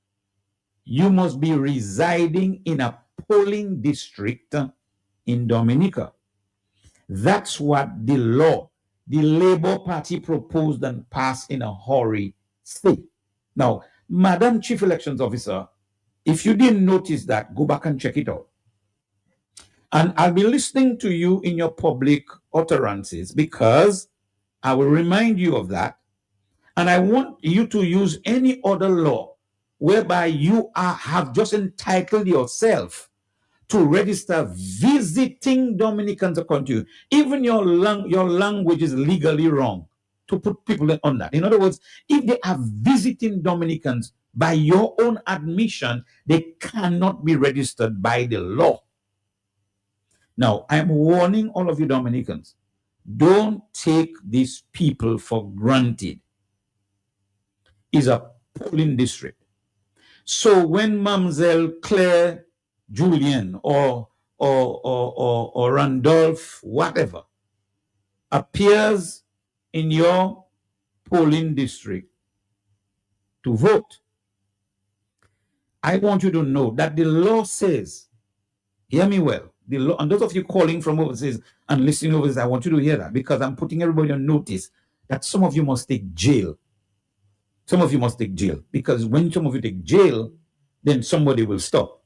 Speaker 4: you must be residing in a polling district in Dominica. That's what the law, the Labour Party proposed and passed in a hurry state. Now, Madam Chief Elections Officer, if you didn't notice that, go back and check it out. And I'll be listening to you in your public utterances because I will remind you of that. And I want you to use any other law whereby you have just entitled yourself to register visiting Dominicans according to you. Even your language is legally wrong to put people on that. In other words, if they are visiting Dominicans by your own admission, they cannot be registered by the law. Now, I'm warning all of you Dominicans, don't take these people for granted. It's a polling district. So when Mamselle Claire Julian or Randolph, whatever, appears in your polling district to vote, I want you to know that the law says, hear me well, the law, and those of you calling from overseas and listening overseas, I want you to hear that, because I'm putting everybody on notice that some of you must take jail. Some of you must take jail, because when some of you take jail, then somebody will stop.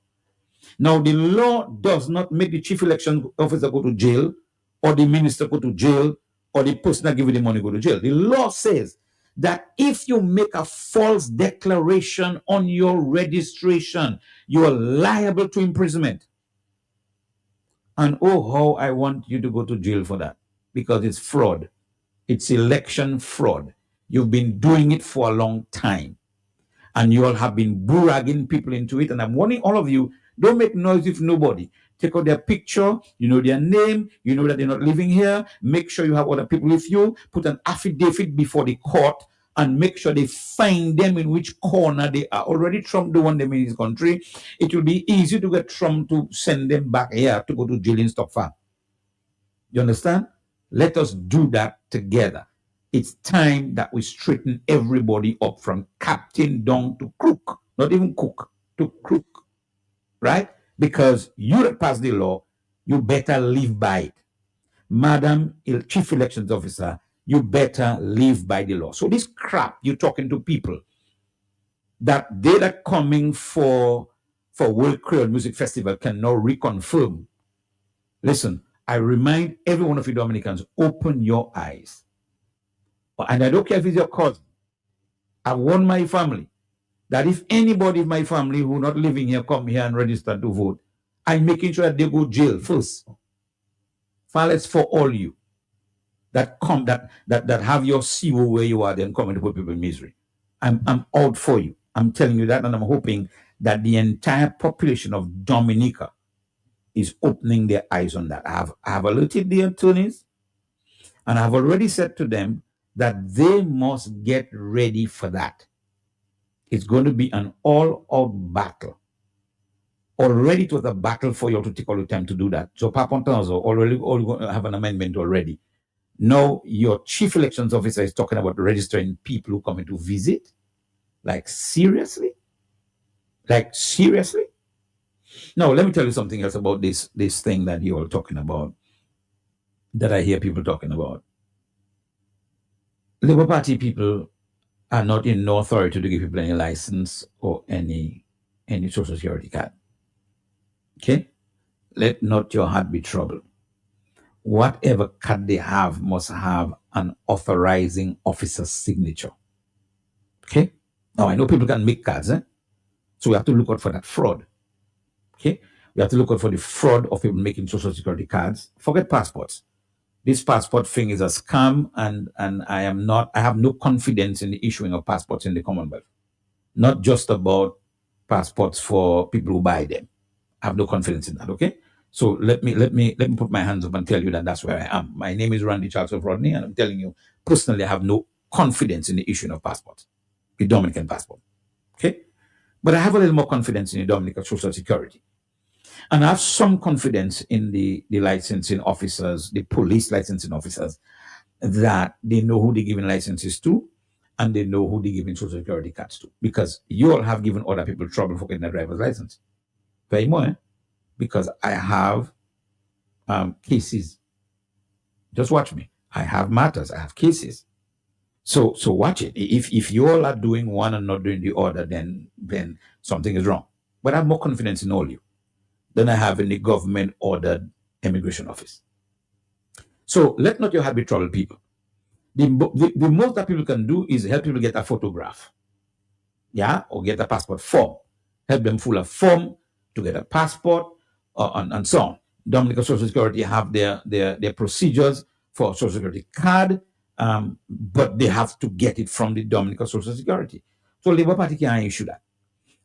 Speaker 4: Now, the law does not make the chief election officer go to jail, or the minister go to jail, or the person that give you the money go to jail. The law says that if you make a false declaration on your registration, you are liable to imprisonment. And oh, how I want you to go to jail for that, because it's fraud. It's election fraud. You've been doing it for a long time, and you all have been bragging people into it. And I'm warning all of you, don't make noise with nobody. Take out their picture, you know their name, you know that they're not living here. Make sure you have other people with you. Put an affidavit before the court, and make sure they find them in which corner they are. Already Trump don't want them in his country. It will be easy to get Trump to send them back here to go to jail in Stock Farm. You understand? Let us do that together. It's time that we straighten everybody up, from captain down to crook, not even cook, to crook, right? Because you that pass the law, you better live by it. Madam Chief Elections Officer, you better live by the law. So this crap, you're talking to people that they that coming for World Creole Music Festival can now reconfirm. Listen, I remind every one of you Dominicans, open your eyes. And I don't care if it's your cousin. I warn my family that if anybody in my family who not living here come here and register to vote, I'm making sure that they go jail first. It's for all you that come that have your CO where you are, then coming to put people in misery. I'm out for you. I'm telling you that, and I'm hoping that the entire population of Dominica is opening their eyes on that. I have alerted the attorneys, and I've already said to them that they must get ready for that. It's going to be an all-out battle. Already it was a battle for you to take all the time to do that. So Papontanzo already have an amendment already. Now your chief elections officer is talking about registering people who come in to visit. Like seriously? Like seriously? Now let me tell you something else about this thing that you're all talking about, that I hear people talking about. Labour Party people are not in no authority to give people any license or any social security card. Okay? Let not your heart be troubled. Whatever card they have must have an authorizing officer's signature. Okay? Now I know people can make cards, so we have to look out for that fraud. Okay? We have to look out for the fraud of people making social security cards. Forget passports. This passport thing is a scam, and I have no confidence in the issuing of passports in the Commonwealth. Not just about passports for people who buy them. I have no confidence in that, okay? So let me put my hands up and tell you that that's where I am. My name is Randy Charles of Rodney, and I'm telling you, personally, I have no confidence in the issuing of passports, the Dominican passport, okay? But I have a little more confidence in the Dominican Social Security. And I have some confidence in the licensing officers, the police licensing officers, that they know who they're giving licenses to, and they know who they're giving social security cards to. Because you all have given other people trouble for getting a driver's license. Very more, because I have cases. Just watch me. I have matters. I have cases. So watch it. If you all are doing one and not doing the other, then something is wrong. But I have more confidence in all you than I have in the government-ordered immigration office. So let not your heart be troubled, people. The most that people can do is help people get a photograph, yeah, or get a passport form. Help them fill a form to get a passport, and so on. Dominican Social Security have their procedures for Social Security card, but they have to get it from the Dominican Social Security. So Labour Party can't issue that.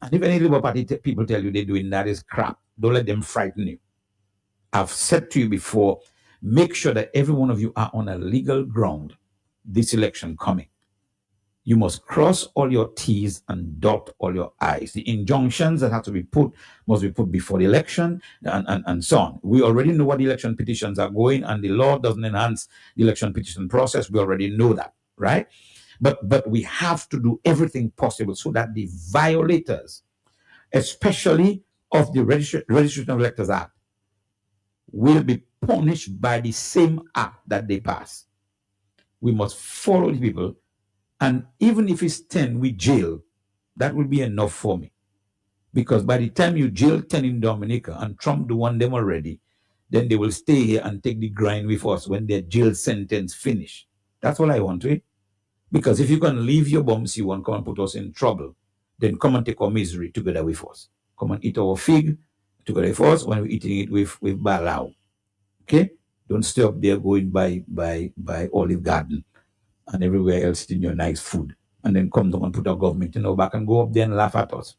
Speaker 4: And if any Labour Party people tell you they're doing that is crap, don't let them frighten you. I've said to you before, make sure that every one of you are on a legal ground this election coming. You must cross all your T's and dot all your I's. The injunctions that have to be put must be put before the election, and so on. We already know what the election petitions are going, and the law doesn't enhance the election petition process. We already know that, right? But we have to do everything possible so that the violators, especially of the Registration of Electors Act, will be punished by the same act that they pass. We must follow the people, and even if it's 10 we jail, that will be enough for me. Because by the time you jail 10 in Dominica and Trump do one them already, then they will stay here and take the grind with us when their jail sentence finish. That's all I want to. Because if you can leave your bums, you won't come and put us in trouble, then come and take our misery together with us. Come and eat our fig together with us when we're eating it with balau. Okay? Don't stay up there going by Olive Garden and everywhere else in your nice food. And then come down and put our government in our back and go up there and laugh at us.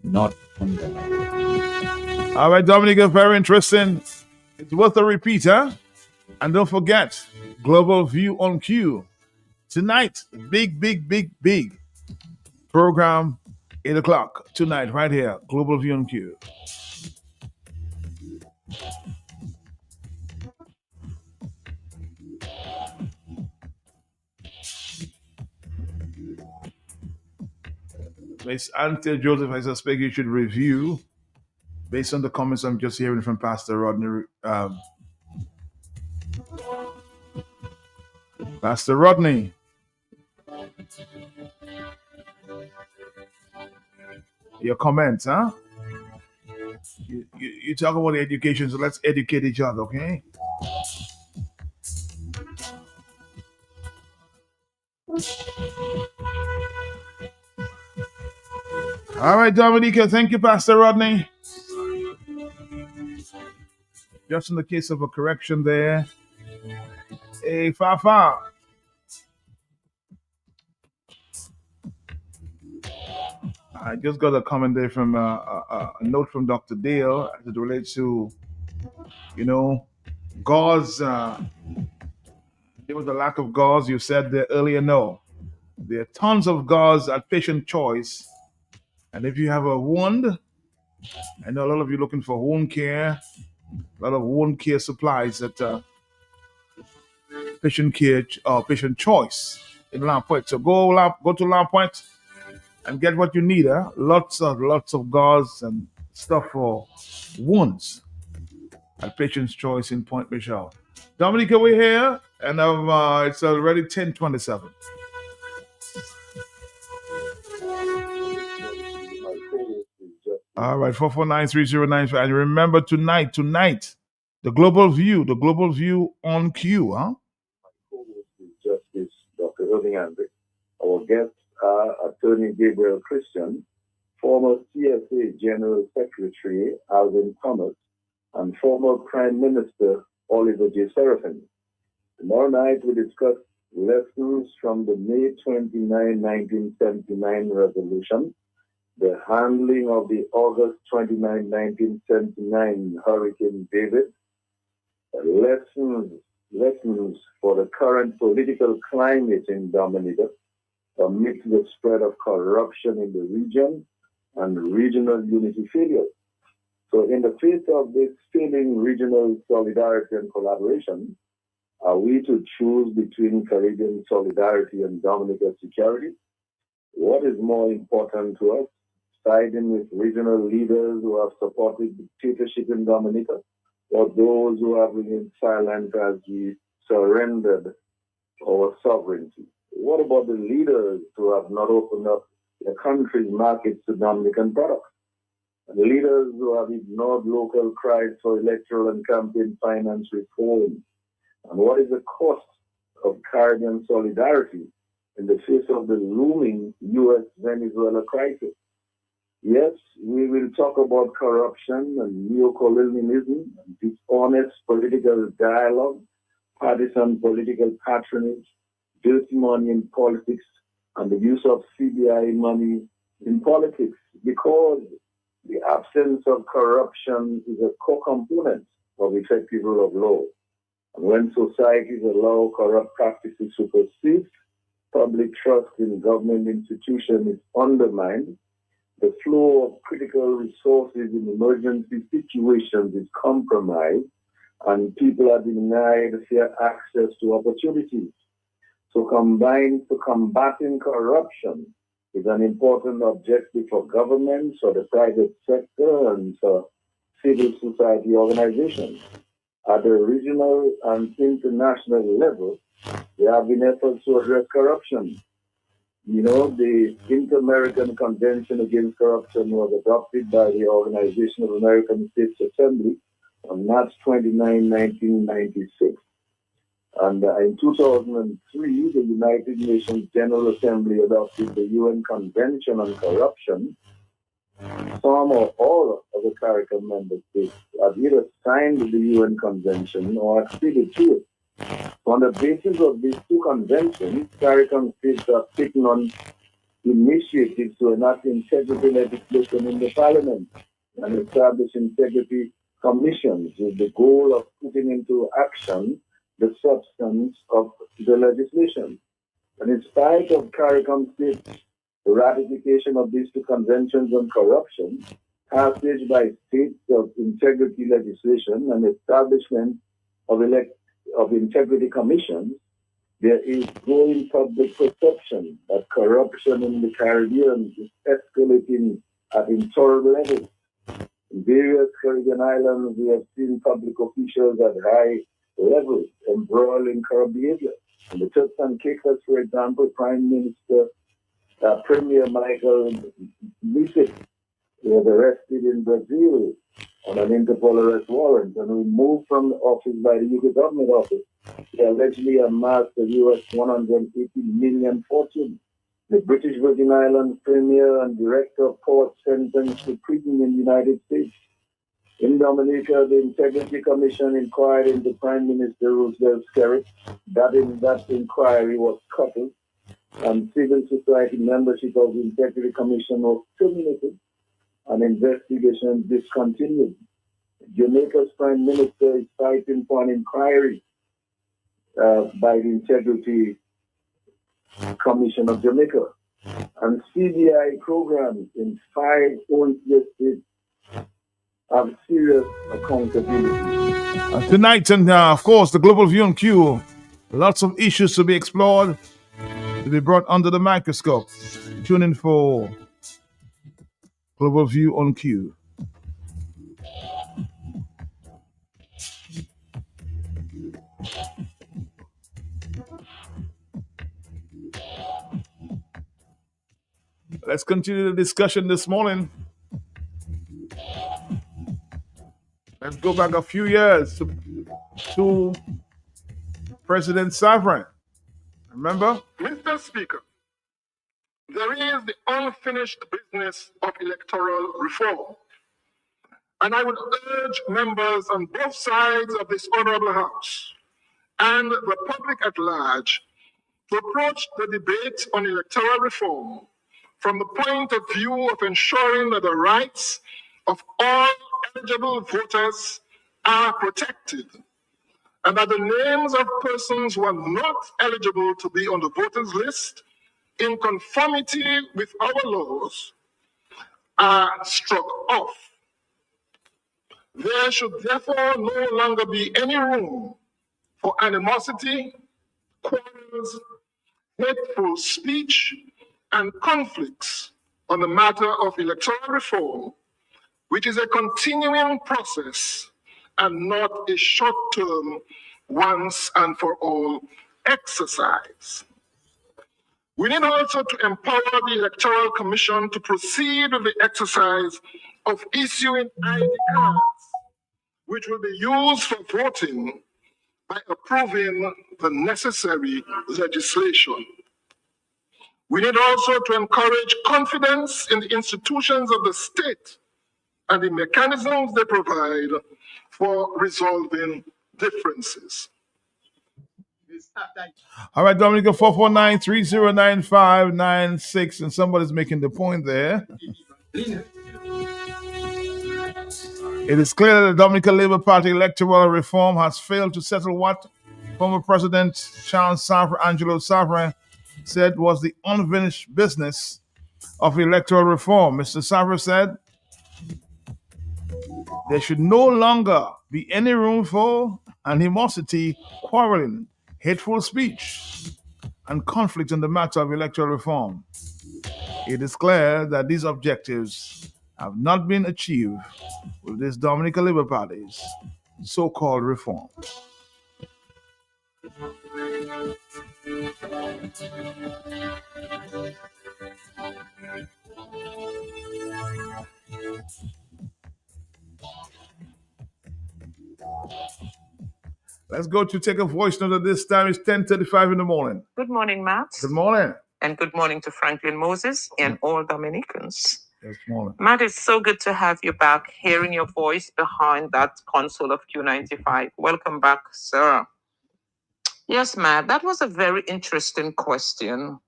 Speaker 4: Not on the
Speaker 2: All right, Dominica, very interesting. It's worth a repeat, huh? And don't forget, Global View on Q. Tonight, big program, 8 o'clock tonight, right here, Global View on Q. Miss Ante Joseph, I suspect you should review, based on the comments I'm just hearing from Pastor Rodney. Pastor Rodney. Your comments, huh? You talk about education, so let's educate each other, okay? All right, Dominica, thank you, Pastor Rodney. Just in the case of a correction there. Hey, Fafa. I just got a comment there from a note from Dr. Dale as it relates to, gauze. There was a lack of gauze. You said there earlier, no. There are tons of gauze at patient choice. And if you have a wound, I know a lot of you looking for wound care, a lot of wound care supplies at patient care or patient choice in Lamp Point. So go to Lamp Point and get what you need. Lots of gauze and stuff for wounds at Patient's Choice in Point Michelle. Dominica, we're here, and it's already 10:27. All right, 449-3095. And remember tonight, the Global View on Q, huh?
Speaker 6: Justice Dr. Irving Andre. Our guests are Attorney Gabriel Christian, former CSA General Secretary Alvin Thomas, and former Prime Minister Oliver J. Serafin. Tomorrow night we discuss lessons from the May 29, 1979 resolution, the handling of the August 29, 1979 Hurricane David, lessons for the current political climate in Dominica amidst the spread of corruption in the region and regional unity failure. So in the face of this failing regional solidarity and collaboration, are we to choose between Caribbean solidarity and Dominica security? What is more important to us, siding with regional leaders who have supported dictatorship in Dominica, or those who have remained silent as we surrendered our sovereignty? What about the leaders who have not opened up their country's markets to Dominican products? And the leaders who have ignored local cries for electoral and campaign finance reform? And what is the cost of Caribbean solidarity in the face of the looming U.S.-Venezuela crisis? Yes, we will talk about corruption and neocolonialism and dishonest political dialogue, partisan political patronage, dirty money in politics, and the use of CBI money in politics, because the absence of corruption is a core component of effective rule of law. And when societies allow corrupt practices to persist, public trust in government institutions is undermined, the flow of critical resources in emergency situations is compromised, and people are denied fair access to opportunities. So combating corruption is an important objective for governments, for the private sector, and for civil society organizations. At the regional and international level, there have been efforts to address corruption. You know, the Inter-American Convention Against Corruption was adopted by the Organization of American States Assembly on March 29, 1996. And in 2003, the United Nations General Assembly adopted the UN Convention on Corruption. Some or all of the CARICOM member states have either signed the UN Convention or acceded to it. On the basis of these two conventions, CARICOM states have taken on initiatives to enact integrity legislation in the parliament and establish integrity commissions with the goal of putting into action the substance of the legislation. And in spite of CARICOM states' ratification of these two conventions on corruption, passage by states of integrity legislation, and establishment of integrity commissions, there is growing public perception that corruption in the Caribbean is escalating at intolerable levels. In various Caribbean islands, we have seen public officials at high levels embroiling corrupt behavior. In the Turks and Caicos, for example, Premier Michael Bissett was arrested in Brazil on an Interpol arrest warrant and removed from the office by the UK government office. He allegedly amassed a US 180 million fortune. The British Virgin Islands Premier and Director of Ports sentenced to prison in the United States. In Dominica, the Integrity Commission inquired into Prime Minister Roosevelt's carrot. That inquiry was cut off, and civil society membership of the Integrity Commission was terminated and investigation discontinued. Jamaica's Prime Minister is fighting for an inquiry by the Integrity Commission of Jamaica. And CBI programs in 5 OECD states have serious accountability.
Speaker 2: Tonight, and of course, the Global View on Q. Lots of issues to be explored, to be brought under the microscope. Tune in for Global View on Q. Let's continue the discussion this morning. Let's go back a few years to President Safran. Remember?
Speaker 7: Mr. Speaker, there is the unfinished business of electoral reform. And I would urge members on both sides of this honorable House and the public at large to approach the debate on electoral reform from the point of view of ensuring that the rights of all eligible voters are protected and that the names of persons who are not eligible to be on the voters list in conformity with our laws are struck off. There should therefore no longer be any room for animosity, quarrels, hateful speech, and conflicts on the matter of electoral reform, which is a continuing process and not a short-term, once and for all exercise. We need also to empower the Electoral Commission to proceed with the exercise of issuing ID cards, which will be used for voting by approving the necessary legislation. We need also to encourage confidence in the institutions of the state and the mechanisms they provide for resolving differences.
Speaker 2: All right, Dominica, 449-309596, and somebody's making the point there. It is clear that the Dominica Labour Party electoral reform has failed to settle what former President Charles Angelo Safran said was the unfinished business of electoral reform. Mr. Safran said there should no longer be any room for animosity, quarreling, hateful speech, and conflict in the matter of electoral reform. It is clear that these objectives have not been achieved with this Dominican Labour Party's so-called reform. Let's go to take a voice note at this time. It's 10:35 in the morning.
Speaker 11: Good morning, Matt.
Speaker 2: Good morning.
Speaker 11: And good morning to Franklin Moses and all Dominicans.
Speaker 2: Yes, morning.
Speaker 11: Matt, it's so good to have you back, hearing your voice behind that console of Q95. Welcome back, sir. Yes, Matt, that was a very interesting question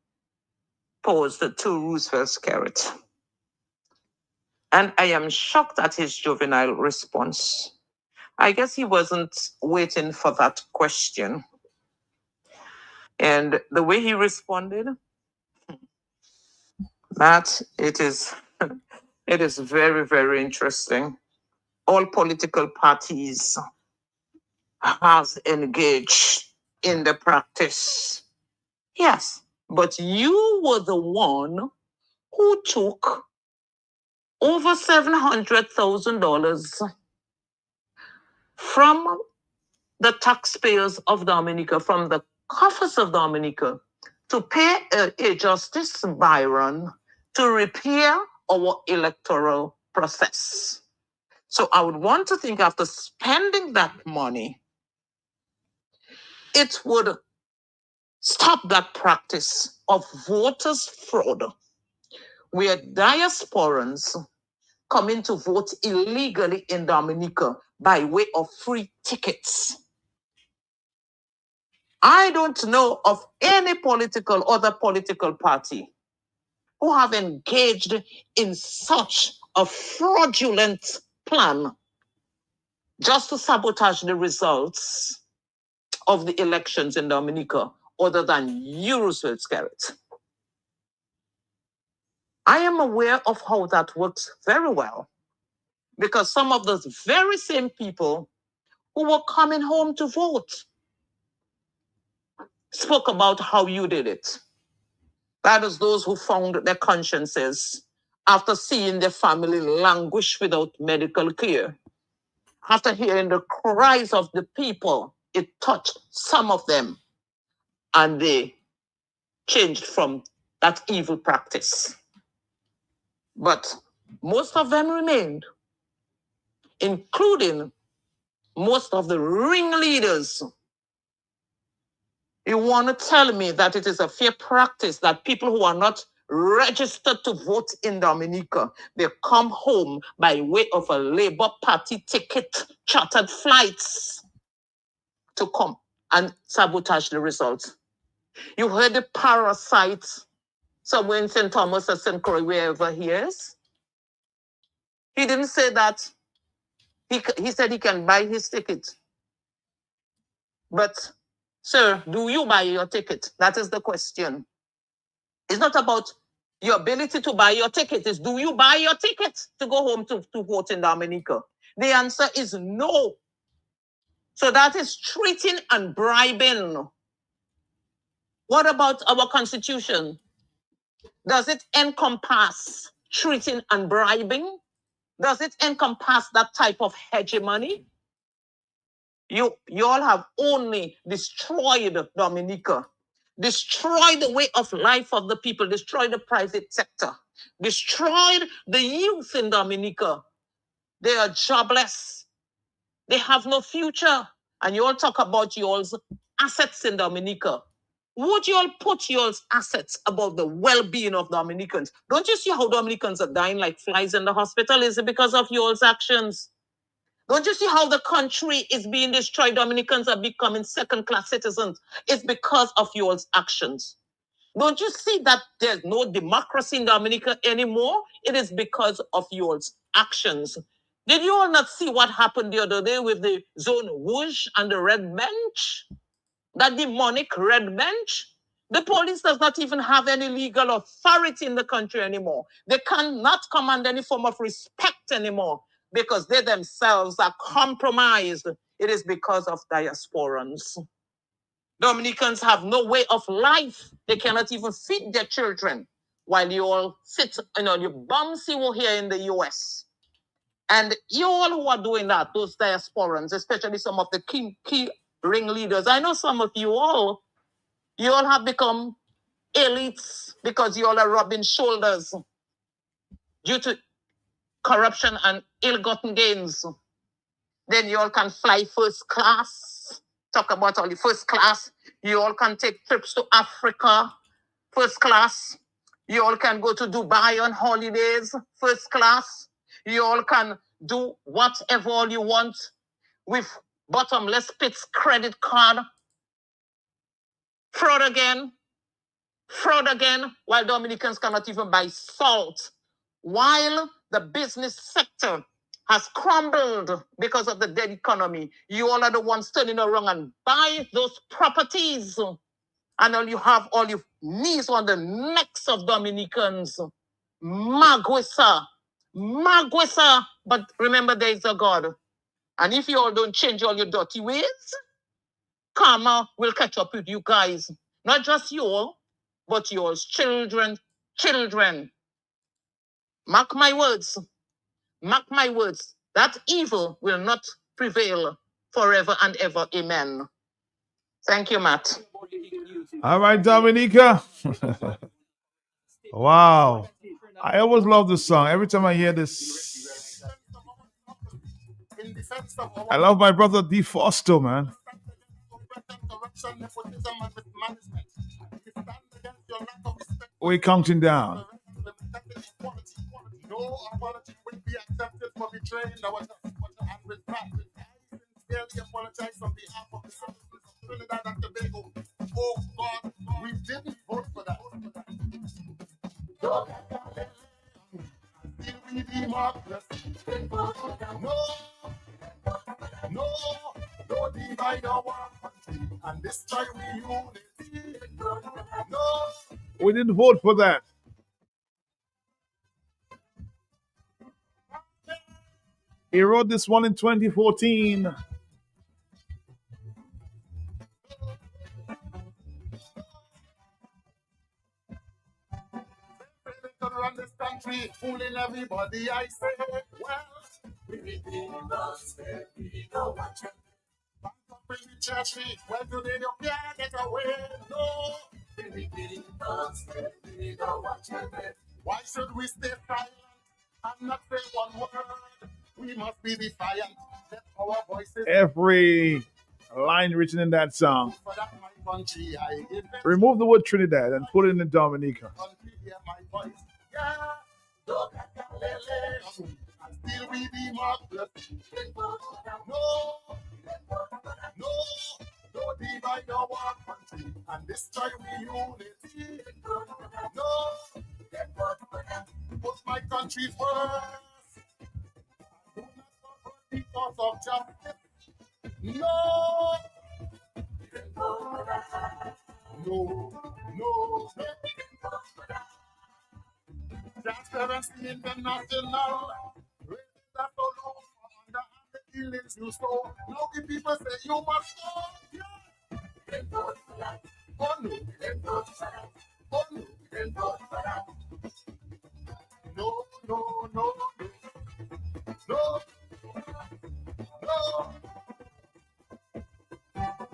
Speaker 11: posed to Roosevelt Skerritt. And I am shocked at his juvenile response. I guess he wasn't waiting for that question. And the way he responded, Matt, it is very, very interesting. All political parties has engaged in the practice. Yes, but you were the one who took over $700,000 from the taxpayers of Dominica, from the coffers of Dominica, to pay a Justice Byron to repair our electoral process. So I would want to think after spending that money, it would stop that practice of voters' fraud, where diasporans come in to vote illegally in Dominica by way of free tickets. I don't know of any other political party who have engaged in such a fraudulent plan just to sabotage the results of the elections in Dominica, other than you, Roosevelt Skerritt. I am aware of how that works very well, because some of those very same people who were coming home to vote spoke about how you did it. That is those who found their consciences after seeing their family languish without medical care. After hearing the cries of the people, it touched some of them, and they changed from that evil practice. But most of them remained, including most of the ringleaders. You want to tell me that it is a fair practice that people who are not registered to vote in Dominica, they come home by way of a Labour Party ticket, chartered flights to come and sabotage the results? You heard the parasite somewhere in St. Thomas or St. Croix, wherever he is. He didn't say that. He said he can buy his ticket. But, sir, do you buy your ticket? That is the question. It's not about your ability to buy your ticket. It's do you buy your ticket to go home to vote in Dominica? The answer is no. So that is treating and bribing. What about our Constitution? Does it encompass treating and bribing? Does it encompass that type of hegemony? You all have only destroyed Dominica, destroyed the way of life of the people, destroyed the private sector, destroyed the youth in Dominica. They are jobless. They have no future. And you all talk about y'all's assets in Dominica. Would you all put y'all's assets above the well-being of Dominicans? Don't you see how Dominicans are dying like flies in the hospital? Is it because of y'all's actions? Don't you see how the country is being destroyed? Dominicans are becoming second-class citizens. It's because of y'all's actions. Don't you see that there's no democracy in Dominica anymore? It is because of y'all's actions. Did you all not see what happened the other day with the Zone Rouge and the Red Bench? That demonic Red Bench? The police does not even have any legal authority in the country anymore. They cannot command any form of respect anymore because they themselves are compromised. It is because of diasporans. Dominicans have no way of life. They cannot even feed their children. while you all sit, you bums you here in the US. And you all who are doing that, those diasporans, especially some of the key ringleaders, I know some of you all have become elites because you all are rubbing shoulders due to corruption and ill-gotten gains. Then you all can fly first class. Talk about all the first class. You all can take trips to Africa, first class. You all can go to Dubai on holidays, first class. You all can do whatever all you want with bottomless pits credit card. Fraud again, while Dominicans cannot even buy salt. While the business sector has crumbled because of the dead economy, you all are the ones turning around and buy those properties. And all you have all your knees on the necks of Dominicans. Magwesa. But remember, there is a God. And if you all don't change all your dirty ways, karma will catch up with you guys. Not just you all, but yours children. Mark my words. That evil will not prevail forever and ever. Amen. Thank you, Matt.
Speaker 2: All right, Dominica. Wow. I always love this song. Every time I hear this, I love my brother D. Foster, man. We're counting down.
Speaker 7: No apology will be accepted for betraying our and with practice. I sincerely apologize on behalf of the citizens of Trinidad and Tobago. Oh God, we didn't vote for that. Still we democracy. No divide our country and destroy we unity. No.
Speaker 2: We didn't vote for that. He wrote this one in 2014.
Speaker 7: Run this country, fooling everybody. I say, well, we redeem us, we don't want you. Back up in the church, well, today you can't get away. No, we redeem us, we don't want you. Why should we stay silent and not say one word? We must be defiant. Let our voices.
Speaker 2: Every line written in that song. Remove the word Trinidad and put it in Dominica.
Speaker 7: Still we democracy. No divide our country and destroy we unity. No, put my country first. Do not suffer because of justice. No. Transparency International. That's all over under the killings you saw. Now the people say you must go. Yeah. Oh no. Oh no. No.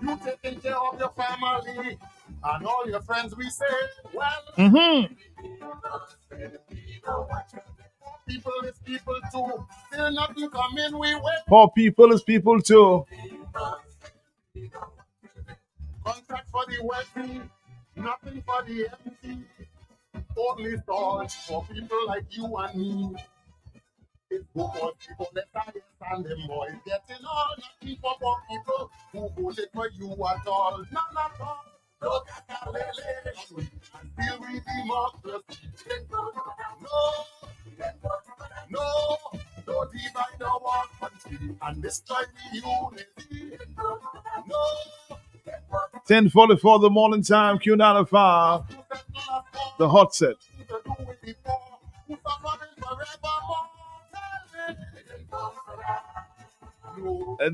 Speaker 7: You taking care of your family and all your friends, we say, well, people is people too. Still nothing coming, we wait.
Speaker 2: Poor people is people too.
Speaker 7: Contract for the wealthy, nothing for the empty. Only thoughts for people like you and me. It's good for people that I and them boys getting all, nothing for poor people who voted for you at all. None at all. Look at our lele, and still we democracy. No divide our country and destroy the unity. No.
Speaker 2: 10:44 the morning time, Q95. The hot set.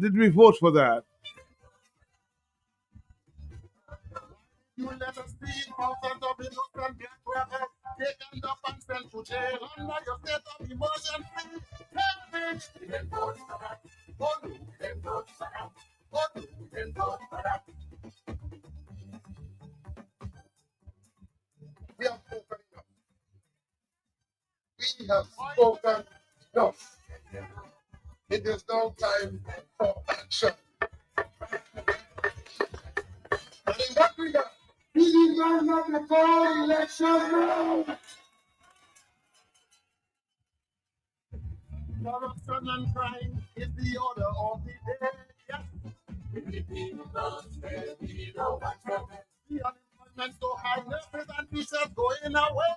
Speaker 2: Did we vote for that?
Speaker 7: You let us see thousands of innocent black brothers taken up and sent to jail under your state of emergency. Help me. We didn't vote for that. Oh no, we didn't vote for that. Oh no, we didn't vote for that. We have spoken enough. We have spoken enough. It is now time for action. And in that regard, these are not the call election now. Corruption and crime is the order of the day. Yes. The people say we don't want trouble. The unemployment so high, nurses and teachers going away.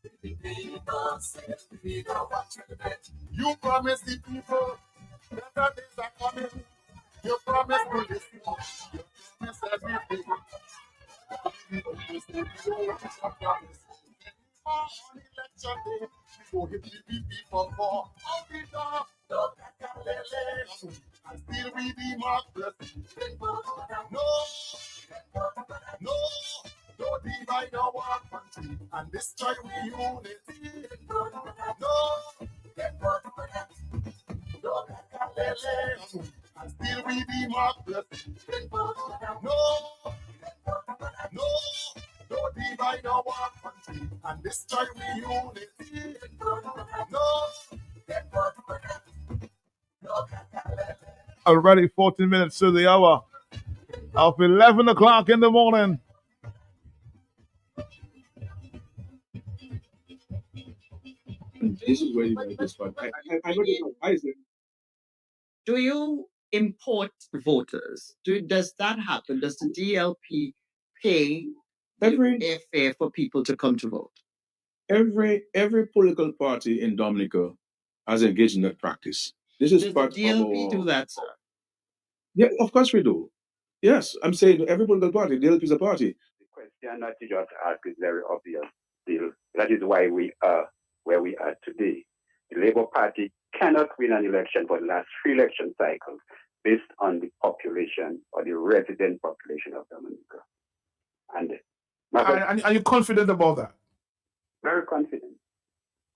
Speaker 7: The people say we don't want trouble. You promise the people better days are coming. You promise to listen. You promise everything. You promise to do what you promise. On election day, we go hit the PP for more. Out the door, don't and still we democracy. No, no, don't divide our country and destroy we unity. No, and still we democracy. No, no, don't divide our country and destroy we unity. No,
Speaker 2: Already 14 minutes to the hour of 11 o'clock in the morning.
Speaker 21: This is where you make this one. I know this one. Why is it?
Speaker 13: Do you import voters? Does that happen? Does the DLP pay
Speaker 21: Every
Speaker 13: airfare for people to come to vote?
Speaker 21: every political party in Dominica has engaged in that practice. This is
Speaker 13: Does
Speaker 21: part
Speaker 13: the
Speaker 21: of
Speaker 13: DLP
Speaker 21: our.
Speaker 13: do that, sir?
Speaker 21: Yeah, of course we do. Yes, I'm saying every political party, DLP is a party.
Speaker 20: The question that you just asked is very obvious. Still, that is why we are where we are today. The Labour Party cannot win an election for the last 3 election cycles based on the population or the resident population of Dominica. And
Speaker 2: Are you confident about that?
Speaker 20: very confident.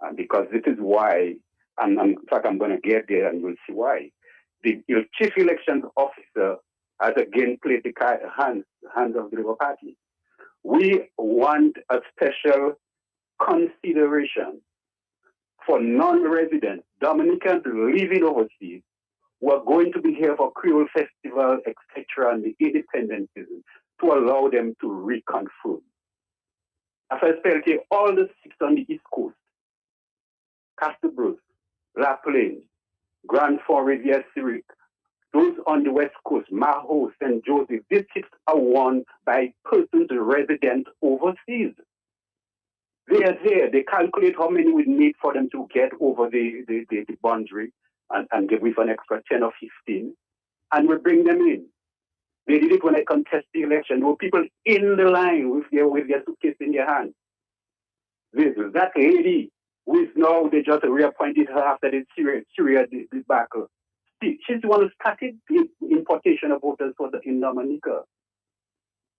Speaker 20: And because this is why, and in fact, I'm going to get there and you'll see why. The chief elections officer has again played the hands of the Labour Party. We want a special consideration for non-residents, Dominicans living overseas, who are going to be here for Creole Festival, etc., and the independences, to allow them to reconfirm. As I spelled here, all the 6 on the East Coast, Castlebruce, La Plaine, Grand Fort, Rivière Syriac, those on the West Coast, Maho, St. Joseph, these 6 are won by persons resident overseas. They are there. They calculate how many we need for them to get over the boundary and give with an extra 10 or 15, and we bring them in. They did it when I contested the election. There were people in the line with their suitcase in their hand. That lady, who is now, they just reappointed her after the Syria debacle. She's the one who started the importation of voters in Dominica.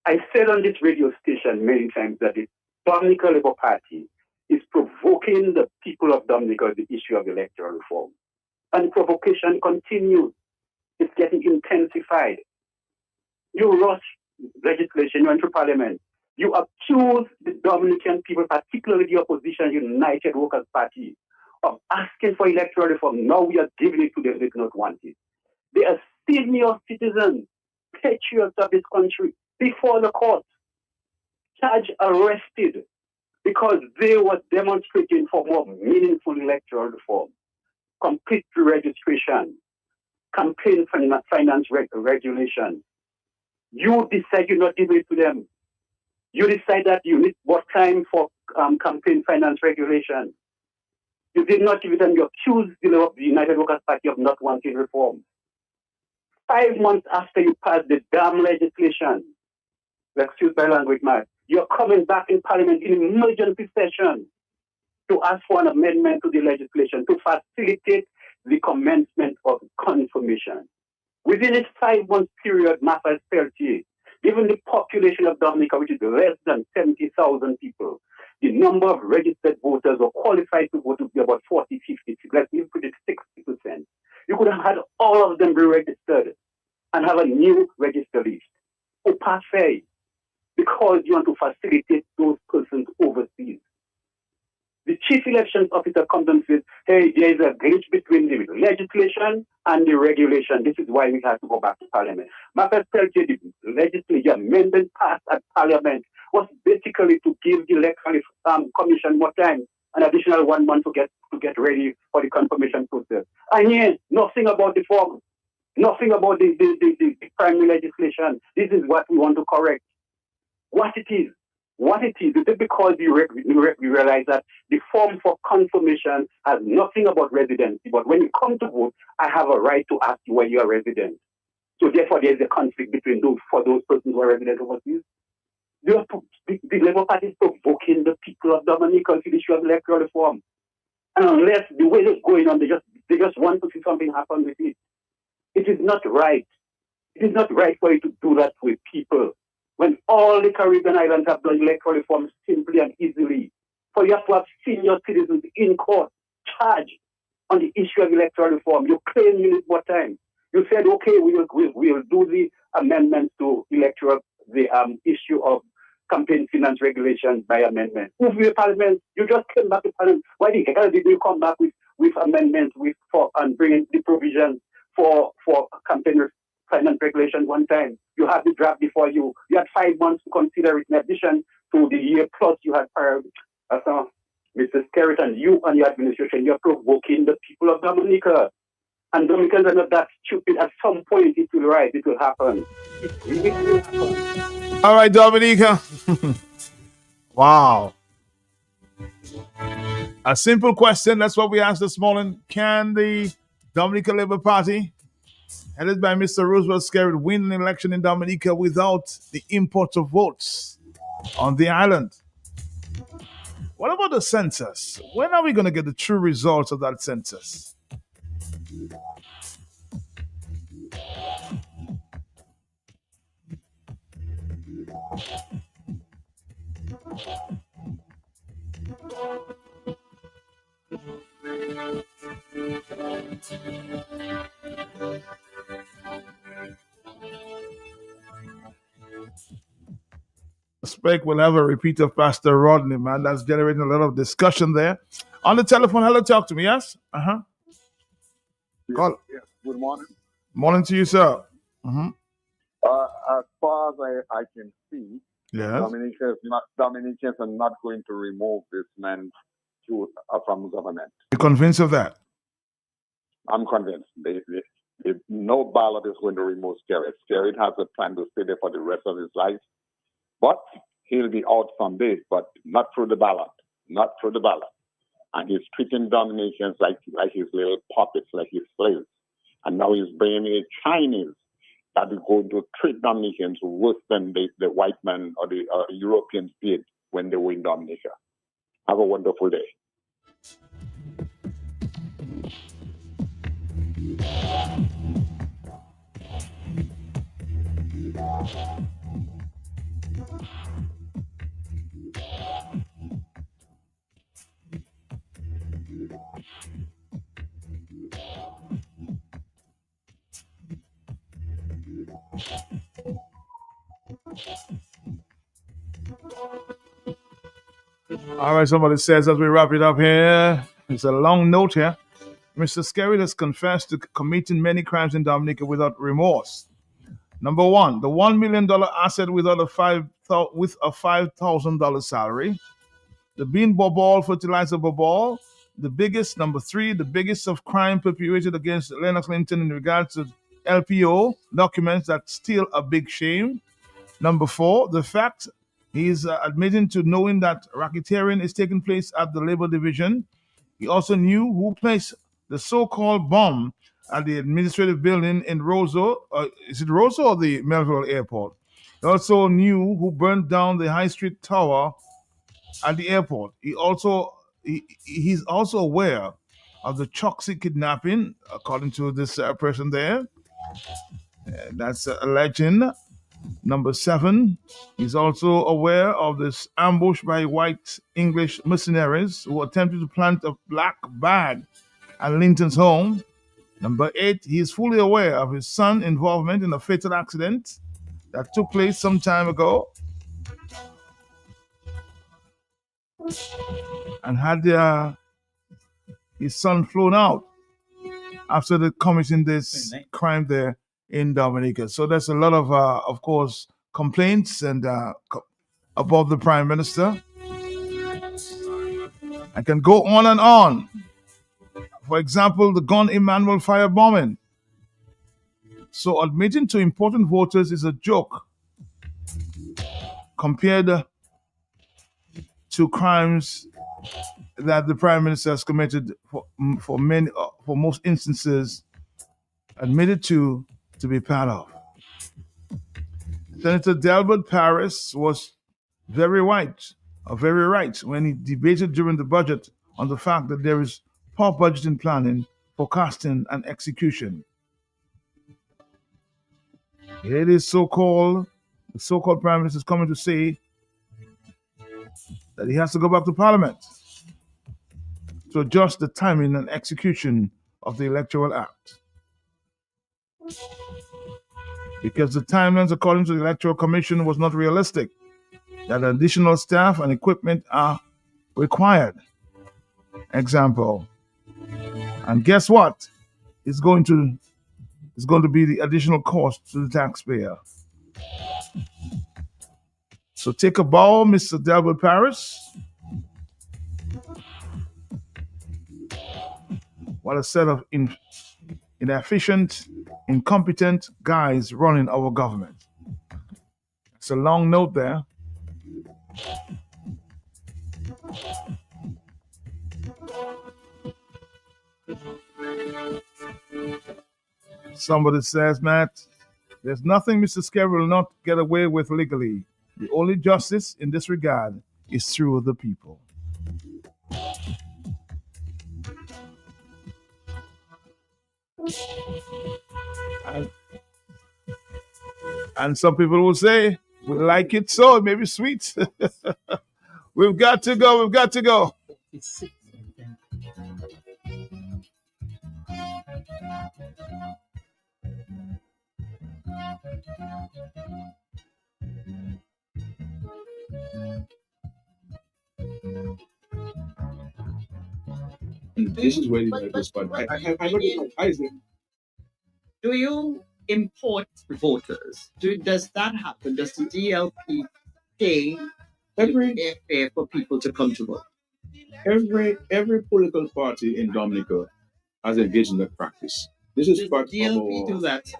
Speaker 20: I said on this radio station many times that the Dominica Labour Party is provoking the people of Dominica with the issue of electoral reform. And provocation continues. It's getting intensified. You rush legislation, you enter parliament. You accuse the Dominican people, particularly the opposition United Workers' Party, of asking for electoral reform. Now we are giving it to them, they do not want it. They are senior citizens, patriots of this country, before the court, charged, arrested, because they were demonstrating for more meaningful electoral reform, complete pre-registration, campaign finance regulation. You decide you're not giving it to them. You decide that you need more time for campaign finance regulation. You did not give it, and you accused the United Workers' Party of not wanting reform. 5 months after you passed the damn legislation, excuse my language, Matt, you're coming back in Parliament in emergency session to ask for an amendment to the legislation to facilitate the commencement of confirmation. Within a 5 month period, Martha is 30. Given the population of Dominica, which is less than 70,000 people, the number of registered voters or qualified to vote would be about 40, 50, let's even put it 60%. You could have had all of them be registered and have a new register list. Or parfait, because you want to facilitate those persons overseas. The chief elections officer comes and says, hey, there is a glitch between the legislation and the regulation. This is why we have to go back to Parliament. My first tell you, the legislature amendment passed at Parliament was basically to give the Electoral Commission more time, an additional 1 month to get ready for the confirmation process. And here, nothing about the form, nothing about the primary legislation. This is what we want to correct. What it is, is it because you realize that the form for confirmation has nothing about residency, but when you come to vote, I have a right to ask you where you are resident. So therefore, there is a conflict between those persons who are resident overseas. The Labour Party is provoking the people of Dominica to the issue of electoral reform. And unless the way it's going on, they just want to see something happen with it. It is not right. It is not right for you to do that with people. When all the Caribbean islands have done electoral reform simply and easily, for you have to have senior citizens in court charged on the issue of electoral reform. You claim you need more time. You said, okay, we will do the amendments to electoral, the issue of campaign finance regulations by amendment. Move your parliament. You just came back to parliament. Why the hell did you come back with amendments and bringing the provisions for campaign finance regulations one time? You have the draft before you. You had 5 months to consider it in addition to the year plus you had prior. Mr. Skerritt, and you and your administration, you're provoking the people of Dominica. And Dominicans are not that stupid. At some point, it will rise. It will happen. It really will happen.
Speaker 2: All right, Dominica. Wow. A simple question. That's what we asked this morning. Can the Dominica Labour Party, headed by Mr. Roosevelt Skerritt, win an election in Dominica without the import of votes on the island? What about the census? When are we going to get the true results of that census? Spec will have a repeat of Pastor Rodney, man. That's generating a lot of discussion there. On the telephone, hello, talk to me, yes? Uh-huh. Call.
Speaker 14: Yes. Good morning.
Speaker 2: Morning to you, sir. Mm-hmm.
Speaker 14: As far as I can see,
Speaker 2: Yes.
Speaker 14: Dominicans are not going to remove this man from government.
Speaker 2: You're convinced of that?
Speaker 14: I'm convinced. If no ballot is going to remove Skerritt. Skerritt has a plan to stay there for the rest of his life. But he'll be out someday, but not through the ballot. Not through the ballot. And he's treating Dominicans like his little puppets, like his slaves. And now he's bringing in Chinese that is going to treat Dominicans worse than the white man or the Europeans did when they were in Dominica. Have a wonderful day.
Speaker 2: All right, somebody says as we wrap it up here, it's a long note here. Mr. Skerritt has confessed to committing many crimes in Dominica without remorse. Number one, the $1 million asset without with a $5,000 salary. The bean ball fertilizer ball. The biggest, number three, the biggest of crime perpetrated against Lennox Linton in regards to LPO documents. That's still a big shame. Number four, the fact he's admitting to knowing that racketeering is taking place at the Labor Division. He also knew who placed the so-called bomb at the administrative building in Roseau. Is it Roseau or the Melville Airport? He also knew who burned down the High Street Tower at the airport. He's also aware of the Choxy kidnapping, according to this person there. That's a legend. Number 7, he's also aware of this ambush by white English missionaries who attempted to plant a black bag at Linton's home. Number 8, he is fully aware of his son's involvement in a fatal accident that took place some time ago and had his son flown out after the committing this crime there in Dominica. So there's a lot of course, complaints and about the Prime Minister. I can go on and on. For example, the Gun Emmanuel firebombing. So admitting to important voters is a joke compared to crimes that the Prime Minister has committed for most instances admitted to be part of. Senator Delbert Paris was very right when he debated during the budget on the fact that there is poor budgeting planning, forecasting, and execution. It is the so-called Prime Minister is coming to say that he has to go back to Parliament to adjust the timing and execution of the Electoral Act. Because the timelines according to the Electoral Commission was not realistic, that additional staff and equipment are required. Example. And guess what? It's going to be the additional cost to the taxpayer. So take a bow, Mr. Delbert Paris. What a set of inefficient, incompetent guys running our government. It's a long note there. Somebody says, Matt, there's nothing Mr. Scary will not get away with legally. The only justice in this regard is through the people. And some people will say, we like it so, it may be sweet. We've got to go.
Speaker 21: This is where it goes, but I know Isaac.
Speaker 13: Do you import voters? Does that happen? Does the DLP pay airfare for people to come to vote?
Speaker 21: Every political party in Dominica has engaged in that practice. This is part
Speaker 13: the DLP do that?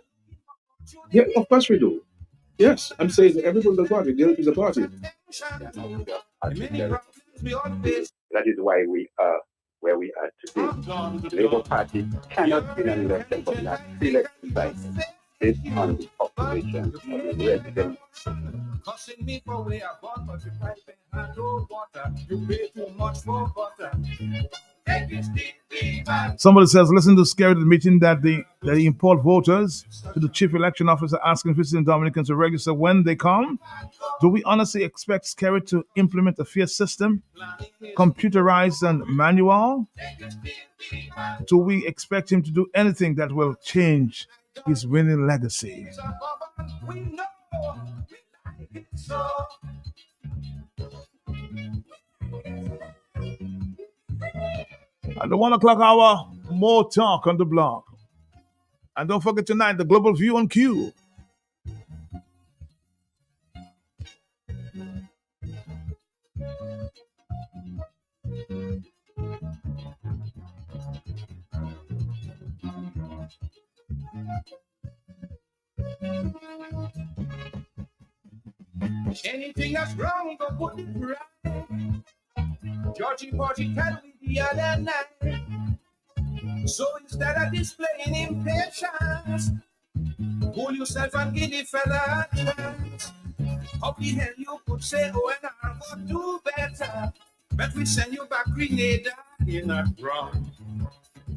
Speaker 21: Yeah, of course we do. Yes, I'm saying that every political party, DLP is a party.
Speaker 20: That is why we are where we are today. The Labour Party cannot win an election but not still exercise based on the population of the residents.
Speaker 2: Somebody says, listen to Scary admitting that they import voters to the chief election officer asking visiting Dominicans to register when they come. Do we honestly expect Scary to implement a fair system, computerized and manual? Do we expect him to do anything that will change his winning legacy? At the 1 o'clock hour, more talk on the blog. And don't forget tonight, the Global View on Q.
Speaker 12: Anything that's wrong, go put it right. Georgie Porgy told me the other night. So instead of displaying impatience, pull yourself and give the fella a chance. How the hell you could say, oh, and I'll go do better. But we send you back Grenada, you're not wrong.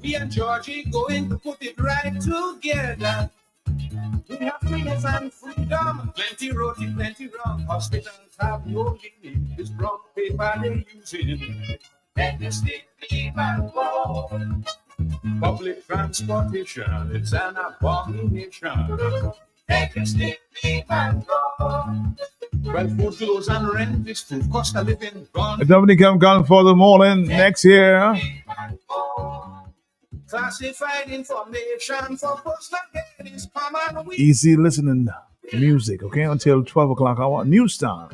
Speaker 12: Me and Georgie going to put it right together. We have happiness and freedom. Plenty roti, plenty rum. Hospitals have no limit. This brown paper they using. Let the state leave and go. Public transportation, it's an abomination. Let the state leave and go. Well, food goes and rent is food, cost of living gone.
Speaker 2: Dominican gone for the morning next year.
Speaker 12: Classified information for postal gate is common.
Speaker 2: Easy listening music, okay, until 12 o'clock hour. News time.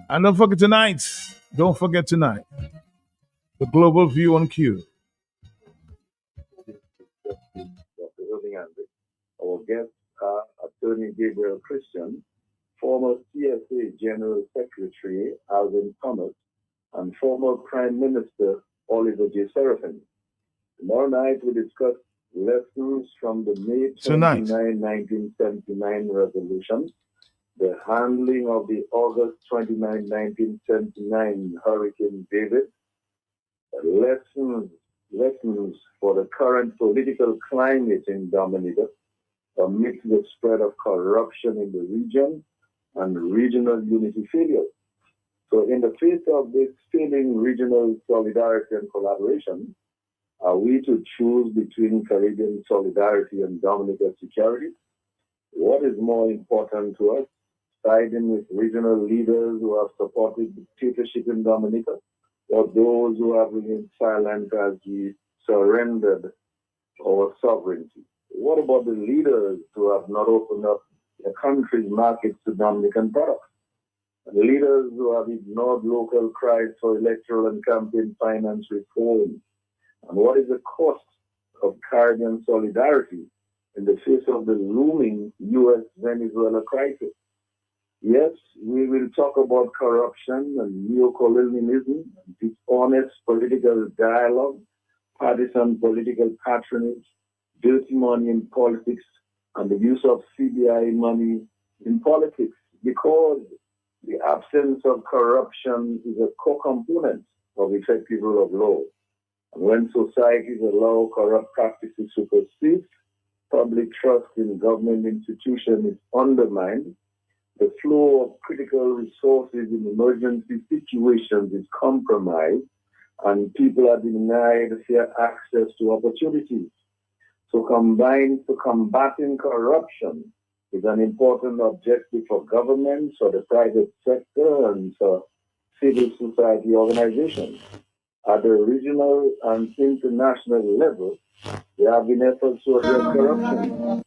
Speaker 2: And don't forget tonight. The Global View on Q.
Speaker 6: Our guests are Attorney Gabriel Christian, former CSA General Secretary Alvin Thomas, and former Prime Minister Oliver J. Serafin. Tomorrow night we discuss lessons from the May 29, 1979 resolution, the handling of the August 29, 1979 Hurricane David, lessons for the current political climate in Dominica amidst the spread of corruption in the region and regional unity failure. So in the face of this failing regional solidarity and collaboration, are we to choose between Caribbean solidarity and Dominica security? What is more important to us, siding with regional leaders who have supported dictatorship in Dominica, or those who have remained silent as we surrendered our sovereignty? What about the leaders who have not opened up the country's markets to Dominican products? The leaders who have ignored local cries for electoral and campaign finance reform? And what is the cost of Caribbean solidarity in the face of the looming U.S.-Venezuela crisis? Yes, we will talk about corruption and neocolonialism, dishonest political dialogue, partisan political patronage, dirty money in politics, and the use of CBI money in politics, because the absence of corruption is a core component of effective rule of law. And when societies allow corrupt practices to persist, public trust in government institutions is undermined, the flow of critical resources in emergency situations is compromised, and people are denied fair access to opportunities. So combating corruption is an important objective for governments, for the private sector, and for civil society organizations. At the regional and international level, there have been efforts to address corruption.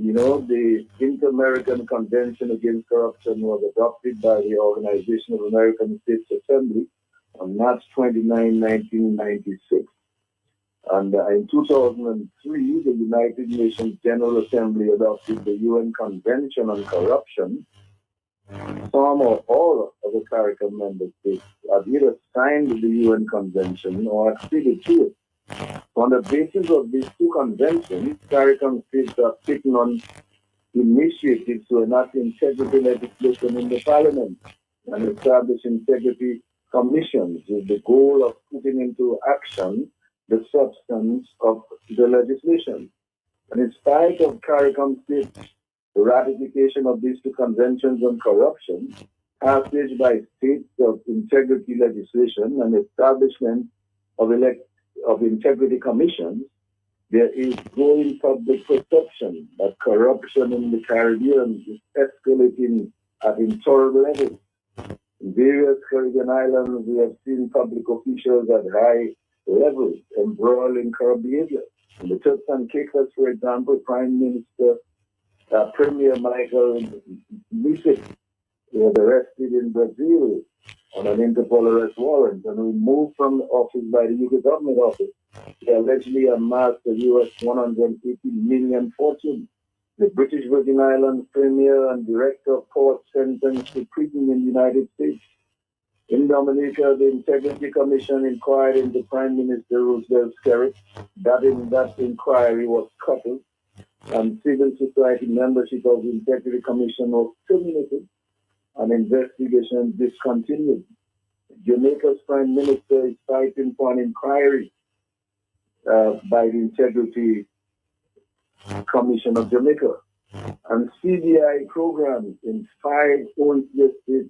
Speaker 6: You know, the Inter-American Convention Against Corruption was adopted by the Organization of American States Assembly on March 29, 1996. And in 2003, the United Nations General Assembly adopted the UN Convention on Corruption. Some or all of the CARICOM member states have either signed the UN Convention or acceded to it. On the basis of these two conventions, CARICOM states have taken on initiatives to enact integrity legislation in the Parliament and establish integrity commissions with the goal of putting into action the substance of the legislation. And in spite of CARICOM states' ratification of these two conventions on corruption, passage by states of integrity legislation, and establishment of integrity commissions, there is growing public perception that corruption in the Caribbean is escalating at intolerable levels. In various Caribbean islands, we have seen public officials at high levels embroiling corrupt behavior. In the Turks and Caicos, for example, Premier Michael Misik was arrested in Brazil on an Interpol arrest warrant and removed from office by the UK government office. He allegedly amassed a US $180 million fortune. The British Virgin Islands Premier and Director of Ports sentenced to prison in the United States. In Dominica, the Integrity Commission inquired into Prime Minister Roosevelt's carrot. That inquiry was scuttled, and civil society membership of the Integrity Commission was terminated, and investigation discontinued. Jamaica's Prime Minister is fighting for an inquiry by the Integrity Commission of Jamaica. And CBI programs in 5 whole states.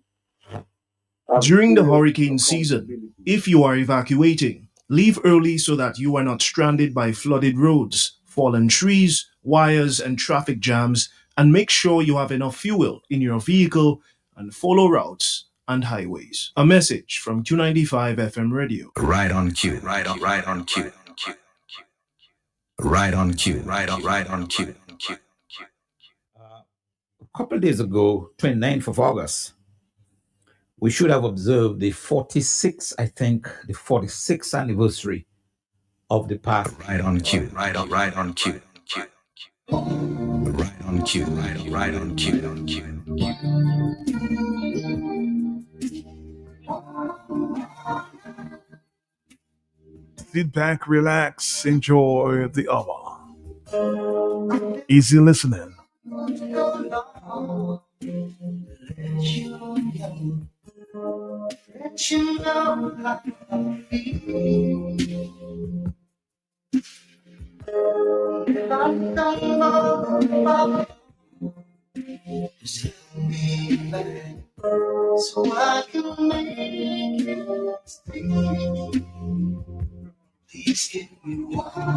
Speaker 9: During the hurricane season, if you are evacuating, leave early so that you are not stranded by flooded roads, fallen trees, wires, and traffic jams, and make sure you have enough fuel in your vehicle and follow routes and highways. A message from Q95 FM Radio.
Speaker 24: Right on cue. Right on cue. Right on cue. Right on cue.
Speaker 4: A couple of days ago, 29th of August, we should have observed the 46th anniversary of the past.
Speaker 24: Right on cue. Right on cue. Right on cue. Right on cue.
Speaker 2: Sit back, relax, enjoy the hour. Easy listening.
Speaker 12: Let you know how I feel. If I don't know, just let me back so I can make it stay. Please give me one.